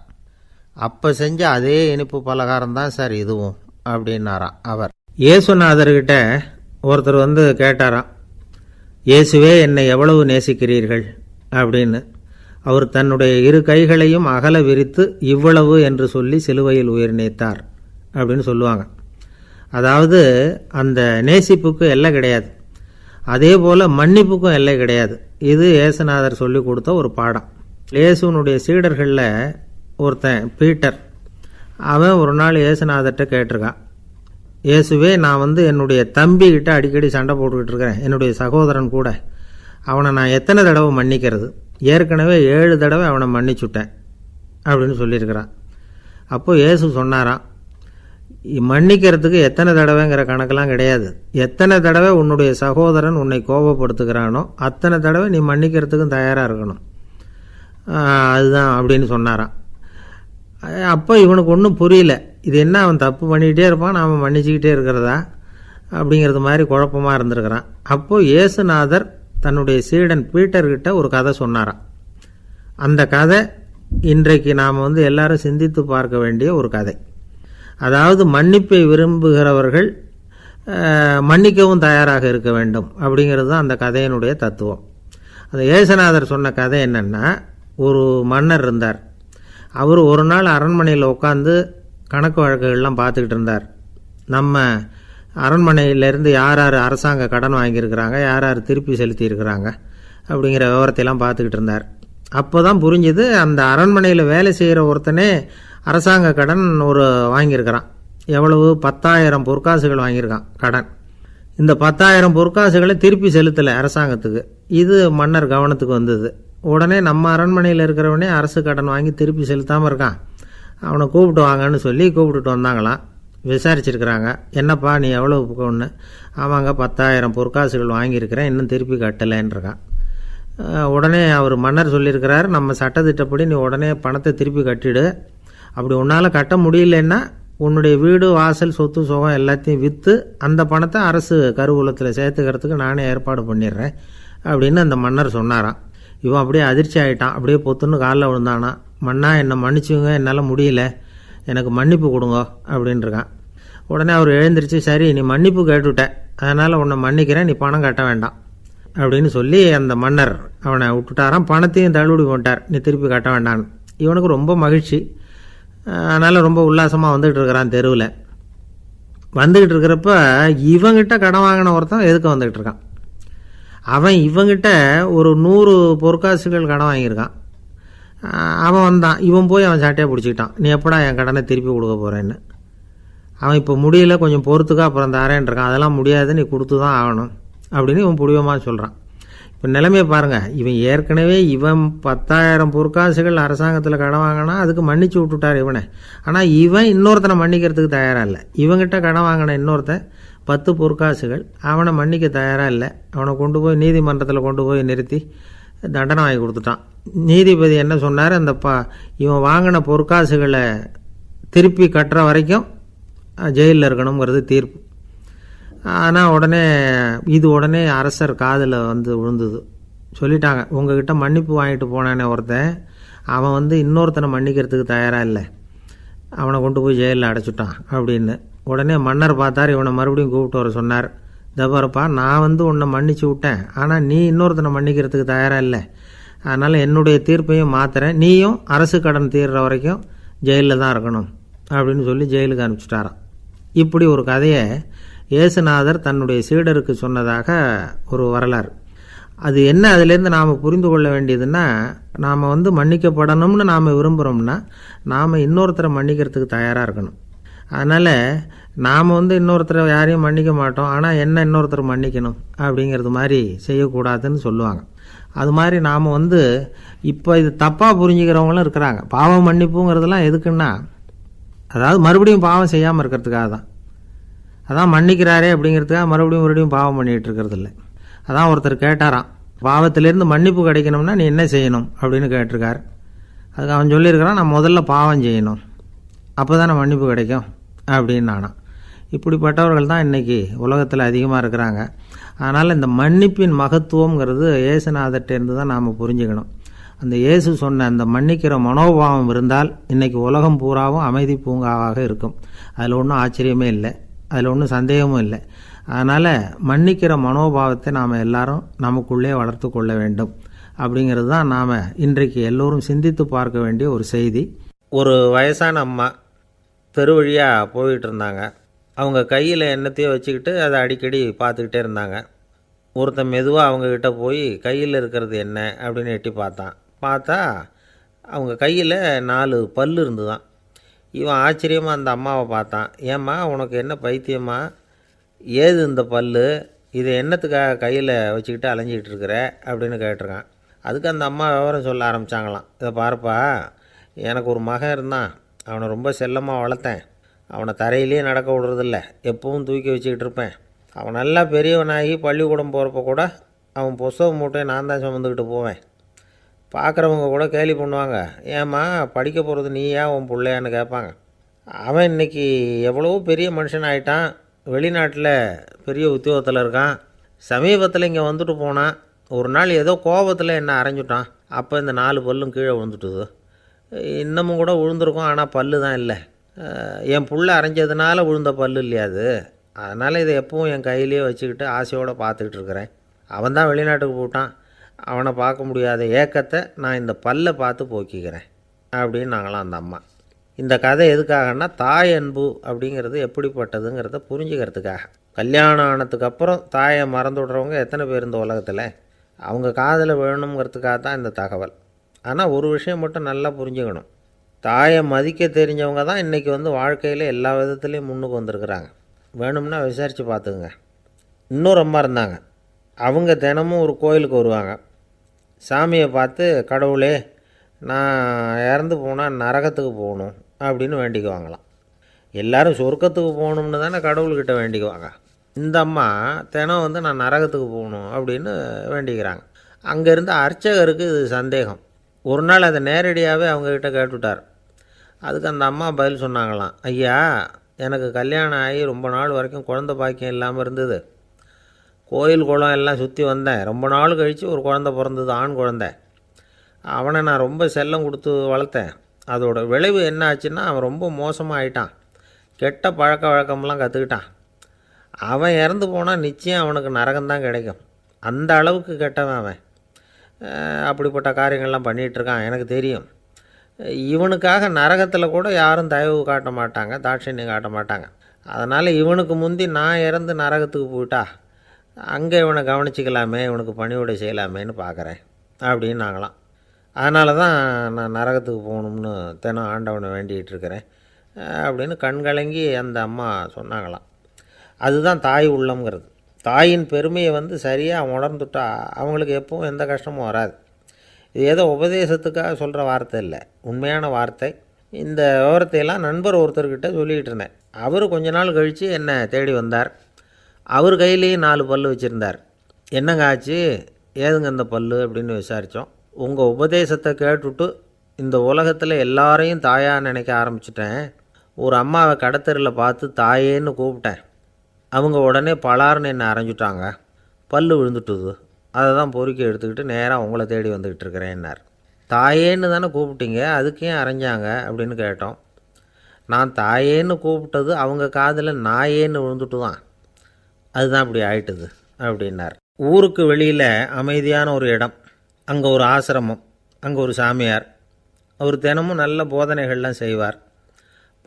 அப்போ செஞ்ச அதே இனிப்பு பலகாரம் தான் சார் இதுவும் அப்படின்னாராம் அவர். இயேசுநாதர்கிட்ட ஒருத்தர் கேட்டாராம், இயேசுவே என்னை எவ்வளவு நேசிக்கிறீர்கள் அப்படின்னு. அவர் தன்னுடைய 2 கைகளையும் அகல விரித்து இவ்வளவு என்று சொல்லி சிலுவையில் உயிர் நீத்தார் அப்படின்னு சொல்லுவாங்க. அதாவது அந்த நேசிப்புக்கு எல்லை கிடையாது, அதே போல் மன்னிப்புக்கும் எல்லை கிடையாது. இது இயேசுநாதர் சொல்லி கொடுத்த ஒரு பாடம். இயேசுனுடைய சீடர்களில் ஒருத்தன் பீட்டர், அவன் ஒரு நாள் இயேசுநாதர்கிட்ட கேட்டிருக்கான், இயேசுவே நான் என்னுடைய தம்பிக்கிட்ட அடிக்கடி சண்டை போட்டுக்கிட்டு இருக்கிறேன், என்னுடைய சகோதரன் கூட, அவனை நான் எத்தனை தடவை மன்னிக்கிறது? ஏற்கனவே 7 தடவை அவனை மன்னிச்சுட்டேன் அப்படின்னு சொல்லியிருக்கிறான். அப்போது இயேசு சொன்னாராம், மன்னிக்கிறதுக்கு எத்தனை தடவைங்கிற கணக்கெல்லாம் கிடையாது, எத்தனை தடவை உன்னுடைய சகோதரன் உன்னை கோபப்படுத்துகிறானோ அத்தனை தடவை நீ மன்னிக்கிறதுக்கும் தயாராக இருக்கணும், அதுதான் அப்படின்னு சொன்னாராம். அப்போ இவனுக்கு ஒன்றும் புரியல, இது என்ன அவன் தப்பு பண்ணிக்கிட்டே இருப்பான், நாம் மன்னிச்சுக்கிட்டே இருக்கிறதா அப்படிங்கிறது மாதிரி குழப்பமாக இருந்திருக்கிறான். அப்போது இயேசுநாதர் தன்னுடைய சீடன் பீட்டர்கிட்ட ஒரு கதை சொன்னாராம். அந்த கதை இன்றைக்கு நாம் எல்லாரும் சிந்தித்து பார்க்க வேண்டிய ஒரு கதை. அதாவது மன்னிப்பை விரும்புகிறவர்கள் மன்னிக்கவும் தயாராக இருக்க வேண்டும் அப்படிங்கிறது தான் அந்த கதையினுடைய தத்துவம். அந்த இயேசுநாதர் சொன்ன கதை என்னென்னா, ஒரு மன்னர் இருந்தார். அவர் ஒரு நாள் அரண்மனையில் உட்காந்து கணக்கு வழக்குகள்லாம் பார்த்துக்கிட்டு இருந்தார். நம்ம அரண்மனையிலேருந்து யார் யார் அரசாங்க கடன் வாங்கியிருக்கிறாங்க, யார் யார் திருப்பி செலுத்தியிருக்கிறாங்க அப்படிங்கிற விவரத்தையெல்லாம் பார்த்துக்கிட்டு இருந்தார். அப்போ தான் புரிஞ்சுது, அந்த அரண்மனையில் வேலை செய்கிற ஒருத்தனே அரசாங்க கடன் வாங்கியிருக்கிறான். எவ்வளவு? 10,000 பொற்காசுகள் வாங்கியிருக்கான் கடன். இந்த 10,000 பொற்காசுகளை திருப்பி செலுத்தலை அரசாங்கத்துக்கு. இது மன்னர் கவனத்துக்கு வந்தது. உடனே நம்ம அரண்மனையில் இருக்கிறவனே அரசு கடன் வாங்கி திருப்பி செலுத்தாமல் இருக்கான், அவனை கூப்பிட்டு வாங்கன்னு சொல்லி கூப்பிட்டுட்டு வந்தாங்களாம். விசாரிச்சிருக்கிறாங்க, என்னப்பா நீ எவ்வளோ ஒன்று? ஆமாங்க 10,000 பொற்காசுகள் வாங்கியிருக்கிறேன், இன்னும் திருப்பி கட்டலைன்றிருக்கான். உடனே அவர் மன்னர் சொல்லியிருக்கிறார், நம்ம சட்டத்திட்டப்படி நீ உடனே பணத்தை திருப்பி கட்டிடு. அப்படி உன்னால் கட்ட முடியலன்னா உன்னுடைய வீடு வாசல் சொத்து சுகம் எல்லாத்தையும் விற்று அந்த பணத்தை அரசு கருவூலத்தில் சேர்த்துக்கிறதுக்கு நானே ஏற்பாடு பண்ணிடுறேன் அப்படின்னு அந்த மன்னர் சொன்னாராம். இவன் அப்படியே அதிர்ச்சி ஆகிட்டான். அப்படியே பொத்துன்னு காலில் விழுந்தானா, மன்னா என்னை மன்னிச்சுங்க, என்னால் முடியல, எனக்கு மன்னிப்பு கொடுங்க அப்படின்ட்டுருக்கான். உடனே அவர் எழுந்திரிச்சு, சரி நீ மன்னிப்பு கேட்டுவிட்ட, அதனால் உன்னை மன்னிக்கிறேன், நீ பணம் கட்ட வேண்டாம் அப்படின்னு சொல்லி அந்த மன்னர் அவனை விட்டுட்டாராம். பணத்தையும் தள்ளுபடி போட்டார், நீ திருப்பி கட்ட வேண்டான்னு. இவனுக்கு ரொம்ப மகிழ்ச்சி. அதனால் ரொம்ப உல்லாசமாக வந்துக்கிட்டு இருக்கிறான். தெருவில் வந்துக்கிட்டு இருக்கிறப்ப இவங்கிட்ட கடன் வாங்கின ஒருத்தன் எதுக்கு வந்துக்கிட்டு இருக்கான். அவன் இவங்கிட்ட ஒரு 100 பொற்காசுகள் கடன் வாங்கியிருக்கான். அவன் வந்தான், இவன் போய் அவன் சாட்டையாக பிடிச்சிக்கிட்டான், நீ எப்படா என் கடனை திருப்பி கொடுக்க போகிறேன்னு. அவன் இப்போ முடியல, கொஞ்சம் பொறுத்துக்கா, அப்புறம் தரேன் இருக்கான். அதெல்லாம் முடியாது, நீ கொடுத்து தான் ஆகணும் அப்படின்னு இவன் புடிவமாக சொல்கிறான். இப்போ நிலைமையை பாருங்கள், இவன் ஏற்கனவே 10,000 பொற்காசுகள் அரசாங்கத்தில் கடன் வாங்கினா அதுக்கு மன்னிச்சு விட்டுட்டார் இவனை. ஆனால் இவன் இன்னொருத்தனை மன்னிக்கிறதுக்கு தயாராக இல்லை. இவங்கிட்ட கடன் வாங்கின இன்னொருத்தன் 10 பொற்காசுகள், அவனை மன்னிக்க தயாராக இல்லை. அவனை கொண்டு போய் நீதிமன்றத்தில் கொண்டு போய் நிறுத்தி தண்டனை வாங்கி கொடுத்துட்டான். நீதிபதி என்ன சொன்னார், அந்த இவன் வாங்கின பொற்காசுகளை திருப்பி கட்டுற வரைக்கும் ஜெயிலில் இருக்கணுங்கிறது தீர்ப்பு. ஆனால் உடனே அரசர் காதில் விழுந்தது. சொல்லிட்டாங்க, உங்ககிட்ட மன்னிப்பு வாங்கிட்டு போனானே ஒருத்தன், அவன் இன்னொருத்தனை மன்னிக்கிறதுக்கு தயாராக இல்லை, அவனை கொண்டு போய் ஜெயிலில் அடைச்சிட்டான் அப்படின்னு. உடனே மன்னர் பார்த்தார், இவனை மறுபடியும் கூப்பிட்டு வர சொன்னார். தபாரப்பா, நான் உன்னை மன்னிச்சு விட்டேன், ஆனால் நீ இன்னொருத்தனை மன்னிக்கிறதுக்கு தயாராக இல்லை, அதனால் என்னுடைய தீர்ப்பையும் மாற்றுறேன், நீயும் அரசு கடன் தீர்ற வரைக்கும் ஜெயிலில் தான் இருக்கணும் அப்படின்னு சொல்லி ஜெயிலுக்கு அனுப்பிச்சிட்டாராம். இப்படி ஒரு கதையை இயேசுநாதர் தன்னுடைய சீடருக்கு சொன்னதாக ஒரு வரலாறு. அது என்ன, அதிலேருந்து நாம் புரிந்து கொள்ள வேண்டியதுன்னா, நாம் மன்னிக்கப்படணும்னு நாம் விரும்புகிறோம்னா நாம் இன்னொருத்தரை மன்னிக்கிறதுக்கு தயாராக இருக்கணும். அதனால் நாம் இன்னொருத்தரை யாரையும் மன்னிக்க மாட்டோம், ஆனால் என்ன இன்னொருத்தரை மன்னிக்கணும் அப்படிங்கிறது மாதிரி செய்யக்கூடாதுன்னு சொல்லுவாங்க. அது மாதிரி நாம் இப்போ இது தப்பாக புரிஞ்சுக்கிறவங்களும் இருக்கிறாங்க. பாவம் மன்னிப்புங்கிறதுலாம் எதுக்குன்னா, அதாவது மறுபடியும் பாவம் செய்யாமல் இருக்கிறதுக்காக தான். அதான் மன்னிக்கிறாரே அப்படிங்கிறதுக்காக மறுபடியும் பாவம் பண்ணிகிட்டு இருக்கிறது இல்லை. அதான் ஒருத்தர் கேட்டாராம், பாவத்திலேருந்து மன்னிப்பு கிடைக்கணும்னா நீ என்ன செய்யணும் அப்படின்னு கேட்டிருக்கார். அதுக்கு அவன் சொல்லியிருக்கிறான், நான் முதல்ல பாவம் செய்யணும், அப்போ தானே மன்னிப்பு கிடைக்கும் அப்படின்னு நானாம். இப்படிப்பட்டவர்கள் தான் இன்றைக்கி உலகத்தில் அதிகமாக இருக்கிறாங்க. அதனால் இந்த மன்னிப்பின் மகத்துவங்கிறது இயேசுநாதர்கிட்டேருந்து தான் நாம் புரிஞ்சுக்கணும். அந்த இயேசு சொன்ன அந்த மன்னிக்கிற மனோபாவம் இருந்தால் இன்றைக்கி உலகம் பூராவும் அமைதி பூங்காவாக இருக்கும். அதில் ஒன்றும் ஆச்சரியமே இல்லை, அதில் ஒன்றும் சந்தேகமும் இல்லை. அதனால் மன்னிக்கிற மனோபாவத்தை நாம் எல்லாரும் நமக்குள்ளே வளர்த்து கொள்ள வேண்டும் அப்படிங்கிறது தான் நாம் இன்றைக்கு எல்லோரும் சிந்தித்து பார்க்க வேண்டிய ஒரு செய்தி. ஒரு வயசான அம்மா தெரு வழியாக போயிட்டு இருந்தாங்க. அவங்க கையில் எண்ணத்தையோ வச்சுக்கிட்டு அதை அடிக்கடி பார்த்துக்கிட்டே இருந்தாங்க. ஒருத்தன் மெதுவாக அவங்கக்கிட்ட போய் கையில் இருக்கிறது என்ன அப்படின்னு எட்டி பார்த்தா அவங்க கையில் 4 பல் இருந்துதான். இவன் ஆச்சரியமாக அந்த அம்மாவை பார்த்தான். ஏம்மா, உனக்கு என்ன பைத்தியமா, ஏது இந்த பல், இதை என்னத்துக்காக கையில் வச்சுக்கிட்டு அலைஞ்சிக்கிட்டு இருக்கிற அப்படின்னு கேட்டிருக்கான். அதுக்கு அந்த அம்மா விவரம் சொல்ல ஆரம்பித்தாங்களாம். இதை பாருப்பா, எனக்கு ஒரு மகன் இருந்தான், அவனை ரொம்ப செல்லமாக வளர்த்தேன். அவனை தரையிலேயே நடக்க விடுறதில்ல, எப்பவும் தூக்கி வச்சுக்கிட்டு இருப்பேன். அவன் நல்லா பெரியவனாகி பள்ளிக்கூடம் போகிறப்ப கூட அவன் புஸ்தக மூட்டையை நான் தான் சுமந்துக்கிட்டு போவேன். பார்க்குறவங்க கூட கேலி பண்ணுவாங்க, ஏம்மா படிக்க போகிறது நீயா உன் பிள்ளையான்னு கேட்பாங்க. அவன் இன்றைக்கி எவ்வளோ பெரிய மனுஷன் ஆகிட்டான், வெளிநாட்டில் பெரிய உத்தியோகத்தில் இருக்கான். சமீபத்தில் இங்கே வந்துட்டு போனான். ஒரு நாள் ஏதோ கோபத்தில் என்ன அரைஞ்சுட்டான். அப்போ இந்த 4 பல்லும் கீழே விழுந்துட்டுது. இன்னமும் கூட விழுந்திருக்கும், ஆனால் பல்லு தான் இல்லை. என் புள்ள அரைஞ்சதுனால விழுந்த பல்லு இல்லையா அது. அதனால் இதை எப்பவும் என் கையிலேயே வச்சுக்கிட்டு ஆசையோடு பார்த்துக்கிட்டு இருக்கிறேன். அவன் தான் வெளிநாட்டுக்கு போட்டான், அவனை பார்க்க முடியாத ஏக்கத்தை நான் இந்த பல்லை பார்த்து போக்கிக்கிறேன் அப்படின்னு நாங்களாம் அந்த அம்மா. இந்த கதை எதுக்காகன்னா, தாய் அன்பு அப்படிங்கிறது எப்படிப்பட்டதுங்கிறத புரிஞ்சுக்கிறதுக்காக. கல்யாணம் ஆனதுக்கப்புறம் தாயை மறந்து விடுறவங்க எத்தனை பேர் இந்த உலகத்தில்? அவங்க காதில் வேணுங்கிறதுக்காக தான் இந்த தகவல். ஆனால் ஒரு விஷயம் மட்டும் நல்லா புரிஞ்சுக்கணும், தாயை மதிக்க தெரிஞ்சவங்க தான் இன்றைக்கி வாழ்க்கையில் எல்லா விதத்துலேயும் முன்னுக்கு வந்திருக்கிறாங்க. வேணும்னா விசாரித்து பார்த்துக்குங்க. இன்னொரு அம்மா இருந்தாங்க. அவங்க தினமும் ஒரு கோயிலுக்கு வருவாங்க. சாமியை பார்த்து, கடவுளே நான் இறந்து போனால் நரகத்துக்கு போகணும் அப்படின்னு வேண்டிக்குவாங்களாம். எல்லோரும் சொர்க்கத்துக்கு போகணும்னு தானே கடவுள்கிட்ட வேண்டிக்குவாங்க. இந்த அம்மா தினம் நான் நரகத்துக்கு போகணும் அப்படின்னு வேண்டிக்கிறாங்க. அங்கே இருந்த அர்ச்சகருக்கு இது சந்தேகம். ஒரு நாள் அதை நேரடியாகவே அவங்கக்கிட்ட கேட்டுவிட்டார். அதுக்கு அந்த அம்மா பதில் சொன்னாங்களாம், ஐயா, எனக்கு கல்யாணம் ஆகி ரொம்ப நாள் வரைக்கும் குழந்த பாக்கியம் இல்லாமல் இருந்தது. கோயில் குளம் எல்லாம் சுற்றி வந்தேன். ரொம்ப நாள் கழித்து ஒரு குழந்த பிறந்தது, ஆண் குழந்தை. அவனை நான் ரொம்ப செல்லம் கொடுத்து வளர்த்தேன். அதோட விளைவு என்ன ஆச்சுன்னா, அவன் ரொம்ப மோசமாக ஆயிட்டான். கெட்ட பழக்க வழக்கம்லாம் கற்றுக்கிட்டான். அவன் இறந்து போனால் நிச்சயம் அவனுக்கு நரகம்தான் கிடைக்கும். அந்த அளவுக்கு கெட்டவன் அவன். அப்படிப்பட்ட காரியங்கள்லாம் பண்ணிகிட்ருக்கான், எனக்கு தெரியும். இவனுக்காக நரகத்தில் கூட யாரும் தயவு காட்ட மாட்டாங்க, தாட்சண்யம் காட்ட மாட்டாங்க. அதனால் இவனுக்கு முந்தி நான் இறந்து நரகத்துக்கு போயிட்டா அங்கே இவனை கவனிச்சிக்கலாமே, இவனுக்கு பணிவிடை செய்யலாமேன்னு பார்க்குறேன் அப்படின்னு நாங்களாம். அதனால தான் நான் நரகத்துக்கு போகணும்னு தினம் ஆண்டவனை வேண்டிகிட்டு இருக்கிறேன் அப்படின்னு கண்கலங்கி அந்த அம்மா சொன்னாங்களாம். அதுதான் தாய் உள்ளம்ங்கிறது. தாயின் பெருமையை சரியாக உணர்ந்துட்டா அவங்களுக்கு எப்பவும் எந்த கஷ்டமும் வராது. இது ஏதோ உபதேசத்துக்காக சொல்கிற வார்த்தை இல்லை, உண்மையான வார்த்தை. இந்த விவரத்தையெல்லாம் நண்பர் ஒருத்தர்கிட்ட சொல்லிக்கிட்டு இருந்தேன். அவர் கொஞ்ச நாள் கழித்து என்னை தேடி வந்தார். அவர் கையிலேயும் 4 பல்லு வச்சுருந்தார். என்னங்க ஆச்சு, ஏதுங்க இந்த பல்லு அப்படின்னு விசாரித்தோம். உங்கள் உபதேசத்தை கேட்டுவிட்டு இந்த உலகத்தில் எல்லாரையும் தாயாக நினைக்க ஆரம்பிச்சிட்டேன். ஒரு அம்மாவை கடத்தரில் பார்த்து தாயேன்னு கூப்பிட்டேன். அவங்க உடனே பலார்னு என்னை அரைஞ்சிட்டாங்க, பல்லு விழுந்துட்டுது. அதை தான் பொறுக்கி எடுத்துக்கிட்டு நேராக உங்களை தேடி வந்துக்கிட்டு இருக்கிறேன்னார். தாயேன்னு தானே கூப்பிட்டீங்க, அதுக்கு ஏன் அரைஞ்சாங்க அப்படின்னு கேட்டோம். நான் தாயேன்னு கூப்பிட்டது அவங்க காதில் நாயேன்னு விழுந்துட்டு தான், அதுதான் அப்படி ஆயிட்டுது அப்படின்னார். ஊருக்கு வெளியில் அமைதியான ஒரு இடம், அங்கே ஒரு ஆசிரமம், அங்கே ஒரு சாமியார். அவர் தினமும் நல்ல போதனைகள்லாம் செய்வார்.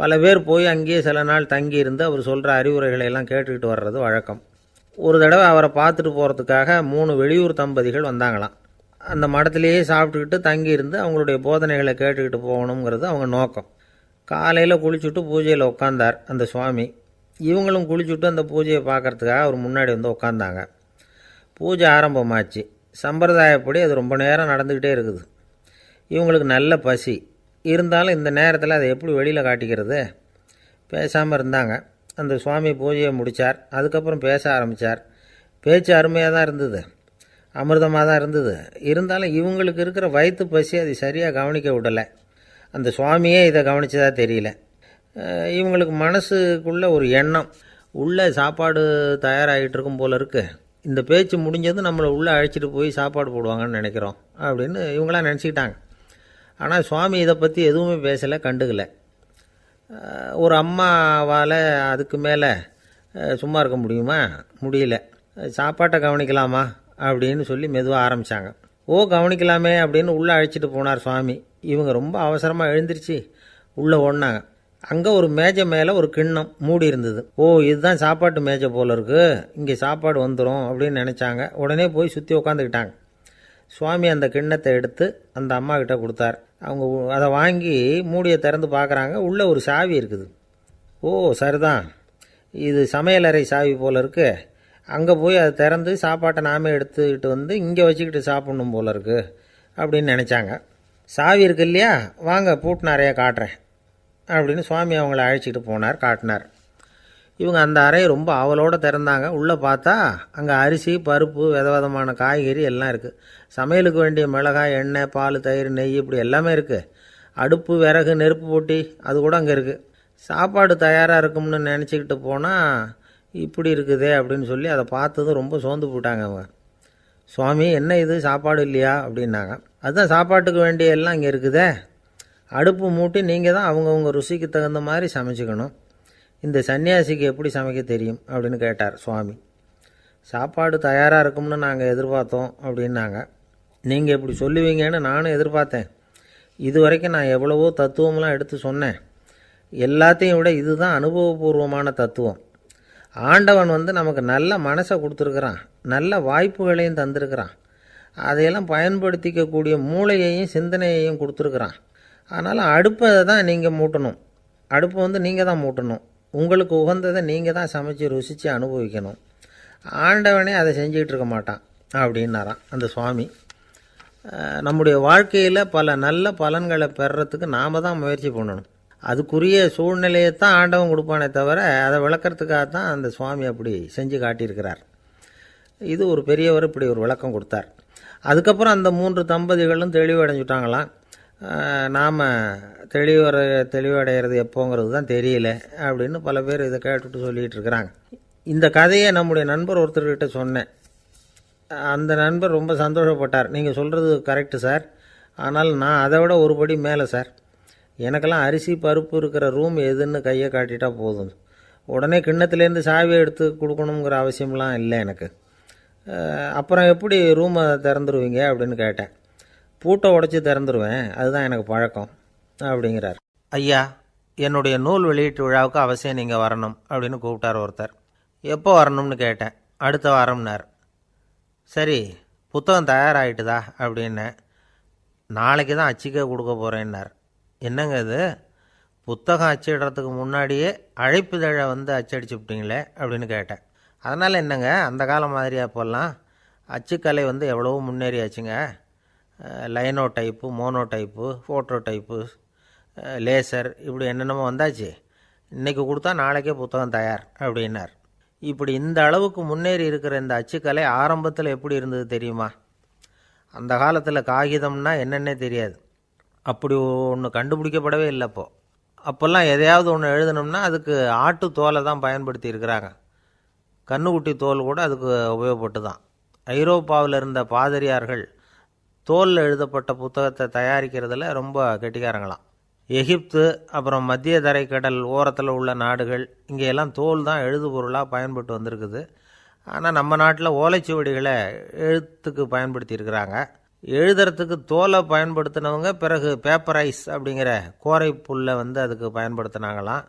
பல பேர் போய் அங்கேயே சில நாள் தங்கியிருந்து அவர் சொல்கிற அறிவுரைகளை எல்லாம் கேட்டுக்கிட்டு வர்றது வழக்கம். ஒரு தடவை அவரை பார்த்துட்டு போகிறதுக்காக 3 வெளியூர் தம்பதிகள் வந்தாங்களாம். அந்த மடத்திலேயே சாப்பிட்டுக்கிட்டு தங்கியிருந்து அவங்களுடைய போதனைகளை கேட்டுக்கிட்டு போகணுங்கிறது அவங்க நோக்கம். காலையில் குளிச்சுட்டு பூஜையில் உட்காந்தார் அந்த சுவாமி. இவங்களும் குளிச்சுட்டு அந்த பூஜையை பார்க்குறதுக்காக அவர் முன்னாடி உட்காந்தாங்க. பூஜை ஆரம்பமாச்சு. சம்பிரதாயப்படி அது ரொம்ப நேரம் நடந்துக்கிட்டே இருக்குது. இவங்களுக்கு நல்ல பசி இருந்தாலும் இந்த நேரத்தில் அதை எப்படி வெளியில் காட்டிக்கிறது? பேசாமல் இருந்தாங்க. அந்த சுவாமி பூஜையை முடித்தார். அதுக்கப்புறம் பேச ஆரம்பித்தார். பேச்சு அருமையாக தான் இருந்தது, அமிர்தமாக தான் இருந்தது. இருந்தாலும் இவங்களுக்கு இருக்கிற வயிற்று பசி அதை சரியாக கவனிக்க விடலை. அந்த சுவாமியே இதை கவனித்ததா தெரியல. இவங்களுக்கு மனசுக்குள்ளே ஒரு எண்ணம், உள்ளே சாப்பாடு தயாராகிட்டு இருக்கும் போல இருக்குது. இந்த பேச்சு முடிஞ்சது நம்மளை உள்ளே அழைச்சிட்டு போய் சாப்பாடு போடுவாங்கன்னு நினைக்கிறோம் அப்படின்னு இவங்களாம் நினச்சிக்கிட்டாங்க. ஆனால் சுவாமி இதை பற்றி எதுவுமே பேசலை, கண்டுக்கலை. ஒரு அம்மாவால் அதுக்கு மேலே சும்மா இருக்க முடியுமா? முடியல. சாப்பாட்டை கவனிக்கலாமா அப்படின்னு சொல்லி மெதுவாக ஆரம்பித்தாங்க. கவனிக்கலாமே அப்படின்னு உள்ளே அழைச்சிட்டு போனார் சுவாமி. இவங்க ரொம்ப அவசரமாக எழுந்திரிச்சு உள்ளே ஓடினாங்க. அங்கே ஒரு மேஜை மேலே ஒரு கிண்ணம் மூடி இருந்தது. இதுதான் சாப்பாட்டு மேஜை போல இருக்குது, இங்கே சாப்பாடு வந்துடும் அப்படின்னு நினச்சாங்க. உடனே போய் சுற்றி உக்காந்துக்கிட்டாங்க. சுவாமி அந்த கிண்ணத்தை எடுத்து அந்த அம்மா கிட்ட கொடுத்தார். அவங்க அதை வாங்கி மூடியை திறந்து பார்க்குறாங்க. உள்ளே ஒரு சாவி இருக்குது. சரிதான், இது சமையலறை சாவி போல் இருக்குது. அங்கே போய் அதை திறந்து சாப்பாட்டை நாமே எடுத்துக்கிட்டு இங்கே வச்சுக்கிட்டு சாப்பிட்ணும் போல இருக்குது அப்படின்னு நினச்சாங்க. சாவி இருக்கு இல்லையா, வாங்க பூட்டின அறையை காட்டுறேன் அப்படின்னு சுவாமி அவங்கள அழைச்சிட்டு போனார், காட்டினார். இவங்க அந்த அறையை ரொம்ப ஆவலோடு திறந்தாங்க. உள்ளே பார்த்தா அங்கே அரிசி, பருப்பு, விதவிதமான காய்கறி எல்லாம் இருக்குது. சமையலுக்கு வேண்டிய மிளகாய், எண்ணெய், பால், தயிர், நெய் இப்படி எல்லாமே இருக்குது. அடுப்பு, விறகு, நெருப்பு போட்டி அது கூட அங்கே இருக்குது. சாப்பாடு தயாராக இருக்கும்னு நினச்சிக்கிட்டு போனால் இப்படி இருக்குதே அப்படின்னு சொல்லி அதை பார்த்ததும் ரொம்ப சோர்ந்து போட்டாங்க அவங்க. சுவாமி என்ன இது சாப்பாடு இல்லையா அப்படின்னாங்க. அதுதான் சாப்பாட்டுக்கு வேண்டிய எல்லாம் இங்கே இருக்குதே, அடுப்பு மூட்டி நீங்கள் தான் அவங்கவுங்க ருசிக்கு தகுந்த மாதிரி சமைச்சிக்கணும். இந்த சன்னியாசிக்கு எப்படி சமைக்க தெரியும் அப்படின்னு கேட்டார் சுவாமி. சாப்பாடு தயாராக இருக்கும்னு நாங்கள் எதிர்பார்த்தோம் அப்படின்னாங்க. நீங்கள் இப்படி சொல்லுவீங்கன்னு நானும் எதிர்பார்த்தேன். இது வரைக்கும் நான் எவ்வளவோ தத்துவம்லாம் எடுத்து சொன்னேன். எல்லாத்தையும் விட இதுதான் அனுபவபூர்வமான தத்துவம். ஆண்டவன் நமக்கு நல்ல மனசை கொடுத்துருக்குறான், நல்ல வாய்ப்புகளையும் தந்திருக்கிறான், அதையெல்லாம் பயன்படுத்திக்கக்கூடிய மூளையையும் சிந்தனையையும் கொடுத்துருக்குறான். அதனால் அடுப்பை தான் நீங்கள் மூட்டணும், அடுப்பை நீங்கள் தான் மூட்டணும், உங்களுக்கு உகந்ததை நீங்கள் தான் சமைச்சு ருசித்து அனுபவிக்கணும். ஆண்டவனே அதை செஞ்சிகிட்டு இருக்க மாட்டான் அப்படின்னாராம் அந்த சுவாமி. நம்முடைய வாழ்க்கையில் பல நல்ல பலன்களை பெறுறதுக்கு நாம் தான் முயற்சி பண்ணணும். அதுக்குரிய சூழ்நிலையை தான் ஆண்டவன் கொடுப்பானே தவிர அதை விளக்கிறதுக்காக தான் அந்த சுவாமி அப்படி செஞ்சு காட்டியிருக்கிறார். இது ஒரு பெரியவர் இப்படி ஒரு விளக்கம் கொடுத்தார். அதுக்கப்புறம் அந்த 3 தம்பதிகளும் தெளிவடைஞ்சுட்டாங்களாம். நாம் தெளிவடைகிறது எப்போங்கிறது தான் தெரியல அப்படின்னு பல பேர் இதை கேட்டுட்டு சொல்லிகிட்டு இருக்கிறாங்க. இந்த கதையை நம்முடைய நண்பர் ஒருத்தர்கிட்ட சொன்னேன். அந்த நண்பர் ரொம்ப சந்தோஷப்பட்டார். நீங்கள் சொல்கிறது கரெக்டு சார், ஆனால் நான் அதை விட ஒரு படி மேலே சார். எனக்கெல்லாம் அரிசி பருப்பு இருக்கிற ரூம் எதுன்னு கையை காட்டிட்டா போதும், உடனே கிண்ணத்துலேருந்து சாவியை எடுத்து கொடுக்கணுங்கிற அவசியம்லாம் இல்லை எனக்கு. அப்புறம் எப்படி ரூமை திறந்துருவீங்க அப்படின்னு கேட்டேன். பூட்டை உடச்சி திறந்துருவேன், அதுதான் எனக்கு பழக்கம் அப்படிங்கிறார். ஐயா, என்னுடைய நூல் வெளியீட்டு விழாவுக்கு அவசியம் நீங்கள் வரணும் அப்படின்னு கூப்பிட்டார் ஒருத்தர். எப்போ வரணும்னு கேட்டேன். அடுத்த வாரம்னார். சரி, புத்தகம் தயாராகிட்டுதா அப்படின்னேன். நாளைக்கு தான் அச்சிக்க கொடுக்க போகிறேன்னார். என்னங்க இது, புத்தகம் அச்சிடுறதுக்கு முன்னாடியே அழைப்புதழை அச்சடிச்சு விட்டீங்களே அப்படின்னு கேட்டேன். அதனால் என்னங்க, அந்த காலம் மாதிரி அப்போல்லாம் அச்சுக்கலை எவ்வளவோ முன்னேறியாச்சுங்க. Linotype, monotype, photo type, laser, இப்படி என்னென்னமோ வந்தாச்சு. இன்றைக்கி கொடுத்தா நாளைக்கே புத்தகம் தயார் அப்படின்னார். இப்படி இந்த அளவுக்கு முன்னேறி இருக்கிற இந்த அச்சுக்கலை ஆரம்பத்தில் எப்படி இருந்தது தெரியுமா? அந்த காலத்தில் காகிதம்னா என்னென்னே தெரியாது, அப்படி ஒன்று கண்டுபிடிக்கப்படவே இல்லை. அப்போல்லாம் எதையாவது ஒன்று எழுதணும்னா அதுக்கு ஆட்டு தோலை தான் பயன்படுத்தி இருக்கிறாங்க. கண்ணுக்குட்டி தோல் கூட அதுக்கு உபயோகப்பட்டு தான். ஐரோப்பாவில் இருந்த பாதிரியார்கள் தோலில் எழுதப்பட்ட புத்தகத்தை தயாரிக்கிறதுல ரொம்ப கெட்டிக்காரங்களாம். எகிப்து, அப்புறம் மத்திய தரைக்கடல் ஓரத்தில் உள்ள நாடுகள், இங்கேயெல்லாம் தோல் தான் எழுதுபொருளாக பயன்பட்டு வந்திருக்குது. ஆனால் நம்ம நாட்டில் ஓலைச்சுவடிகளை எழுத்துக்கு பயன்படுத்தியிருக்கிறாங்க. எழுதுறதுக்கு தோலை பயன்படுத்தினவங்க பிறகு பேப்பரைஸ் அப்படிங்கிற கோரை புல்லை அதுக்கு பயன்படுத்தினாங்களாம்.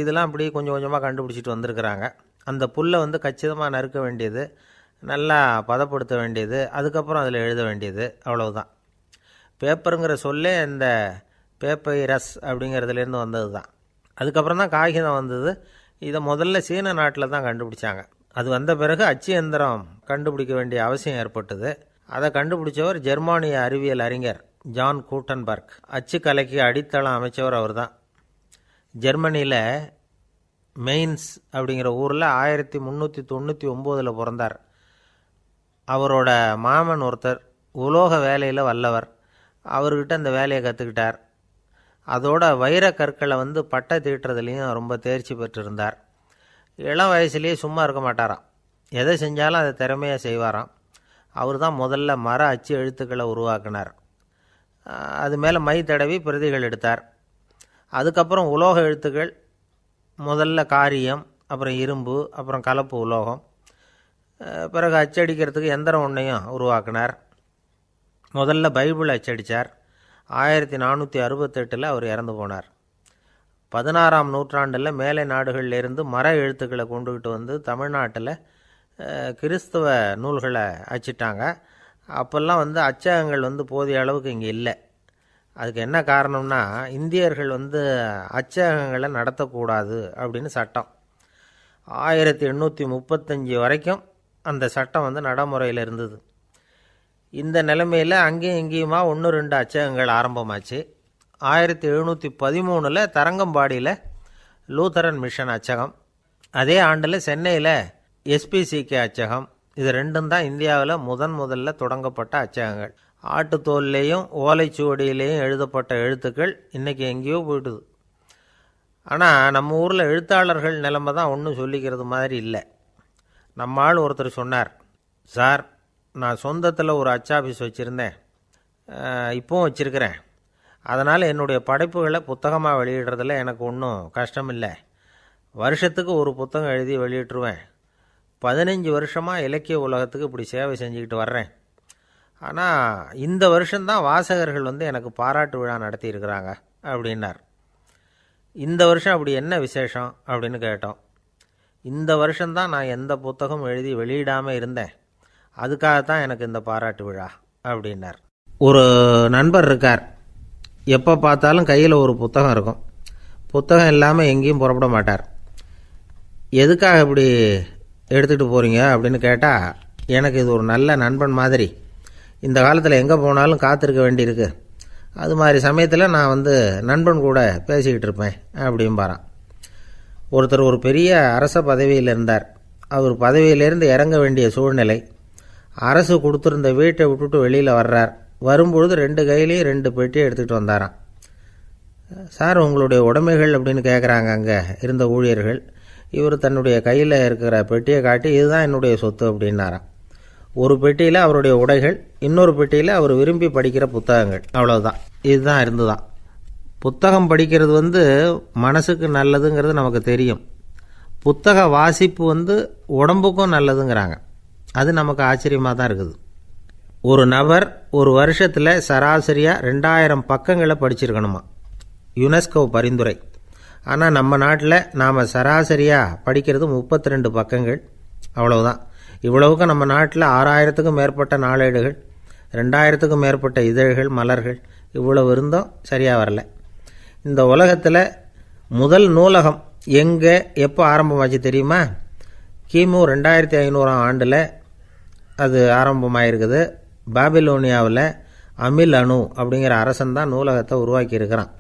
இதெல்லாம் அப்படி கொஞ்சம் கொஞ்சமாக கண்டுபிடிச்சிட்டு வந்திருக்கிறாங்க. அந்த புல்லை கச்சிதமாக நறுக்க வேண்டியது, நல்லா பதப்படுத்த வேண்டியது, அதுக்கப்புறம் அதில் எழுத வேண்டியது, அவ்வளவுதான். பேப்பருங்கிற சொல்லே இந்த பேப்பைரஸ் அப்படிங்கிறதுலேருந்து வந்தது தான். அதுக்கப்புறம் தான் காகிதம் வந்தது. இதை முதல்ல சீன நாட்டில் தான் கண்டுபிடிச்சாங்க. அது வந்த பிறகு அச்சு எந்திரம் கண்டுபிடிக்க வேண்டிய அவசியம் ஏற்பட்டது. அதை கண்டுபிடிச்சவர் ஜெர்மானிய அறிவியல் அறிஞர் ஜான் கூட்டன்பர்க். அச்சுக்கலைக்கு அடித்தளம் அமைச்சவர் அவர் தான். ஜெர்மனியில் மெயின்ஸ் அப்படிங்கிற ஊரில் 1399 பிறந்தார். அவரோட மாமன் ஒருத்தர் உலோக வேலையில் வல்லவர். அவர்கிட்ட அந்த வேலையை கற்றுக்கிட்டார். அதோட வைர கற்களை பட்டை தீட்டுறதுலேயும் ரொம்ப தேர்ச்சி பெற்றிருந்தார். இளம் வயசுலேயே சும்மா இருக்க மாட்டாராம், எதை செஞ்சாலும் அதை திறமையாக செய்வாராம். அவர் தான் முதல்ல மர அச்சு எழுத்துக்களை உருவாக்கினார். அது மேலே மை தடவி பிரதிகள் எடுத்தார். அதுக்கப்புறம் உலோக எழுத்துக்கள், முதல்ல காரியம், அப்புறம் இரும்பு, அப்புறம் கலப்பு உலோகம், பிறகு அச்சடிக்கிறதுக்கு எந்திரம் ஒன்றையும் உருவாக்கினார். முதல்ல பைபிள் அச்சடித்தார். 1468 அவர் இறந்து போனார். 16ஆம் நூற்றாண்டில் மேலை நாடுகளிலிருந்து மர எழுத்துக்களை கொண்டுகிட்டு தமிழ்நாட்டில் கிறிஸ்தவ நூல்களை அச்சிட்டாங்க. அப்போல்லாம் அச்சகங்கள் போதிய அளவுக்கு இங்கே இல்லை. அதுக்கு என்ன காரணம்னா, இந்தியர்கள் அச்சகங்களை நடத்தக்கூடாது அப்படின்னு சட்டம். 1835 வரைக்கும் அந்த சட்டம் நடைமுறையில் இருந்தது. இந்த நிலைமையில் அங்கேயும் இங்கேயுமா 1-2 அச்சகங்கள் ஆரம்பமாச்சு. 1713 தரங்கம்பாடியில் லூத்தரன் மிஷன் அச்சகம், அதே ஆண்டில் சென்னையில் எஸ்பிசிகே அச்சகம். இது ரெண்டும் தான் இந்தியாவில் முதல்ல தொடங்கப்பட்ட அச்சகங்கள். ஆட்டுத்தோல்லையும் ஓலைச்சுவடியிலையும் எழுதப்பட்ட எழுத்துக்கள் இன்றைக்கி எங்கேயோ போயிடுது. ஆனால் நம்ம ஊரில் எழுத்தாளர்கள் நிலைமை தான் ஒன்றும் சொல்லிக்கிறது மாதிரி இல்லை. நம்ம ஆள் ஒருத்தர் சொன்னார், சார், நான் சொந்தத்தில் ஒரு அச்சாபீஸ் வச்சுருந்தேன், இப்போவும் வச்சுருக்கிறேன். அதனால் என்னுடைய படைப்புகளை புத்தகமாக வெளியிடுறதில் எனக்கு ஒன்றும் கஷ்டம் இல்லை. வருஷத்துக்கு ஒரு புத்தகம் எழுதி வெளியிட்டுருவேன். 15 வருஷமாக இலக்கிய உலகத்துக்கு இப்படி சேவை செஞ்சுக்கிட்டு வர்றேன். ஆனால் இந்த வருஷம்தான் வாசகர்கள் எனக்கு பாராட்டு விழா நடத்தியிருக்கிறாங்க அப்படின்னார். இந்த வருஷம் அப்படி என்ன விசேஷம் அப்படின்னு கேட்டோம். இந்த வருஷம்தான் நான் எந்த புத்தகம் எழுதி வெளியிடாமல் இருந்தேன், அதுக்காகத்தான் எனக்கு இந்த பாராட்டு விழா அப்படின்னார். ஒரு நண்பர் இருக்கார். எப்போ பார்த்தாலும் கையில் ஒரு புத்தகம் இருக்கும். புத்தகம் இல்லாமல் எங்கேயும் புறப்பட மாட்டார். எதுக்காக இப்படி எடுத்துகிட்டு போகிறீங்க அப்படின்னு கேட்டால், எனக்கு இது ஒரு நல்ல நண்பன் மாதிரி. இந்த காலத்தில் எங்கே போனாலும் காத்திருக்க வேண்டியிருக்கு. அது மாதிரி சமயத்தில் நான் நண்பன் கூட பேசிக்கிட்டு இருப்பேன் அப்படிம்பாரான். ஒருத்தர் ஒரு பெரிய அரச பதவியில் இருந்தார். அவர் பதவியிலேருந்து இறங்க வேண்டிய சூழ்நிலை. அரசு கொடுத்துருந்த வீட்டை விட்டுட்டு வெளியில் வர்றார். வரும்பொழுது 2 கையிலையும் 2 பெட்டியை எடுத்துகிட்டு வந்தாராம். சார், உங்களுடைய உடைமைகள் அப்படின்னு கேட்குறாங்க அங்கே இருந்த ஊழியர்கள். இவர் தன்னுடைய கையில் இருக்கிற பெட்டியை காட்டி, இதுதான் என்னுடைய சொத்து அப்படின்னாராம். ஒரு பெட்டியில் அவருடைய உடைகள், இன்னொரு பெட்டியில் அவர் விரும்பி படிக்கிற புத்தகங்கள். அவ்வளோதான். இதுதான் இருந்துதான். புத்தகம் படிக்கிறது மனசுக்கு நல்லதுங்கிறது நமக்கு தெரியும். புத்தக வாசிப்பு உடம்புக்கும் நல்லதுங்கிறாங்க. அது நமக்கு ஆச்சரியமாக தான் இருக்குது. ஒரு நபர் ஒரு வருஷத்தில் சராசரியாக 2000 பக்கங்களை படிச்சிருக்கணுமா, யுனெஸ்கோ பரிந்துரை. ஆனால் நம்ம நாட்டில் நாம் சராசரியாக படிக்கிறது 32 பக்கங்கள். அவ்வளவுதான். இவ்வளவுக்கு நம்ம நாட்டில் 6000த்துக்கும் மேற்பட்ட நாளேடுகள், 2000த்துக்கும் மேற்பட்ட இதழ்கள், மலர்கள், இவ்வளவு இருந்தும் சரியாக வரல. இந்த உலகத்தில் முதல் நூலகம் எங்கே எப்போ ஆரம்பமாச்சு தெரியுமா? கிமு 2500ஆம் ஆண்டில் அது ஆரம்பமாயிருக்குது. பாபிலோனியாவில் அமில் அணு அப்படிங்கிற அரசன் தான் நூலகத்தை உருவாக்கியிருக்கிறான்.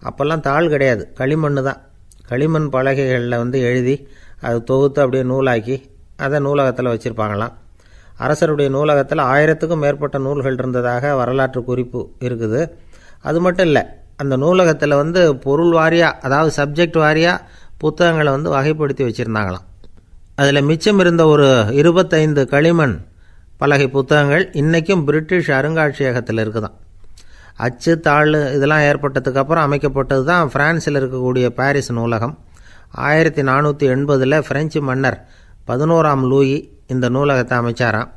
அப்போல்லாம் தாள் கிடையாது, களிமண் தான். களிமண் பலகைகளில் எழுதி அது தொகுத்து அப்படியே நூலாக்கி அதை நூலகத்தில் வச்சுருப்பாங்களாம். அரசருடைய நூலகத்தில் 1000த்துக்கும் மேற்பட்ட நூல்கள் இருந்ததாக வரலாற்று குறிப்பு இருக்குது. அது மட்டும் இல்லை, அந்த நூலகத்தில் பொருள் வாரியாக, அதாவது சப்ஜெக்ட் வாரியாக புத்தகங்களை வகைப்படுத்தி வச்சுருந்தாங்களாம். அதில் மிச்சம் இருந்த ஒரு 25 களிமண் பலகை புத்தகங்கள் இன்றைக்கும் பிரிட்டிஷ் அருங்காட்சியகத்தில் இருக்குதான். அச்சு தாள் இதெல்லாம் ஏற்பட்டதுக்கப்புறம் அமைக்கப்பட்டது தான் பிரான்சில் இருக்கக்கூடிய பாரிஸ் நூலகம். 1480 பிரெஞ்சு மன்னர் 11ஆம் லூயி இந்த நூலகத்தை அமைச்சாராம்.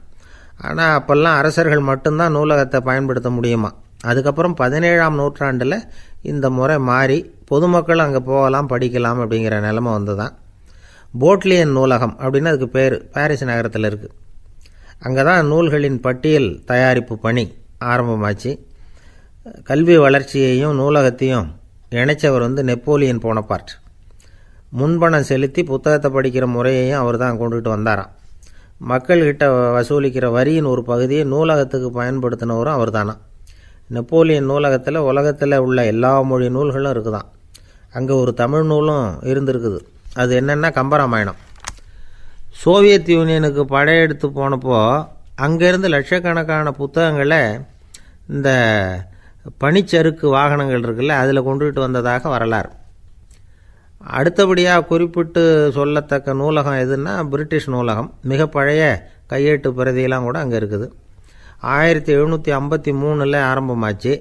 ஆனால் அப்போல்லாம் அரசர்கள் மட்டும்தான் நூலகத்தை பயன்படுத்த முடியுமா. அதுக்கப்புறம் 17ஆம் நூற்றாண்டில் இந்த முறை மாறி பொதுமக்கள் அங்கே போகலாம், படிக்கலாம் அப்படிங்கிற நிலைமை வந்துதான். போட்லியன் நூலகம் அப்படின்னு அதுக்கு பேர், பாரிஸ் நகரத்தில் இருக்குது. அங்கே தான் நூல்களின் பட்டியல் தயாரிப்பு பணி ஆரம்பமாச்சு. கல்வி வளர்ச்சியையும் நூலகத்தையும் இணைச்சவர் நெப்போலியன் போனபார்ட். முன்பணம் செலுத்தி புத்தகத்தை படிக்கிற முறையையும் அவர் தான் கொண்டுகிட்டு வந்தாராம். மக்கள்கிட்ட வசூலிக்கிற வரியின் ஒரு பகுதியை நூலகத்துக்கு பயன்படுத்தினவரும் அவர் தானா. நெப்போலியன் நூலகத்தில் உலகத்தில் உள்ள எல்லா மொழி நூல்களும் இருக்குதான். அங்கே ஒரு தமிழ் நூலும் இருந்திருக்குது. அது என்னென்னா கம்பராமாயணம். சோவியத் யூனியனுக்கு படையெடுத்து போனப்போ அங்கேருந்து லட்சக்கணக்கான புத்தகங்களை இந்த பனிச்சறுக்கு வாகனங்கள் இருக்குல்ல, அதில் கொண்டுகிட்டு வந்ததாக வரலாறு. அடுத்தபடியாக குறிப்பிட்டு சொல்லத்தக்க நூலகம் எதுன்னா பிரிட்டிஷ் நூலகம். மிக பழைய கையெழுத்து பிரதியெல்லாம் கூட அங்கே இருக்குது. 1753 ஆரம்பமாச்சு.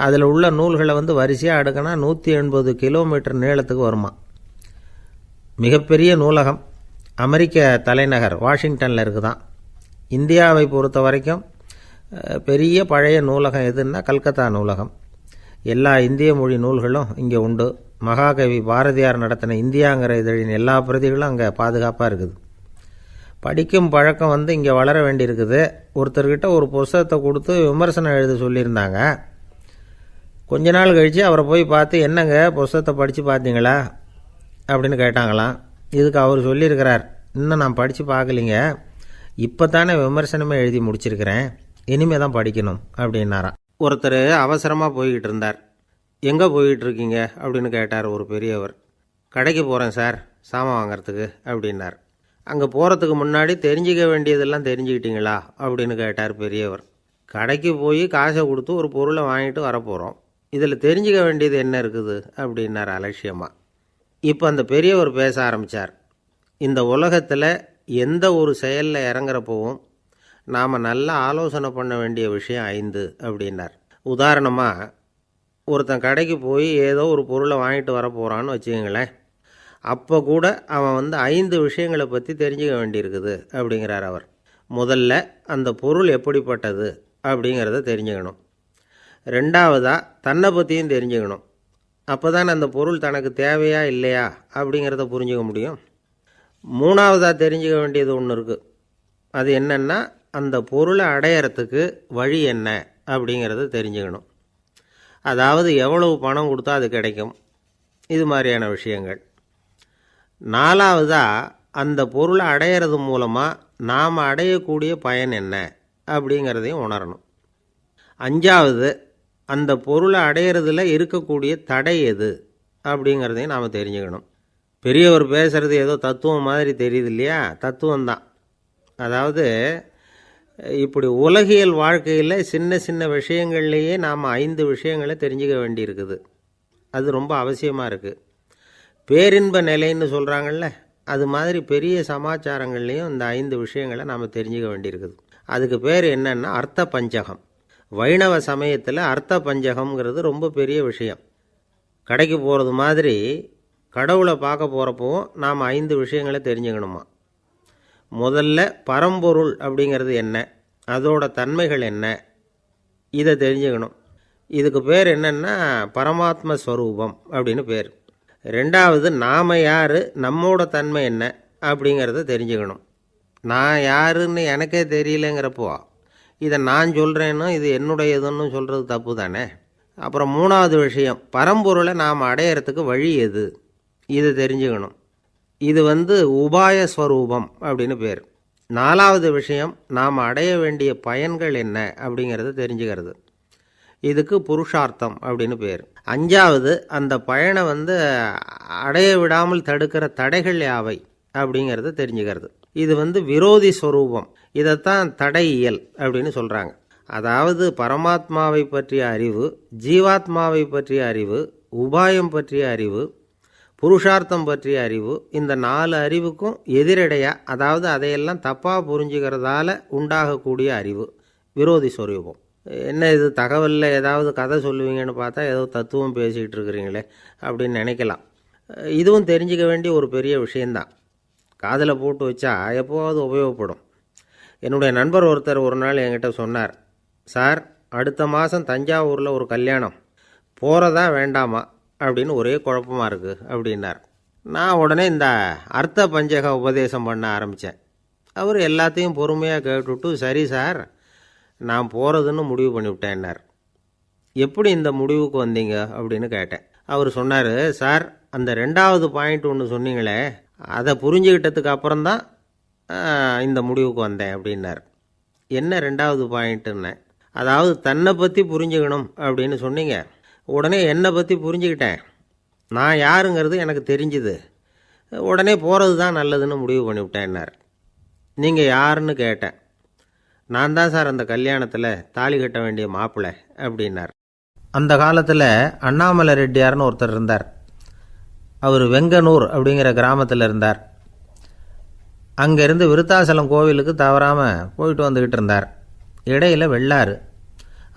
அதில் உள்ள நூல்களை வரிசையாக அடுக்கினா 180 கிலோமீட்டர் நீளத்துக்கு வருமா. மிகப்பெரிய நூலகம் அமெரிக்க தலைநகர் வாஷிங்டனில் இருக்குதான். இந்தியாவை பொறுத்த வரைக்கும் பெரிய பழைய நூலகம் எதுன்னா கல்கத்தா நூலகம். எல்லா இந்திய மொழி நூல்களும் இங்கே உண்டு. மகாகவி பாரதியார் நடத்தின இந்தியாங்கிற இதழின் எல்லா பிரதிகளும் அங்கே பாதுகாப்பாக இருக்குது. படிக்கும் பழக்கம் இங்கே வளர வேண்டியிருக்குது. ஒருத்தர்கிட்ட ஒரு புஸ்தகத்தை கொடுத்து விமர்சனம் எழுத சொல்லியிருந்தாங்க. கொஞ்ச நாள் கழித்து அவரை போய் பார்த்து, என்னங்க புஸ்தகத்தை படித்து பார்த்தீங்களா அப்படின்னு கேட்டாங்களாம். இதுக்கு அவர் சொல்லியிருக்கிறார், இன்னும் நான் படித்து பார்க்கலிங்க, இப்போ தானே விமர்சனமே எழுதி முடிச்சிருக்கிறேன், இனிமே தான் படிக்கணும் அப்படின்னாராம். ஒருத்தர் அவசரமாக போய்கிட்டு இருந்தார். எங்கே போய்கிட்டு இருக்கீங்க அப்படின்னு கேட்டார் ஒரு பெரியவர். கடைக்கு போகிறேன் சார், சாமான் வாங்கிறதுக்கு அப்படின்னார். அங்கே போகிறதுக்கு முன்னாடி தெரிஞ்சிக்க வேண்டியதெல்லாம் தெரிஞ்சுக்கிட்டீங்களா அப்படின்னு கேட்டார் பெரியவர். கடைக்கு போய் காசை கொடுத்து ஒரு பொருளை வாங்கிட்டு வரப்போகிறோம், இதில் தெரிஞ்சிக்க வேண்டியது என்ன இருக்குது அப்படின்னார் அலட்சியமாக. இப்போ அந்த பெரியவர் பேச ஆரம்பித்தார். இந்த உலகத்தில் எந்த ஒரு செயலில் இறங்குறப்பவும் நாம் நல்லா ஆலோசனை பண்ண வேண்டிய விஷயம் 5 அப்படின்னார். உதாரணமாக, ஒருத்தன் கடைக்கு போய் ஏதோ ஒரு பொருளை வாங்கிட்டு வர போகிறான்னு வச்சுக்கோங்களேன். அப்போ கூட அவன் 5 விஷயங்களை பற்றி தெரிஞ்சுக்க வேண்டியிருக்குது அப்படிங்கிறார் அவர். முதல்ல அந்த பொருள் எப்படிப்பட்டது அப்படிங்கிறத தெரிஞ்சுக்கணும். ரெண்டாவதாக தன்னை பற்றியும் தெரிஞ்சுக்கணும். அப்போ தான் அந்த பொருள் தனக்கு தேவையா இல்லையா அப்படிங்கிறத புரிஞ்சுக்க முடியும். மூணாவதாக தெரிஞ்சுக்க வேண்டியது ஒன்று இருக்குது. அது என்னென்னா, அந்த பொருளை அடையிறதுக்கு வழி என்ன அப்படிங்கிறத தெரிஞ்சுக்கணும். அதாவது எவ்வளவு பணம் கொடுத்தா அது கிடைக்கும், இது மாதிரியான விஷயங்கள். நாலாவதாக அந்த பொருளை அடையிறது மூலமாக நாம் அடையக்கூடிய பயன் என்ன அப்படிங்கிறதையும் உணரணும். அஞ்சாவது, அந்த பொருளை அடையிறதுல இருக்கக்கூடிய தடை எது அப்படிங்கிறதையும் நாம் தெரிஞ்சுக்கணும். பெரியவர் பேசுகிறது ஏதோ தத்துவம் மாதிரி தெரியுது இல்லையா? தத்துவம்தான். அதாவது இப்படி உலகியல் வாழ்க்கையில் சின்ன சின்ன விஷயங்கள்லேயே நாம் 5 விஷயங்களை தெரிஞ்சுக்க வேண்டியிருக்குது. அது ரொம்ப அவசியமாக இருக்குது. பேரின்ப நிலைன்னு சொல்கிறாங்கள்ல, அது மாதிரி பெரிய சமாச்சாரங்கள்லேயும் இந்த 5 விஷயங்களை நாம் தெரிஞ்சுக்க வேண்டியிருக்குது. அதுக்கு பேர் என்னன்னா அர்த்த பஞ்சகம். வைணவ சமயத்தில் அர்த்த பஞ்சகம்ங்கிறது ரொம்ப பெரிய விஷயம். கடைக்கு போகிறது மாதிரி கடவுளை பார்க்க போகிறப்பவும் நாம் 5 விஷயங்களை தெரிஞ்சுக்கணுமா. முதல்ல பரம்பொருள் அப்படிங்கிறது என்ன, அதோட தன்மைகள் என்ன, இதை தெரிஞ்சுக்கணும். இதுக்கு பேர் என்னென்னா பரமாத்ம ஸ்வரூபம் அப்படின்னு பேர். ரெண்டாவது, நாம் யார், நம்மோட தன்மை என்ன அப்படிங்கிறத தெரிஞ்சுக்கணும். நான் யாருன்னு எனக்கே தெரியலங்கிறப்போ இதை நான் சொல்கிறேன்னு இது என்னுடையதுன்னு சொல்கிறது தப்பு தானே. அப்புறம் மூணாவது விஷயம், பரம்பொருளை நாம் அடையிறதுக்கு வழி எது, இதை தெரிஞ்சுக்கணும். இது உபாய ஸ்வரூபம் அப்படின்னு பேர். நாலாவது விஷயம், நாம் அடைய வேண்டிய பயன்கள் என்ன அப்படிங்கிறத தெரிஞ்சுக்கிறது. இதுக்கு புருஷார்த்தம் அப்படின்னு பேர். அஞ்சாவது, அந்த பயனை அடைய விடாமல் தடுக்கிற தடைகள் யாவை அப்படிங்கிறத தெரிஞ்சுக்கிறது. இது விரோதி ஸ்வரூபம். இதைத்தான் தடையியல் அப்படின்னு சொல்கிறாங்க. அதாவது பரமாத்மாவை பற்றிய அறிவு, ஜீவாத்மாவை பற்றிய அறிவு, உபாயம் பற்றிய அறிவு, புருஷார்த்தம் பற்றிய அறிவு, இந்த 4 அறிவுக்கும் எதிரடையாக, அதாவது அதையெல்லாம் தப்பாக புரிஞ்சுக்கிறதால உண்டாகக்கூடிய அறிவு விரோதி ஸ்வரூபம். என்ன இது தகவலில் ஏதாவது கதை சொல்லுவீங்கன்னு பார்த்தா ஏதோ தத்துவம் பேசிகிட்டு இருக்கிறீங்களே அப்படின்னு நினைக்கலாம். இதுவும் தெரிஞ்சிக்க வேண்டிய ஒரு பெரிய விஷயந்தான். காதில் போட்டு வச்சா எப்போவாவது உபயோகப்படும். என்னுடைய நண்பர் ஒருத்தர் ஒரு நாள் என்கிட்ட சொன்னார், சார், அடுத்த மாதம் தஞ்சாவூரில் ஒரு கல்யாணம், போகிறதா வேண்டாமா அப்படின்னு ஒரே குழப்பமாக இருக்குது அப்படின்னார். நான் உடனே இந்த அர்த்த பஞ்சக உபதேசம் பண்ண ஆரம்பித்தேன். அவர் எல்லாத்தையும் பொறுமையாக கேட்டுவிட்டு, சரி சார், நான் போகிறதுன்னு முடிவு பண்ணிவிட்டேன்னார். எப்படி இந்த முடிவுக்கு வந்தீங்க அப்படின்னு கேட்டேன். அவர் சொன்னார், சார், அந்த 2வது பாயிண்ட் ஒன்று சொன்னீங்களே, அதை புரிஞ்சுக்கிட்டதுக்கு அப்புறம்தான் இந்த முடிவுக்கு வந்தேன் அப்படின்னார். என்ன 2வது பாயிண்ட்டுன்னு? அதாவது தன்னை பற்றி புரிஞ்சுக்கணும் அப்படின்னு சொன்னீங்க. உடனே என்னை பற்றி புரிஞ்சுக்கிட்டேன், நான் யாருங்கிறது எனக்கு தெரிஞ்சுது, உடனே போகிறது தான் நல்லதுன்னு முடிவு பண்ணிவிட்டேன்னார். நீங்கள் யாருன்னு கேட்டேன். நான் தான் சார் அந்த கல்யாணத்தில் தாலி கட்ட வேண்டிய மாப்பிள்ளை அப்படின்னார். அந்த காலத்தில் அண்ணாமலை ரெட்டியார்னு ஒருத்தர் இருந்தார். அவர் வெங்கனூர் அப்படிங்கிற கிராமத்தில் இருந்தார். அங்கேருந்து விருத்தாசலம் கோவிலுக்கு தவறாமல் போயிட்டு வந்துக்கிட்டு இருந்தார். இடையில் வெள்ளாறு,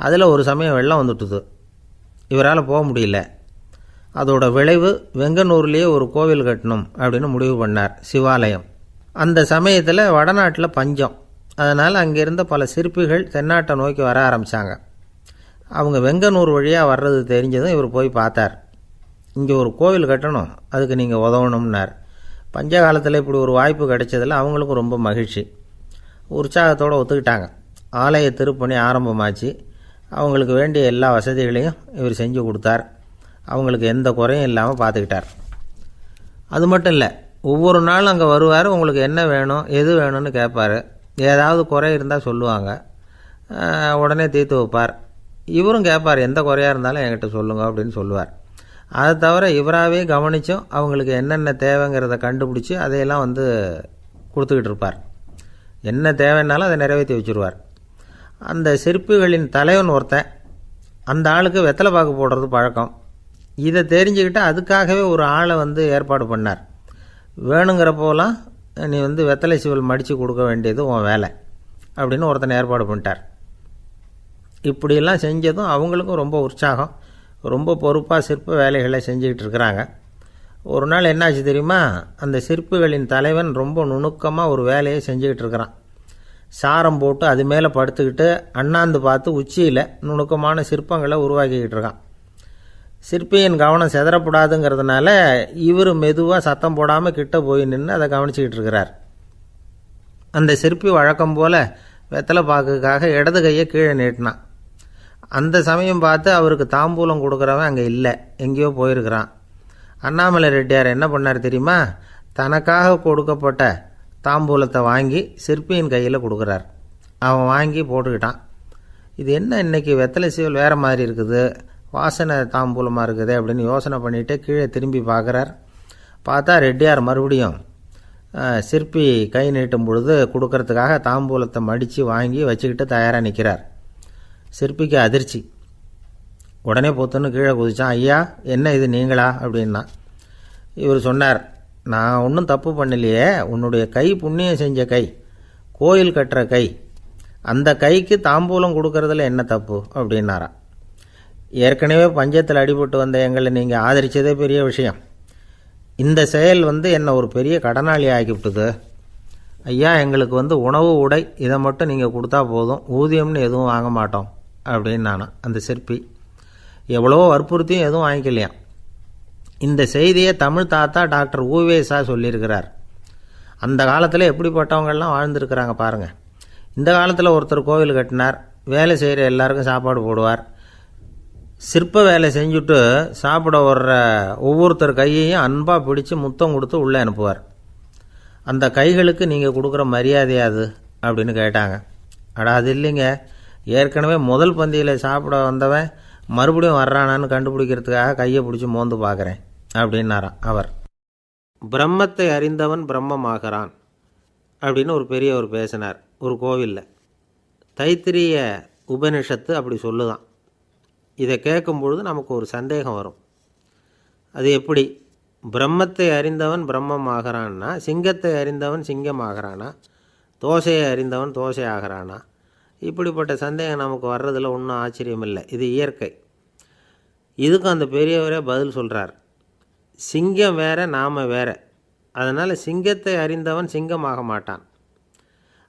அதில் ஒரு சமயம் வெள்ளம் வந்துட்டுது. இவரால் போக முடியல. அதோட விளைவு வெங்கனூர்லேயே ஒரு கோவில் கட்டணும் அப்படின்னு முடிவு பண்ணார், சிவாலயம். அந்த சமயத்தில் வடநாட்டில் பஞ்சம். அதனால் அங்கே இருந்த பல சிற்பிகள் தென்னாட்டை நோக்கி வர ஆரம்பித்தாங்க. அவங்க வெங்கனூர் வழியாக வர்றது தெரிஞ்சதும் இவர் போய் பார்த்தார். இங்கே ஒரு கோவில் கட்டணும், அதுக்கு நீங்கள் உதவணும்னார். பஞ்ச காலத்தில் இப்படி ஒரு வாய்ப்பு கிடைச்சதில் அவங்களுக்கும் ரொம்ப மகிழ்ச்சி. உற்சாகத்தோடு ஒத்துக்கிட்டாங்க. ஆலய திருப்பணி ஆரம்பமாச்சு. அவங்களுக்கு வேண்டிய எல்லா வசதிகளையும் இவர் செஞ்சு கொடுத்தார். அவங்களுக்கு எந்த குறையும் இல்லாமல் பார்த்துக்கிட்டார். அது மட்டும் இல்லை, ஒவ்வொரு நாளும் அங்கே வருவார். உங்களுக்கு என்ன வேணும், எது வேணும்னு கேட்பார். ஏதாவது குறை இருந்தால் சொல்லுவாங்க, உடனே தீர்த்து வைப்பார். இவரும் கேட்பார், எந்த குறையாக இருந்தாலும் என்கிட்ட சொல்லுங்க அப்படின்னு சொல்லுவார். அதை தவிர இவராகவே கவனித்தும் அவங்களுக்கு என்னென்ன தேவைங்கிறத கண்டுபிடிச்சி அதையெல்லாம் கொடுத்துக்கிட்டு இருப்பார். என்ன தேவைன்னாலும் அதை நிறைவேற்றி வச்சுருவார். அந்த சிற்பிகளின் தலைவன் ஒருத்தன், அந்த ஆளுக்கு வெத்தலை பாக்கு போடுறது பழக்கம். இதை தெரிஞ்சுக்கிட்டு அதுக்காகவே ஒரு ஆளை ஏற்பாடு பண்ணார். வேணுங்கிறப்போலாம் நீ வெத்தலை சீவல் மடித்து கொடுக்க வேண்டியது உன் வேலை அப்படின்னு ஒருத்தனை ஏற்பாடு பண்ணிட்டார். இப்படியெல்லாம் செஞ்சதும் அவங்களுக்கும் ரொம்ப உற்சாகம், ரொம்ப பொறுப்பாக சிற்ப வேலைகளை செஞ்சுக்கிட்டு இருக்கிறாங்க. ஒரு நாள் என்னாச்சு தெரியுமா, அந்த சிற்பிகளின் தலைவன் ரொம்ப நுணுக்கமாக ஒரு வேலையை செஞ்சுக்கிட்டு இருக்கிறான். சாரம் போட்டு அது மேலே படுத்துக்கிட்டு அண்ணாந்து பார்த்து உச்சியில் நுணுக்கமான சிற்பங்களை உருவாக்கிக்கிட்டு இருக்கான். சிற்பியின் கவனம் செதறப்படாதுங்கிறதுனால இவர் மெதுவாக சத்தம் போடாமல் கிட்ட போய் நின்று அதை கவனிச்சிக்கிட்டு இருக்கிறார். அந்த சிற்பி வழக்கம் போல் வெத்தலை பாக்குக்காக இடது கையை கீழே நீட்டினான். அந்த சமயம் பார்த்து அவருக்கு தாம்பூலம் கொடுக்குறவன் அங்கே இல்லை, எங்கேயோ போயிருக்கிறான். அண்ணாமலை ரெட்டியார் என்ன பண்ணார் தெரியுமா, தனக்காக கொடுக்கப்பட்ட தாம்பூலத்தை வாங்கி சிற்பியின் கையில் கொடுக்குறார். அவன் வாங்கி போட்டுக்கிட்டான். இது என்ன இன்னைக்கு வெத்தலை சீவல் வேறு மாதிரி இருக்குது, வாசனை தாம்பூலமாக இருக்குது அப்படின்னு யோசனை பண்ணிவிட்டு கீழே திரும்பி பார்க்குறார். பார்த்தா ரெட்டியார் மறுபடியும் சிற்பி கை நீட்டும் பொழுது கொடுக்கறதுக்காக தாம்பூலத்தை மடித்து வாங்கி வச்சுக்கிட்டு தயாராக நிற்கிறார். சிற்பிக்கு அதிர்ச்சி. உடனே பொத்துன்னு கீழே குதிச்சான். ஐயா, என்ன இது நீங்களா அப்படின்னா. இவர் சொன்னார், நான் ஒன்றும் தப்பு பண்ணலையே, உன்னுடைய கை புண்ணியம் செஞ்ச கை, கோயில் கட்டுற கை, அந்த கைக்கு தாம்பூலம் கொடுக்கறதுல என்ன தப்பு அப்படின்னாராம். ஏற்கனவே பஞ்சத்தில் அடிபட்டு வந்த எங்களை நீங்கள் ஆதரித்ததே பெரிய விஷயம். இந்த செயல் என்னை ஒரு பெரிய கடனாளி ஆகிவிட்டுது. ஐயா, எங்களுக்கு உணவு உடை இதை மட்டும் நீங்கள் கொடுத்தா போதும், ஊதியம்னு எதுவும் வாங்க மாட்டோம் அப்படின்னு நானும். அந்த சிற்பி எவ்வளவோ வற்புறுத்தியும் எதுவும் வாங்கிக்கலையாம். இந்த செய்தியை தமிழ் தாத்தா டாக்டர் ஊவேசா சொல்லியிருக்கிறார். அந்த காலத்தில் எப்படிப்பட்டவங்கள்லாம் வாழ்ந்துருக்கிறாங்க பாருங்கள். இந்த காலத்தில் ஒருத்தர் கோவில் கட்டினார், வேலை செய்கிற எல்லாருக்கும் சாப்பாடு போடுவார். சிற்ப வேலை செஞ்சுட்டு சாப்பிட வர்ற ஒவ்வொருத்தர் கையையும் அன்பாக பிடிச்சி முத்தம் கொடுத்து உள்ளே அனுப்புவார். அந்த கைகளுக்கு நீங்கள் கொடுக்குற மரியாதையாது அப்படின்னு கேட்டாங்க. அது இல்லைங்க, ஏற்கனவே முதல் பந்தியில் சாப்பிட வந்தவன் மறுபடியும் வர்றானான்னு கண்டுபிடிக்கிறதுக்காக கையை பிடிச்சி மோந்து பார்க்குறேன் அப்படின்னாராம் அவர். பிரம்மத்தை அறிந்தவன் பிரம்மமாகிறான் அப்படின்னு ஒரு பெரியவர் பேசினார் ஒரு கோவிலில். தைத்திரிய உபனிஷத்து அப்படி சொல்லுதான். இதை கேட்கும் பொழுது நமக்கு ஒரு சந்தேகம் வரும். அது எப்படி பிரம்மத்தை அறிந்தவன் பிரம்மமாகிறான்னா, சிங்கத்தை அறிந்தவன் சிங்கமாகிறானா, தோசையை அறிந்தவன் தோசை ஆகிறானா? இப்படிப்பட்ட சந்தேகம் நமக்கு வர்றதில் ஒன்றும் ஆச்சரியம் இல்லை. இது இயற்கை. இதுக்கும் அந்த பெரியவரே பதில் சொல்கிறார். சிங்கம் வேற, நாம் வேற. அதனால் சிங்கத்தை அறிந்தவன் சிங்கமாக மாட்டான்.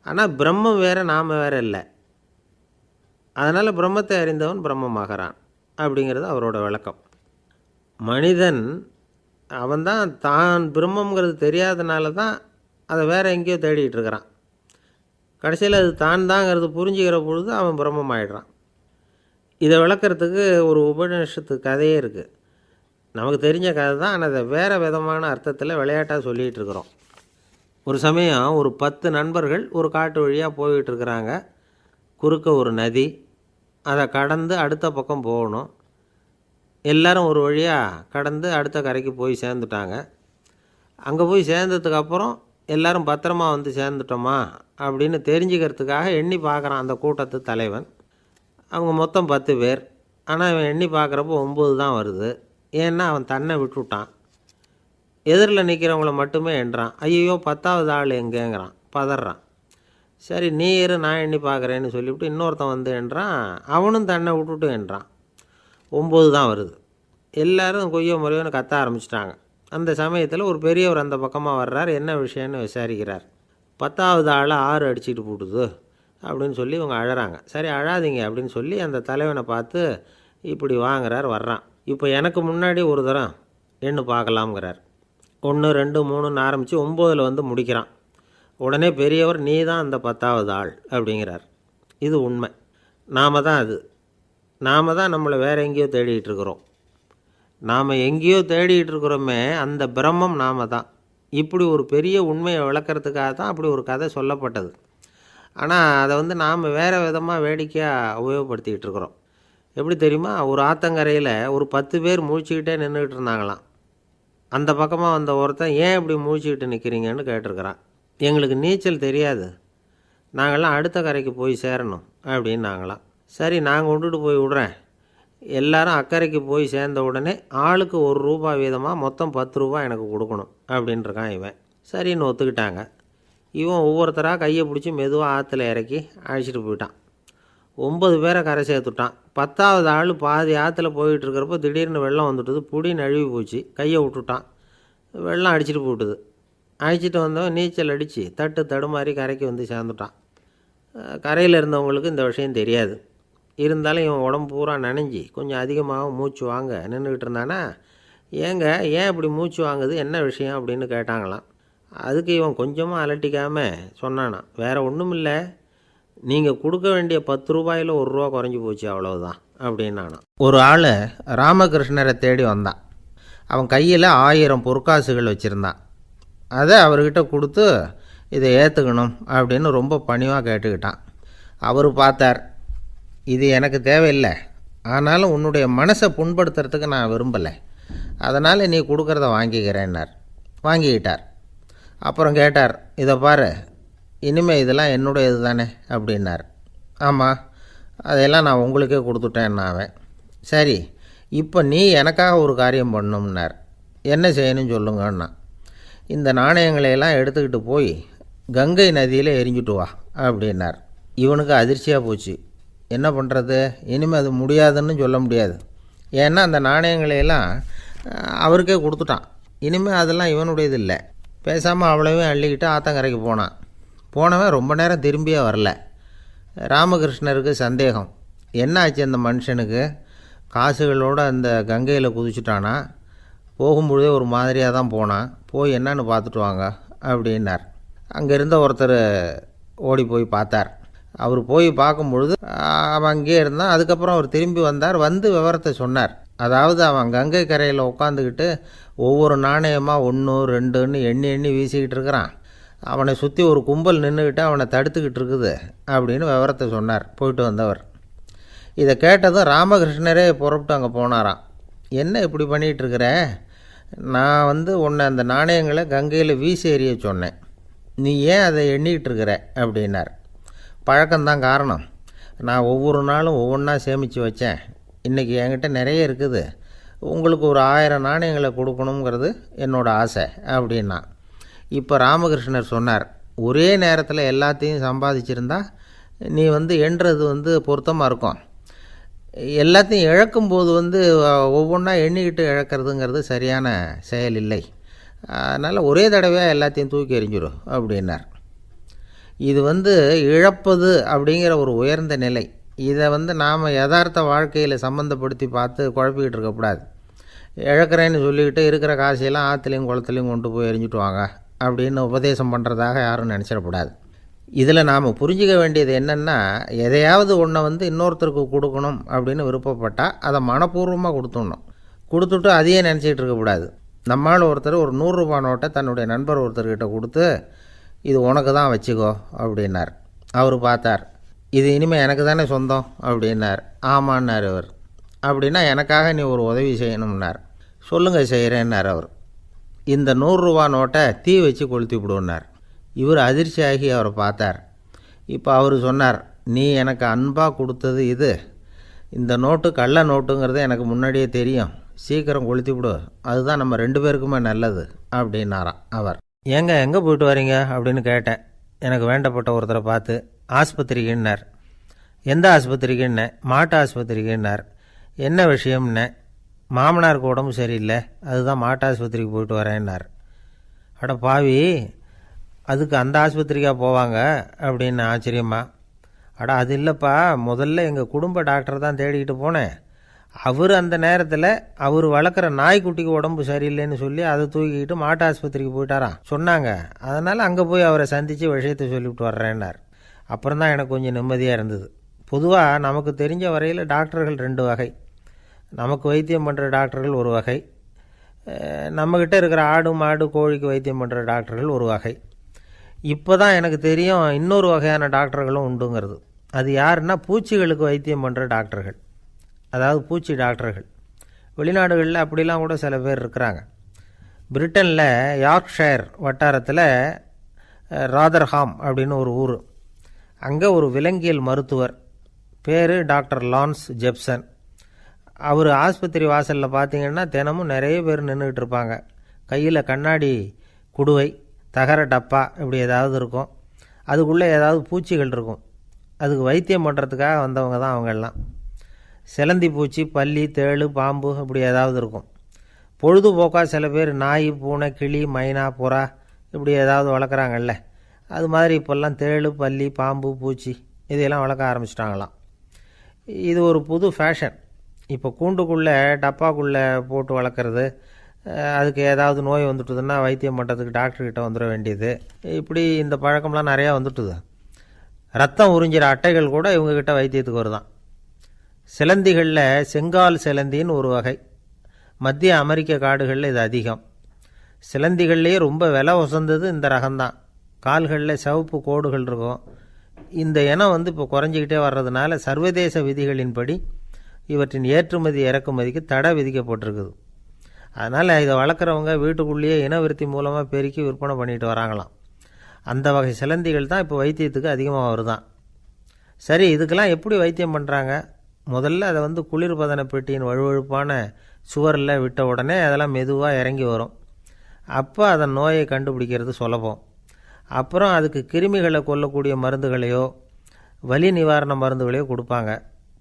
ஆனால் பிரம்மம் வேற, நாம் வேற இல்லை. அதனால் பிரம்மத்தை அறிந்தவன் பிரம்மமாகிறான் அப்படிங்கிறது அவரோட விளக்கம். மனிதன் அவன்தான் தான் பிரம்மங்கிறது தெரியாதனால தான் அதை வேறு எங்கேயோ தேடிகிட்டு இருக்கிறான். கடைசியில் அது தான் தாங்கிறது புரிஞ்சுக்கிற பொழுது அவன் பிரம்மம் ஆகிடுறான். இதை விளக்கிறதுக்கு ஒரு உபநிஷத்து கதையே இருக்குது. நமக்கு தெரிஞ்ச கதை தான், ஆனால் அதை வேறு விதமான அர்த்தத்தில் விளையாட்டாக சொல்லிகிட்டு இருக்கிறோம். ஒரு சமயம் ஒரு 10 நண்பர்கள் ஒரு காட்டு வழியாக போய்கிட்டு இருக்கிறாங்க. குறுக்க ஒரு நதி, அதை கடந்து அடுத்த பக்கம் போகணும். எல்லோரும் ஒரு வழியாக கடந்து அடுத்த கரைக்கு போய் சேர்ந்துட்டாங்க. அங்கே போய் சேர்ந்ததுக்கப்புறம் எல்லோரும் பத்திரமா சேர்ந்துட்டோமா அப்படின்னு தெரிஞ்சுக்கிறதுக்காக எண்ணி பார்க்குறான் அந்த கூட்டத்து தலைவன். அவங்க மொத்தம் 10 பேர். ஆனால் அவன் எண்ணி பார்க்குறப்போ 9 தான் வருது. ஏன்னா அவன் தன்னை விட்டுவிட்டான். எதிரில் நிற்கிறவங்கள மட்டுமே எண்ணுறான். ஐயோ 10வது ஆள் எங்கேங்கிறான், பதறான். சரி நீ இரு, நான் எண்ணி பார்க்குறேன்னு சொல்லிவிட்டு இன்னொருத்தன் எண்ணுறான். அவனும் தன்னை விட்டுட்டு எண்ணுறான். 9 தான் வருது. எல்லோரும் கொய்யோ முறையோன்னு கத்த ஆரம்பிச்சிட்டாங்க. அந்த சமயத்தில் ஒரு பெரியவர் அந்த பக்கமாக வர்றார். என்ன விஷயம்னு விசாரிக்கிறார். 10வது ஆள் 6 அடிச்சுட்டு போட்டுது அப்படின்னு சொல்லி இவங்க அழறாங்க. சரி அழாதீங்க அப்படின்னு சொல்லி அந்த தலைவனை பார்த்து இப்படி வாங்குறார். வர்றான். இப்போ எனக்கு முன்னாடி ஒரு தரம் எண்ணு பார்க்கலாம்ங்கிறார். 1 2 3ன்னு ஆரம்பித்து 9ல் முடிக்கிறான். உடனே பெரியவர் நீ தான் அந்த 10வது ஆள் அப்படிங்கிறார். இது உண்மை. நாம் தான் அது. நாம் தான் நம்மளை வேறு எங்கேயோ தேடிகிட்டு இருக்கிறோம். நாம் எங்கேயோ தேடிகிட்டு இருக்கிறோமே, அந்த பிரம்மம் நாம் தான். இப்படி ஒரு பெரிய உண்மையை விளக்கிறதுக்காக தான் அப்படி ஒரு கதை சொல்லப்பட்டது. ஆனால் அதை நாம் வேறு விதமாக வேடிக்கையாக உபயோகப்படுத்திக்கிட்டு இருக்கிறோம். எப்படி தெரியுமா, ஒரு ஆத்தங்கரையில் ஒரு 10 பேர் முழிச்சுக்கிட்டே நின்றுக்கிட்டு இருந்தாங்களாம். அந்த பக்கமாக வந்த ஒருத்தன் ஏன் இப்படி முழிச்சுக்கிட்டு நிற்கிறீங்கன்னு கேட்டிருக்கிறான். எங்களுக்கு நீச்சல் தெரியாது, நாங்கள்லாம் அடுத்த கரைக்கு போய் சேரணும் அப்படின்னு நாங்களாம். சரி நான் கொண்டுட்டு போய் விட்றேன். எல்லாரும் அக்கறைக்கு போய் சேர்ந்த உடனே ஆளுக்கு 1 ரூபா வீதமாக மொத்தம் 10 ரூபா எனக்கு கொடுக்கணும் அப்படின்ட்டுருக்கான் இவன். சரின்னு ஒத்துக்கிட்டாங்க. இவன் ஒவ்வொருத்தராக கையை பிடிச்சி மெதுவாக ஆற்றுல இறக்கி அழைச்சிட்டு போயிட்டான். 9 பேரை கரை சேர்த்துட்டான். 10வது ஆள் பாதி ஆற்றுல போயிட்டுருக்கிறப்போ திடீர்னு வெள்ளம் வந்துட்டுது. புடி நழுவி போச்சு. கையை விட்டுட்டான். வெள்ளம் அடிச்சிட்டு போட்டுது. அழைச்சிட்டு வந்தவன் நீச்சல் அடித்து தட்டு தடுமாறி கரைக்கு வந்து சேர்ந்துட்டான். கரையில் இருந்தவங்களுக்கு இந்த விஷயம் தெரியாது. இருந்தாலும் இவன் உடம்பு பூரா நனைஞ்சி கொஞ்சம் அதிகமாக மூச்சு வாங்க நின்றுக்கிட்டு இருந்தானா, ஏங்க ஏன் இப்படி மூச்சு வாங்குது, என்ன விஷயம் அப்படின்னு கேட்டாங்களாம். அதுக்கு இவன் கொஞ்சமாக அலட்டிக்காமல் சொன்னானா, வேறு ஒன்றும் இல்லை, நீங்கள் கொடுக்க வேண்டிய 10 ரூபாயில் 1 ரூபா குறைஞ்சி போச்சு, அவ்வளவுதான் அப்படின்னானா. ஒரு ஆள் ராமகிருஷ்ணரை தேடி வந்தான். அவன் கையில் 1000 பொற்காசுகள் வச்சுருந்தான். அதை அவர்கிட்ட கொடுத்து இதை ஏற்றுக்கணும் அப்படின்னு ரொம்ப பணிவாக கேட்டுக்கிட்டான். அவர் பார்த்தார், இது எனக்கு தேவையில்லை, ஆனாலும் உன்னுடைய மனசை புண்படுத்துறதுக்கு நான் விரும்பலை, அதனால் நீ கொடுக்குறத வாங்கிக்கிறேன்னார். வாங்கிக்கிட்டார். அப்புறம் கேட்டார், இதை பாரு, இனிமேல் இதெல்லாம் என்னுடைய இது தானே அப்படின்னார். ஆமாம், அதையெல்லாம் நான் உங்களுக்கே கொடுத்துட்டேன் அவன். சரி, இப்போ நீ எனக்காக ஒரு காரியம் பண்ணணும்னார். என்ன செய்யணும்னு சொல்லுங்கன்னா, இந்த நாணயங்களையெல்லாம் எடுத்துக்கிட்டு போய் கங்கை நதியில் எரிஞ்சுட்டு வா அப்படின்னார். இவனுக்கு அதிர்ச்சியாக போச்சு. என்ன பண்ணுறது, இனிமேல் அது முடியாதுன்னு சொல்ல முடியாது. ஏன்னா அந்த நாணயங்களையெல்லாம் அவருக்கே கொடுத்துட்டான். இனிமேல் அதெல்லாம் இவனுடையது இல்லை. பேசாமல் அவ்வளவையும் அள்ளிக்கிட்டு ஆத்தங்கரைக்கு போனான். போனவன் ரொம்ப நேரம் திரும்பியே வரல. ராமகிருஷ்ணருக்கு சந்தேகம், என்ன ஆச்சு அந்த மனுஷனுக்கு, காசுகளோடு அந்த கங்கையில் குதிச்சுட்டானா, போகும்பொழுதே ஒரு மாதிரியாக தான் போனான், போய் என்னன்னு பார்த்துட்டு வாங்க அப்படின்னார். அங்கே இருந்த ஒருத்தர் ஓடி போய் பார்த்தார். அவர் போய் பார்க்கும்பொழுது அவன் அங்கேயே இருந்தான். அதுக்கப்புறம் அவர் திரும்பி வந்தார். வந்து விவரத்தை சொன்னார். அதாவது அவன் கங்கை கரையில் உட்காந்துக்கிட்டு ஒவ்வொரு நாணயமாக 1 2ன்னு எண்ணி எண்ணி வீசிக்கிட்டு இருக்கிறான். அவனை சுற்றி ஒரு கும்பல் நின்றுக்கிட்டு அவனை தடுத்துக்கிட்டு இருக்குது அப்படின்னு விவரத்தை சொன்னார் போயிட்டு வந்தவர். இதை கேட்டதும் ராமகிருஷ்ணரே புறப்பட்டு அங்கே போனாராம். என்ன இப்படி பண்ணிகிட்ருக்கிற, நான் உன்னை அந்த நாணயங்களை கங்கையில் வீசி எறிய சொன்னேன், நீ ஏன் அதை எண்ணிக்கிட்டு இருக்கிற அப்படின்னார். பழக்கம்தான் காரணம், நான் ஒவ்வொரு நாளும் ஒவ்வொன்றா சேமித்து வச்சேன், இன்றைக்கி என்கிட்ட நிறைய இருக்குது, உங்களுக்கு ஒரு 1000 நாணயங்களை கொடுக்கணுங்கிறது என்னோடய ஆசை அப்படின்னா. இப்போ ராமகிருஷ்ணர் சொன்னார், ஒரே நேரத்தில் எல்லாத்தையும் சம்பாதிச்சிருந்தா நீ எண்ணுறது பொருத்தமாக இருக்கும். எல்லாத்தையும் இழக்கும்போது ஒவ்வொன்றா எண்ணிக்கிட்டு இழக்கிறதுங்கிறது சரியான செயல் இல்லை. அதனால் ஒரே தடவையாக எல்லாத்தையும் தூக்கி எறிஞ்சிடும் அப்படின்னார். இது இழப்பது அப்படிங்கிற ஒரு உயர்ந்த நிலை. இதை நாம் யதார்த்த வாழ்க்கையில் சம்மந்தப்படுத்தி பார்த்து குழப்பிக்கிட்டு இருக்கக்கூடாது. இழக்கிறேன்னு சொல்லிக்கிட்டு இருக்கிற காசையெல்லாம் ஆற்றுலையும் குளத்துலையும் கொண்டு போய் எரிஞ்சிட்டு வாங்க அப்படின்னு உபதேசம் பண்ணுறதாக யாரும் நினச்சிடக்கூடாது. இதில் நாம் புரிஞ்சிக்க வேண்டியது என்னென்னா, எதையாவது ஒன்றை இன்னொருத்தருக்கு கொடுக்கணும் அப்படின்னு விருப்பப்பட்டால் அதை மனப்பூர்வமாக கொடுத்துடணும். கொடுத்துட்டு அதையே நினச்சிக்கிட்டு இருக்கக்கூடாது. நம்மால் ஒருத்தர் ஒரு 100 ரூபா நோட்டை தன்னுடைய நண்பர் ஒருத்தர்கிட்ட கொடுத்து, இது உனக்கு தான் வச்சுக்கோ அப்படின்னார். அவர் பார்த்தார், இது இனிமேல் எனக்கு தானே சொந்தம் அப்படின்னார். ஆமான்னார் அவர். அப்படின்னா எனக்காக நீ ஒரு உதவி செய்யணும்னார். சொல்லுங்கள் செய்கிறேன்னார் அவர். இந்த 100 ரூபா நோட்டை தீ வச்சு கொளுத்தி விடுன்னார். இவர் அதிர்ச்சியாகி அவரை பார்த்தார். இப்போ அவர் சொன்னார், நீ எனக்கு அன்பாக கொடுத்தது இது, இந்த நோட்டு கள்ள நோட்டுங்கிறது எனக்கு முன்னாடியே தெரியும், சீக்கிரம் கொளுத்தி விடு, அதுதான் நம்ம 2 பேருக்குமே நல்லது அப்படின்னாராம் அவர். ஏங்க எங்கே போயிட்டு வரீங்க அப்படின்னு கேட்டேன். எனக்கு வேண்டப்பட்ட ஒருத்தரை பார்த்து. ஆஸ்பத்திரிக்குன்னார். எந்த ஆஸ்பத்திரிக்குன்னே? மாட்டு ஆஸ்பத்திரிக்குன்னார். என்ன விஷயம்னே? மாமனாருக்கு உடம்பு சரியில்லை, அதுதான் மாட்டு ஆஸ்பத்திரிக்கு போயிட்டு வரேன்னார். அட பாவி, அதுக்கு அந்த ஆஸ்பத்திரிக்காக போவாங்க அப்படின்னு ஆச்சரியமா. அட அது இல்லைப்பா, முதல்ல எங்கள் குடும்ப டாக்டர் தான் தேடிக்கிட்டு போனேன். அவர் அந்த நேரத்தில் அவர் வளர்க்குற நாய்க்குட்டிக்கு உடம்பு சரியில்லைன்னு சொல்லி அதை தூக்கிக்கிட்டு மாட்டு ஆஸ்பத்திரிக்கு போயிட்டாராம் சொன்னாங்க. அதனால் அங்கே போய் அவரை சந்தித்து விஷயத்தை சொல்லிவிட்டு வர்றேன்னார். அப்புறம் தான் எனக்கு கொஞ்சம் நிம்மதியாக இருந்தது. பொதுவாக நமக்கு தெரிஞ்ச வரையில் டாக்டர்கள் 2 வகை. நமக்கு வைத்தியம் பண்ணுற டாக்டர்கள் ஒரு வகை, நம்மக்கிட்ட இருக்கிற ஆடு மாடு கோழிக்கு வைத்தியம் பண்ணுற டாக்டர்கள் ஒரு வகை. இப்போ தான் எனக்கு தெரியும் இன்னொரு வகையான டாக்டர்களும் உண்டுங்கிறது. அது யாருன்னா, பூச்சிகளுக்கு வைத்தியம் பண்ணுற டாக்டர்கள், அதாவது பூச்சி டாக்டர்கள். வெளிநாடுகளில் அப்படிலாம் கூட சில பேர் இருக்கிறாங்க. பிரிட்டனில் யார்க்ஷயர் வட்டாரத்தில் ராதர்ஹாம் அப்படின்னு ஒரு ஊர். அங்கே ஒரு விலங்கியல் மருத்துவர், பேர் டாக்டர் லான்ஸ் ஜெப்சன். அவர் ஆஸ்பத்திரி வாசலில் பார்த்தீங்கன்னா தினமும் நிறைய பேர் நின்றுக்கிட்டு இருப்பாங்க. கையில் கண்ணாடி குடுவை, தகர டப்பா இப்படி ஏதாவது இருக்கும். அதுக்குள்ளே ஏதாவது பூச்சிகள் இருக்கும். அதுக்கு வைத்தியம் பண்ணுறதுக்காக வந்தவங்க தான் அவங்கெல்லாம். சிலந்தி பூச்சி, பல்லி, தேள், பாம்பு இப்படி ஏதாவது இருக்கும். பொழுதுபோக்காக சில பேர் நாய், பூனை, கிளி, மைனா, புறா இப்படி ஏதாவது வளர்க்குறாங்கல்ல, அது மாதிரி இப்போல்லாம் தேள், பல்லி, பாம்பு, பூச்சி இதையெல்லாம் வளர்க்க ஆரம்பிச்சிட்டாங்களாம். இது ஒரு புது ஃபேஷன். இப்போ கூண்டுக்குள்ளே டப்பாக்குள்ளே போட்டு வளர்க்குறது, அதுக்கு ஏதாவது நோய் வந்துட்டுதுன்னா வைத்தியம் பண்ணுறதுக்கு டாக்டர்கிட்ட வந்துட வேண்டியது, இப்படி இந்த பழக்கம்லாம் நிறையா வந்துட்டுது. ரத்தம் உறிஞ்சிற அட்டைகள் கூட இவங்ககிட்ட வைத்தியத்துக்கு வருதான். சிலந்திகளில் செங்கால் சிலந்தின்னு ஒரு வகை. மத்திய அமெரிக்க காடுகளில் இது அதிகம். சிலந்திகள்லேயே ரொம்ப விலை உசந்தது இந்த ரகம்தான். கால்களில் சிவப்பு கோடுகள் இருக்கும். இந்த இனம் இப்போ குறைஞ்சிக்கிட்டே வர்றதுனால சர்வதேச விதிகளின்படி இவற்றின் ஏற்றுமதி இறக்குமதிக்கு தடை விதிக்கப்பட்டிருக்குது. அதனால் இதை வளர்க்குறவங்க வீட்டுக்குள்ளேயே இனவிருத்தி மூலமாக பெருக்கி விற்பனை பண்ணிட்டு வராங்களாம். அந்த வகை சிலந்திகள் தான் இப்போ வைத்தியத்துக்கு அதிகமாக வருதான். சரி, இதுக்கெல்லாம் எப்படி வைத்தியம் பண்ணுறாங்க? முதல்ல அதை குளிர்பதன பெட்டியின் வழுவழுப்பான சுவரில் விட்ட உடனே அதெல்லாம் மெதுவாக இறங்கி வரும். அப்போ அதன் நோயை கண்டுபிடிக்கிறது சுலபம். அப்புறம் அதுக்கு கிருமிகளை கொல்லக்கூடிய மருந்துகளையோ வலி நிவாரண மருந்துகளையோ கொடுப்பாங்க.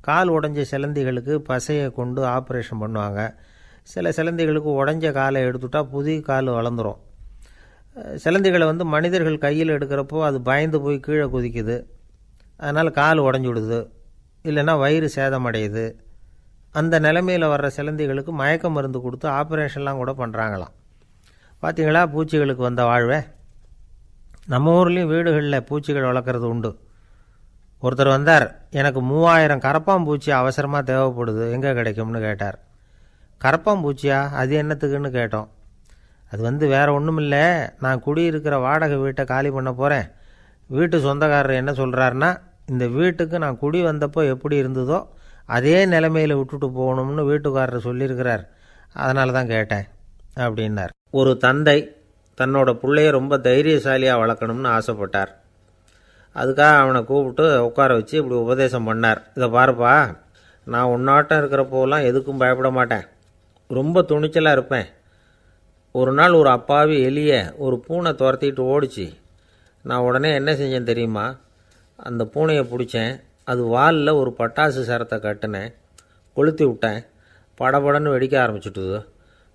கால் உடைஞ்ச சிலந்திகளுக்கு பசையை கொண்டு ஆப்ரேஷன் பண்ணுவாங்க. சில சிலந்திகளுக்கு உடஞ்ச காலை எடுத்துட்டா புதிய கால் வளர்ந்துடும். சிலந்திகளை மனிதர்கள் கையில் எடுக்கிறப்போ அது பயந்து போய் கீழே குதிக்குது. அதனால் கால் உடஞ்சி விடுது, இல்லைன்னா வயிறு சேதமடையுது. அந்த நிலைமையில் வர்ற சிலந்திகளுக்கு மயக்க மருந்து கொடுத்து ஆப்ரேஷன்லாம் கூட பண்ணுறாங்களாம். பார்த்திங்களா பூச்சிகளுக்கு வந்த வாழ்வே. நம்ம ஊர்லேயும் வீடுகளில் பூச்சிகள் வளர்க்குறது உண்டு. ஒருத்தர் வந்தார், எனக்கு 3000 கரப்பாம்பூச்சி அவசரமாக தேவைப்படுது, எங்கே கிடைக்கும்னு கேட்டார். கரப்பாம்பூச்சியா? அது என்னத்துக்குன்னு கேட்டோம். அது வேறு ஒன்றும் இல்லை, நான் குடியிருக்கிற வாடகை வீட்டை காலி பண்ண போகிறேன். வீட்டு சொந்தக்காரர் என்ன சொல்கிறாருன்னா, இந்த வீட்டுக்கு நான் குடி வந்தப்போ எப்படி இருந்ததோ அதே நிலைமையில் விட்டுட்டு போகணும்னு வீட்டுக்காரர் சொல்லியிருக்கிறார், அதனால தான் கேட்டேன் அப்படின்னார். ஒரு தந்தை தன்னோட பிள்ளைய ரொம்ப தைரியசாலியாக வளர்க்கணும்னு ஆசைப்பட்டார். அதுக்காக அவனை கூப்பிட்டு உட்கார வச்சு இப்படி உபதேசம் பண்ணார். இதை பாருப்பா, நான் உன்னாட்டம் இருக்கிறப்போலாம் எதுக்கும் பயப்பட மாட்டேன், ரொம்ப துணிச்சலாக இருப்பேன். ஒரு நாள் ஒரு அப்பாவி எலியை ஒரு பூனை துரத்திட்டு ஓடிச்சு. நான் உடனே என்ன செஞ்சேன் தெரியுமா? அந்த பூனையை பிடிச்சேன், அது வாலில் ஒரு பட்டாசு சரத்தை கட்டினேன், கொளுத்தி விட்டேன். படபடன்னு வெடிக்க ஆரம்பிச்சுட்டுது.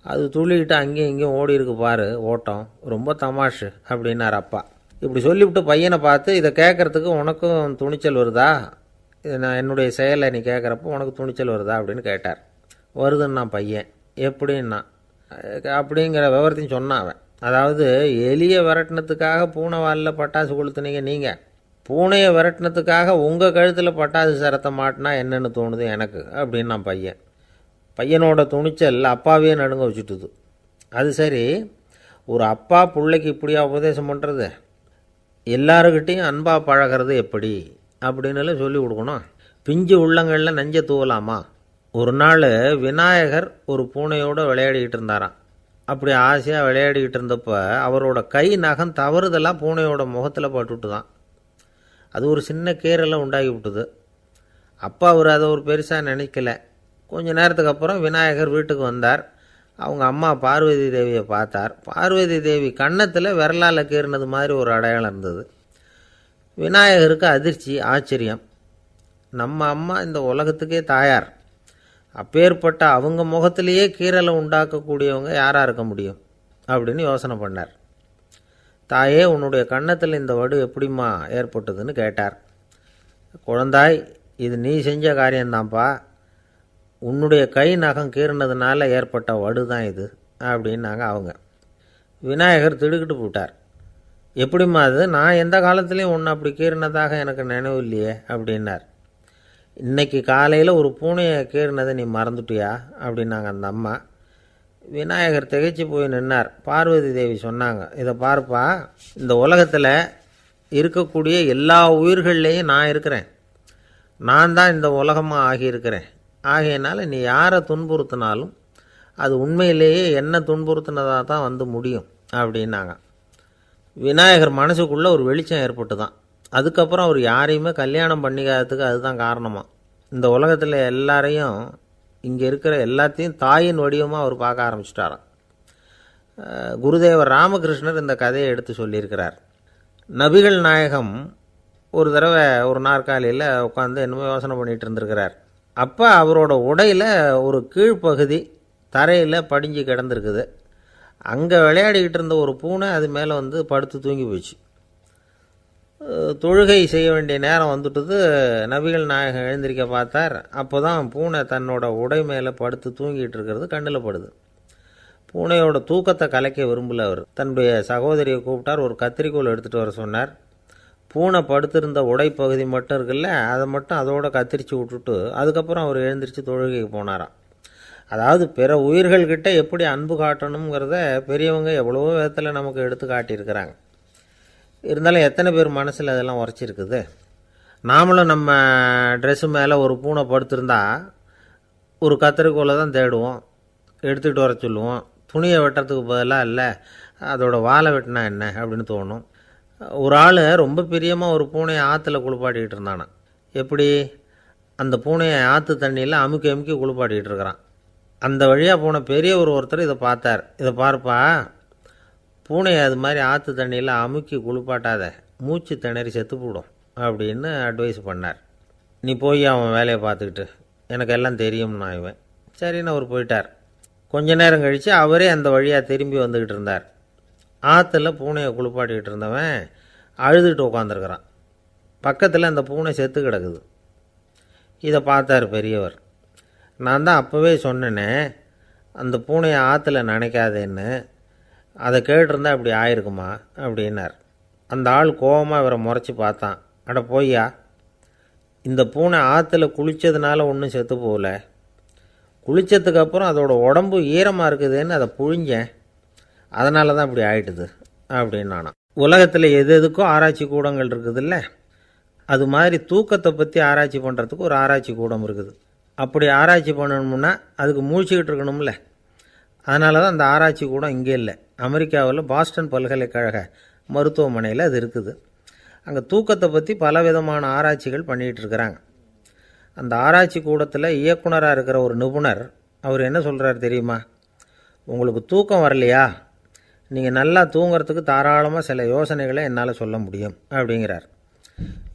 அது துள்ளிக்கிட்டு அங்கேயும் இங்கேயும் ஓடி இருக்கு பாரு ஓட்டம், ரொம்ப தமாஷு அப்படின்னார் அப்பா. இப்படி சொல்லிவிட்டு பையனை பார்த்து, இதை கேட்குறதுக்கு உனக்கும் துணிச்சல் வருதா? நான் என்னுடைய செயலை நீ கேட்குறப்போ உனக்கு துணிச்சல் வருதா அப்படின்னு கேட்டார். வருதுன்னா பையன். எப்படின்னா அப்படிங்கிற விவரத்தையும் சொன்னான் அவன். அதாவது எலியை விரட்டினத்துக்காக பூனை வாலில் பட்டாசு கொளுத்துனீங்க நீங்கள், பூனையை விரட்டினத்துக்காக உங்கள் கழுத்தில் பட்டாசு சரத்தை மாட்டினா என்னென்னு தோணுது எனக்கு அப்படின்னா பையன். பையனோட துணிச்சல் அப்பாவே நடுங்க வச்சுட்டுது. அது சரி, ஒரு அப்பா பிள்ளைக்கு இப்படியா உபதேசம் பண்ணுறது? எல்லாருக்கிட்டையும் அன்பாக பழகிறது எப்படி அப்படின்னு சொல்லி கொடுக்கணும். பிஞ்சு உள்ளங்களில் நஞ்சை தூவலாமா? ஒரு நாள் விநாயகர் ஒரு பூனையோடு விளையாடிக்கிட்டு இருந்தாராம். அப்படி ஆசையாக விளையாடிக்கிட்டு இருந்தப்போ அவரோட கை நகம் தவறுதெல்லாம் பூனையோட முகத்தில் பட்டுட்டு தான். அது ஒரு சின்ன கீரெல்லாம் உண்டாகி விட்டுது. அப்பா அவர் அதை ஒரு பெருசாக நினைக்கல. கொஞ்ச நேரத்துக்கு அப்புறம் விநாயகர் வீட்டுக்கு வந்தார். அவங்க அம்மா பார்வதி தேவியை பார்த்தார். பார்வதி தேவி கன்னத்தில் விரலால் கீறினது மாதிரி ஒரு அடையாளம் இருந்தது. விநாயகருக்கு அதிர்ச்சி, ஆச்சரியம். நம்ம அம்மா இந்த உலகத்துக்கே தாயார், அப்பேற்பட்ட அவங்க முகத்திலேயே கீறலை உண்டாக்கக்கூடியவங்க யாராக இருக்க முடியும் அப்படின்னு யோசனை பண்ணார். தாயே, உன்னுடைய கன்னத்தில் இந்த வடு எப்படிம்மா ஏற்பட்டதுன்னு கேட்டார். குழந்தாய், இது நீ செஞ்ச காரியம்தான்ப்பா, உன்னுடைய கை நகம் கீறினதுனால ஏற்பட்ட வடு தான் இது அப்படின்னாங்க அவங்க. விநாயகர் திடுக்கிட்டு போட்டார். எப்படிம்மா அது? நான் எந்த காலத்துலேயும் ஒன்று அப்படி கீறினதாக எனக்கு நினைவு இல்லையே அப்படின்னார். இன்னைக்கு காலையில் ஒரு பூனையை கீறினதை நீ மறந்துட்டியா அப்படின்னாங்க அந்த அம்மா. விநாயகர் திகைச்சு போய் நின்னார். பார்வதி தேவி சொன்னாங்க, இதை பார்ப்பா, இந்த உலகத்தில் இருக்கக்கூடிய எல்லா உயிர்கள்லேயும் நான் இருக்கிறேன், நான் தான் இந்த உலகமாக ஆகியிருக்கிறேன். ஆகையினால நீ யாரை துன்புறுத்தினாலும் அது உண்மையிலேயே என்ன துன்புறுத்தினதாக தான் முடியும் அப்படின்னாங்க. விநாயகர் மனசுக்குள்ளே ஒரு வெளிச்சம் ஏற்பட்டு தான். அதுக்கப்புறம் அவர் யாரையுமே கல்யாணம் பண்ணிக்காததுக்கு அதுதான் காரணமாக. இந்த உலகத்தில் எல்லாரையும், இங்கே இருக்கிற எல்லாத்தையும் தாயின் வடிவமாக அவர் பார்க்க ஆரம்பிச்சிட்டாராம். குருதேவர் ராமகிருஷ்ணர் இந்த கதையை எடுத்து சொல்லியிருக்கிறார். நபிகள் நாயகம் ஒரு தடவை ஒரு நாற்காலியில் உட்காந்து என்னமோ யோசனை பண்ணிகிட்டு இருந்திருக்கிறார். அப்போ அவரோட உடையில் ஒரு கீழ்ப்பகுதி தரையில் படிஞ்சு கிடந்திருக்குது. அங்கே விளையாடிக்கிட்டு இருந்த ஒரு பூனை அது மேலே வந்து படுத்து தூங்கி போச்சு. தொழுகை செய்ய வேண்டிய நேரம் வந்துட்டது. நபிகள் நாயகம் எழுந்திருக்க பார்த்தார். அப்போ தான் பூனை தன்னோட உடை மேலே படுத்து தூங்கிட்டு இருக்கிறது கண்ணில் படுது. பூனையோட தூக்கத்தை கலைக்க விரும்பல. அவர் தன்னுடைய சகோதரியை கூப்பிட்டார். ஒரு கத்திரிக்கோல் எடுத்துகிட்டு வர சொன்னார். பூனை படுத்திருந்த உடைப்பகுதி மட்டும் இருக்குல்ல, அதை மட்டும் அதோட கத்திரிச்சு விட்டுட்டு அதுக்கப்புறம் அவர் எழுந்திரிச்சு தொழுகைக்கு போனாராம். அதாவது பிற உயிர்கள்கிட்ட எப்படி அன்பு காட்டணுங்கிறத பெரியவங்க எவ்வளவோ விதத்தில் நமக்கு எடுத்து காட்டியிருக்கிறாங்க. இருந்தாலும் எத்தனை பேர் மனசில் அதெல்லாம் உரைச்சிருக்குது. நாமளும் நம்ம ட்ரெஸ்ஸு மேலே ஒரு பூனை படுத்திருந்தா ஒரு கத்திரிக்கோலை தான் தேடுவோம், எடுத்துக்கிட்டு வர சொல்லுவோம். துணியை வெட்டுறதுக்கு பதிலாக இல்லை அதோட வாழை வெட்டினா என்ன அப்படின்னு தோணும். ஒரு ஆள் ரொம்ப பிரியமாக ஒரு பூனையை ஆற்றுல குளிப்பாட்டிக்கிட்டு இருந்தானா. எப்படி? அந்த பூனையை ஆற்று தண்ணியில் அமுக்கி அமுக்கி குளிப்பாட்டிக்கிட்டு இருக்கிறான். அந்த வழியாக போன பெரிய ஒருத்தர் இதை பார்த்தார். இதை பார்ப்பா, பூனையை அது மாதிரி ஆற்று தண்ணியில் அமுக்கி குளிப்பாட்டாத, மூச்சு திணறி செத்து போடும் அப்படின்னு அட்வைஸ் பண்ணார். நீ போய் அவன் வேலையை பார்த்துக்கிட்டு, எனக்கு எல்லாம் தெரியும்னா இவன் சரின்னு அவர் போயிட்டார். கொஞ்ச நேரம் கழித்து அவரே அந்த வழியாக திரும்பி வந்துக்கிட்டு இருந்தார். ஆற்றுல பூனையை குளிப்பாட்டிக்கிட்டு இருந்தவன் அழுதுகிட்டு உட்காந்துருக்கிறான். பக்கத்தில் அந்த பூனை செத்து கிடக்குது. இதை பார்த்தார் பெரியவர். நான் தான் அப்போவே சொன்னேனே அந்த பூனையை ஆற்றுல நினைக்காதேன்னு, அதை கேட்டிருந்தா இப்படி ஆயிருக்குமா அப்படின்னார். அந்த ஆள் கோபமாக இவரை முறைச்சி பார்த்தான். அட போய்யா, இந்த பூனை ஆற்றுல குளித்ததுனால ஒன்றும் செத்து போகல, குளித்ததுக்கப்புறம் அதோட உடம்பு ஈரமாக இருக்குதுன்னு அதை புழிஞ்சேன், அதனால தான் இப்படி ஆயிட்டுது அப்படின்னானா. உலகத்தில் எது எதுக்கும் ஆராய்ச்சி கூடங்கள் இருக்குதுல்ல, அது மாதிரி தூக்கத்தை பற்றி ஆராய்ச்சி பண்ணுறதுக்கு ஒரு ஆராய்ச்சி கூடம் இருக்குது. அப்படி ஆராய்ச்சி பண்ணணும்னா அதுக்கு மூழ்கிக்கிட்டு இருக்கணும்ல. அதனால தான் அந்த ஆராய்ச்சி கூடம் இங்கே இல்லை. அமெரிக்காவில் பாஸ்டன் பல்கலைக்கழக மருத்துவமனையில் அது இருக்குது. அங்கே தூக்கத்தை பற்றி பலவிதமான ஆராய்ச்சிகள் பண்ணிகிட்டு இருக்கிறாங்க. அந்த ஆராய்ச்சி கூடத்தில் இயக்குனராக இருக்கிற ஒரு நிபுணர் அவர் என்ன சொல்கிறார் தெரியுமா? உங்களுக்கு தூக்கம் வரலையா, நீங்கள் நல்லா தூங்கிறதுக்கு தாராளமாக சில யோசனைகளை என்னால் சொல்ல முடியும் அப்படிங்கிறார்.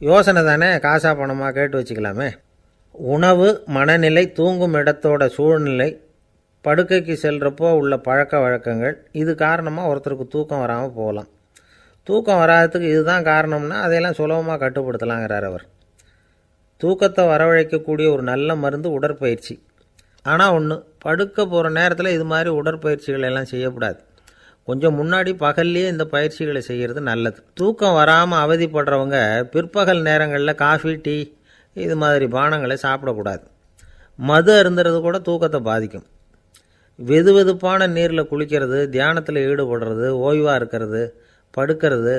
யோசனை தானே, காசா பணமாக கேட்டு வச்சுக்கலாமே. உணவு, மனநிலை, தூங்கும் இடத்தோட சூழ்நிலை, படுக்கைக்கு செல்கிறப்போ உள்ள பழக்க வழக்கங்கள், இது காரணமாக ஒருத்தருக்கு தூக்கம் வராமல் போகலாம். தூக்கம் வராததுக்கு இதுதான் காரணம்னா அதையெல்லாம் சுலபமாக கட்டுப்படுத்தலாங்கிறார் அவர். தூக்கத்தை வரவழைக்கக்கூடிய ஒரு நல்ல மருந்து உடற்பயிற்சி. ஆனால் ஒன்று, படுக்க போகிற நேரத்தில் இது மாதிரி உடற்பயிற்சிகள் எல்லாம் செய்யக்கூடாது. கொஞ்சம் முன்னாடி பகல்லையே இந்த பயிற்சிகளை செய்கிறது நல்லது. தூக்கம் வராமல் அவதிப்படுறவங்க பிற்பகல் நேரங்களில் காஃபி, டீ இது மாதிரி பானங்களை சாப்பிடக்கூடாது. மது அருந்துறது கூட தூக்கத்தை பாதிக்கும். வெது வெதுப்பான நீரில் குளிக்கிறது, தியானத்தில் ஈடுபடுறது, ஓய்வாக இருக்கிறது, படுக்கிறது,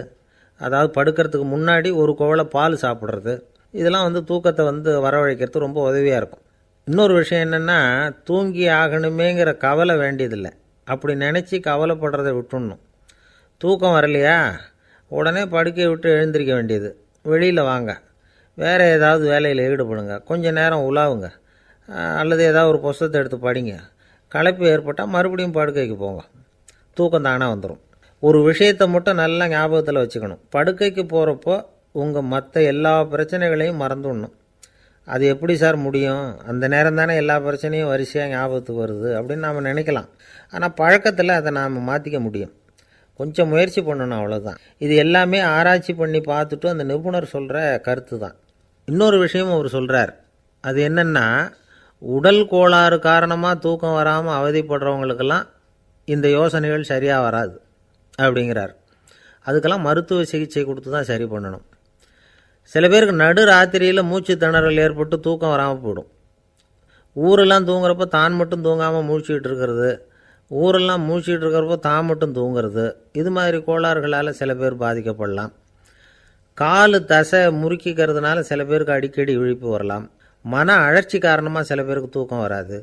அதாவது படுக்கிறதுக்கு முன்னாடி ஒரு குவளை பால் சாப்பிட்றது, இதெல்லாம் தூக்கத்தை வரவழைக்கிறது ரொம்ப உதவியாக இருக்கும். இன்னொரு விஷயம் என்னென்னா, தூங்கி ஆகணுமேங்கிற கவலை வேண்டியதில்லை. அப்படி நினச்சி கவலைப்படுறதை விட்டுடணும். தூக்கம் வரலையா, உடனே படுக்கையை விட்டு எழுந்திருக்க வேண்டியது. வெளியில் வாங்க, வேறு ஏதாவது வேலையில் ஈடுபடுங்க, கொஞ்சம் நேரம் உலாவுங்க, அல்லது ஏதாவது ஒரு புஸ்தகத்தை எடுத்து படிங்க. களைப்பு ஏற்பட்டால் மறுபடியும் படுக்கைக்கு போங்க, தூக்கம் தானாக வந்துடும். ஒரு விஷயத்தை மட்டும் நல்லா ஞாபகத்தில் வச்சுக்கணும். படுக்கைக்கு போகிறப்போ உங்கள் மற்ற எல்லா பிரச்சனைகளையும் மறந்துடணும். அது எப்படி சார் முடியும்? அந்த நேரம் தானே எல்லா பிரச்சனையும் வரிசையாக ஞாபகத்துக்கு வருது அப்படின்னு நாம் நினைக்கலாம். ஆனால் பழக்கத்தில் அதை நாம் மாற்றிக்க முடியும். கொஞ்சம் முயற்சி பண்ணணும், அவ்வளோதான். இது எல்லாமே ஆராய்ச்சி பண்ணி பார்த்துட்டு அந்த நிபுணர் சொல்கிற கருத்து தான். இன்னொரு விஷயமும் அவர் சொல்கிறார். அது என்னென்னா, உடல் கோளாறு காரணமாக தூக்கம் வராமல் அவதிப்படுறவங்களுக்கெல்லாம் இந்த யோசனைகள் சரியாக வராது அப்படிங்கிறார். அதுக்கெல்லாம் மருத்துவ சிகிச்சை கொடுத்து தான் சரி பண்ணணும். சில பேருக்கு நடு ராத்திரியில் மூச்சு திணறல் ஏற்பட்டு தூக்கம் வராமல் போயிடும். ஊரெல்லாம் தூங்குறப்போ தான் மட்டும் தூங்காமல் மூழ்கிட்டு இருக்கிறது, ஊரெல்லாம் மூழ்கிட்டு இருக்கிறப்போ தான் மட்டும் தூங்குறது, இது மாதிரி கோளாறுகளால் சில பேர் பாதிக்கப்படலாம். கால் தசை முறுக்கிக்கிறதுனால சில பேருக்கு அடிக்கடி விழிப்பு வரலாம். மன அழற்சி காரணமாக சில பேருக்கு தூக்கம் வராது.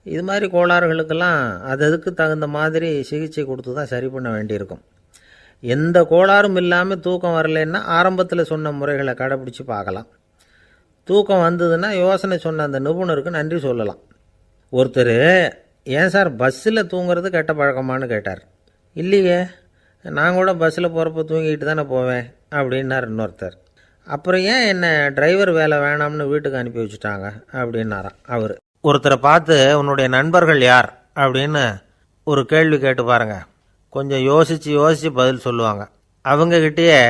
இது மாதிரி கோளாறுகளுக்கெல்லாம் அதுக்கு தகுந்த மாதிரி சிகிச்சை கொடுத்து தான் சரி பண்ண வேண்டியிருக்கும். எந்த கோளாறும் இல்லாமல் தூக்கம் வரலைன்னா ஆரம்பத்தில் சொன்ன முறைகளை கடைப்பிடிச்சி பார்க்கலாம். தூக்கம் வந்ததுன்னா யோசனை சொன்ன அந்த நிபுணருக்கு நன்றி சொல்லலாம். ஒருத்தர் ஏன் சார் பஸ்ஸில் தூங்குறது கெட்ட பழக்கமானு கேட்டார். இல்லையே, நான் கூட பஸ்ஸில் போகிறப்ப தூங்கிட்டு தானே போவேன் அப்படின்னார் இன்னொருத்தர். அப்புறம் ஏன் என்ன டிரைவர் வேலை வேணாம்னு வீட்டுக்கு அனுப்பி வச்சுட்டாங்க அப்படின்னாராம் அவர். ஒருத்தரை பார்த்து உன்னுடைய நண்பர்கள் யார் அப்படின்னு ஒரு கேள்வி கேட்டு பாருங்க, கொஞ்சம் யோசித்து பதில் சொல்லுவாங்க. அவங்கக்கிட்டேயே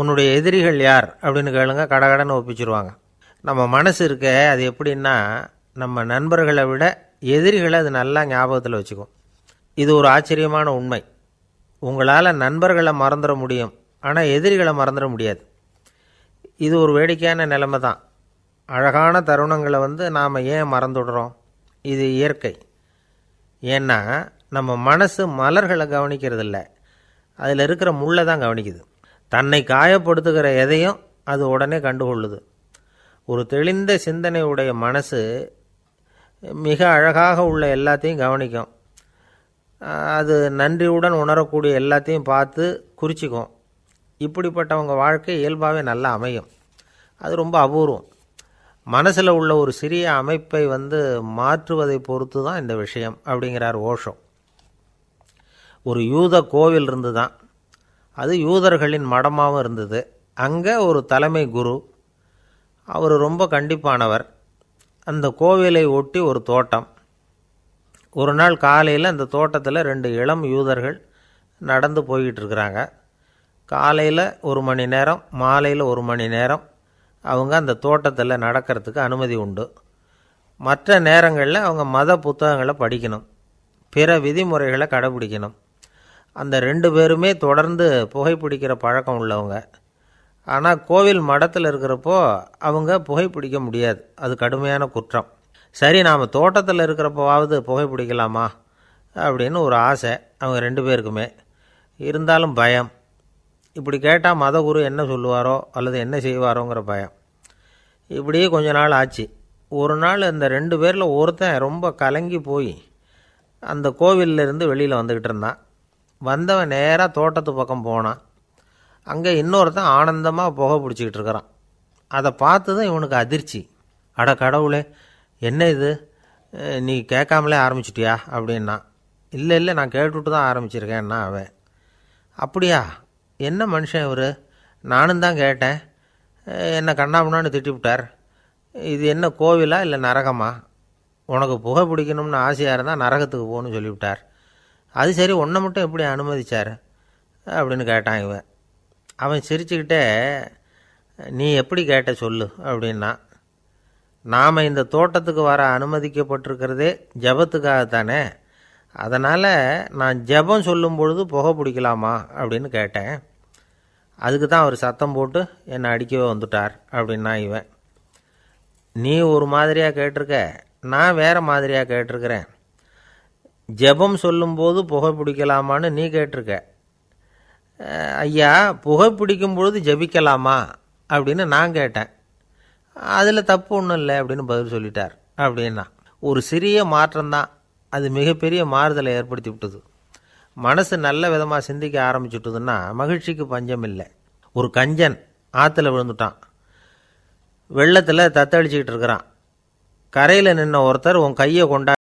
உன்னுடைய எதிரிகள் யார் அப்படின்னு கேளுங்க, கடகடன்னு ஒப்பிச்சிருவாங்க. நம்ம மனசு இருக்க அது எப்படின்னா, நம்ம நண்பர்களை விட எதிரிகளை அது நல்லா ஞாபகத்தில் வச்சுக்கும். இது ஒரு ஆச்சரியமான உண்மை. உங்களால் நண்பர்களை மறந்துட முடியும், ஆனால் எதிரிகளை மறந்துட முடியாது. இது ஒரு வேடிக்கையான நிலைமை தான். அழகான தருணங்களை நாம் ஏன் மறந்துடுறோம்? இது இயற்கை. ஏன்னா நம்ம மனசு மலர்களை கவனிக்கிறதில்ல, அதில் இருக்கிற முள்ளை தான் கவனிக்குது. தன்னை காயப்படுத்துகிற எதையும் அது உடனே கண்டுகொள்ளுது. ஒரு தெளிந்த சிந்தனை உடைய மனசு மிக அழகாக உள்ள எல்லாத்தையும் கவனிக்கும். அது நன்றியுடன் உணரக்கூடிய எல்லாத்தையும் பார்த்து குறிச்சிக்கும். இப்படிப்பட்டவங்க வாழ்க்கை இயல்பாகவே நல்லா அமையும். அது ரொம்ப அபூர்வம். மனசில் உள்ள ஒரு சிறிய அமைப்பை மாற்றுவதை பொறுத்து தான் இந்த விஷயம் அப்படிங்கிறார் ஓஷோ. ஒரு யூத கோவில் இருந்து தான், அது யூதர்களின் மடமாகவும் இருந்தது. அங்கே ஒரு தலைமை குரு, அவர் ரொம்ப கண்டிப்பானவர். அந்த கோவிலை ஒட்டி ஒரு தோட்டம். ஒரு நாள் காலையில் அந்த தோட்டத்தில் 2 இளம் யூதர்கள் நடந்து போய்கிட்டு இருக்கிறாங்க. காலையில் 1 மணி நேரம், மாலையில் 1 மணி நேரம் அவங்க அந்த தோட்டத்தில் நடக்கிறதுக்கு அனுமதி உண்டு. மற்ற நேரங்களில் அவங்க மத புத்தகங்களை படிக்கணும், பிற விதிமுறைகளை கடைபிடிக்கணும். அந்த 2 பேருமே தொடர்ந்து புகைப்பிடிக்கிற பழக்கம் உள்ளவங்க. ஆனால் கோவில் மடத்தில் இருக்கிறப்போ அவங்க புகைப்பிடிக்க முடியாது, அது கடுமையான குற்றம். சரி, நாம் தோட்டத்தில் இருக்கிறப்போவாவது புகைப்பிடிக்கலாமா அப்படின்னு ஒரு ஆசை அவங்க 2 பேருக்குமே. இருந்தாலும் பயம். இப்படி கேட்டால் மதகுரு என்ன சொல்லுவாரோ அல்லது என்ன செய்வாரோங்கிற பயம். இப்படியே கொஞ்ச நாள் ஆச்சு. ஒரு நாள் இந்த 2 பேரில் ஒருத்தன் ரொம்ப கலங்கி போய் அந்த கோவிலிருந்து வெளியில் வந்துக்கிட்டு இருந்தான். வந்தவன் நேராக தோட்டத்து பக்கம் போனான். அங்கே இன்னொருத்தன் ஆனந்தமாக புகை பிடிச்சிக்கிட்டு இருக்கிறான். அதை பார்த்து தான் இவனுக்கு அதிர்ச்சி. அட கடவுளே, என்ன இது, நீ கேட்காமலே ஆரம்பிச்சிட்டியா அப்படின்னா. இல்லை நான் கேட்டுவிட்டு தான் ஆரம்பிச்சிருக்கேன்னா அவன். அப்படியா, என்ன மனுஷன் இவர், நானும் தான் கேட்டேன், என்னை கண்ணாமுன்னான்னு திட்டிவிட்டார். இது என்ன கோவிலா இல்லை நரகமா? உனக்கு புகை பிடிக்கணும்னு ஆசையாக இருந்தால் நரகத்துக்கு போகணும்னு சொல்லிவிட்டார். அது சரி, உன்னை மட்டும் எப்படி அனுமதிச்சார் அப்படின்னு கேட்டான் இவன். அவன் சிரிச்சுக்கிட்டே, நீ எப்படி கேட்ட சொல்லு அப்படின்னா. நாம் இந்த தோட்டத்துக்கு வர அனுமதிக்கப்பட்டிருக்கிறதே ஜபத்துக்காகத்தானே, அதனால் நான் ஜபம் சொல்லும் பொழுது புகை பிடிக்கலாமா அப்படின்னு கேட்டேன். அதுக்கு தான் அவர் சத்தம் போட்டு என்னை அடிக்கவே வந்துட்டார் அப்படின்னா இவன். நீ ஒரு மாதிரியாக கேட்டிருக்க, நான் வேறு மாதிரியாக கேட்டிருக்கிறேன். ஜெபம் சொல்லும்போது புகை பிடிக்கலாமான்னு நீ கேட்டிருக்க. ஐயா, புகை பிடிக்கும் பொழுது ஜபிக்கலாமா அப்படின்னு நான் கேட்டேன். அதில் தப்பு ஒன்றும் இல்லை அப்படின்னு பதில் சொல்லிட்டார் அப்படின்னா. ஒரு சிறிய மாற்றம்தான் அது மிகப்பெரிய மாறுதலை ஏற்படுத்தி விட்டது. மனசு நல்ல விதமாக சிந்திக்க ஆரம்பிச்சுட்டுதுன்னா மகிழ்ச்சிக்கு பஞ்சம் இல்லை. ஒரு கஞ்சன் ஆற்றுல விழுந்துட்டான், வெள்ளத்தில் தத்தளிச்சிக்கிட்டு இருக்கிறான். கரையில் நின்ன ஒருத்தர் உன் கையை கொண்டா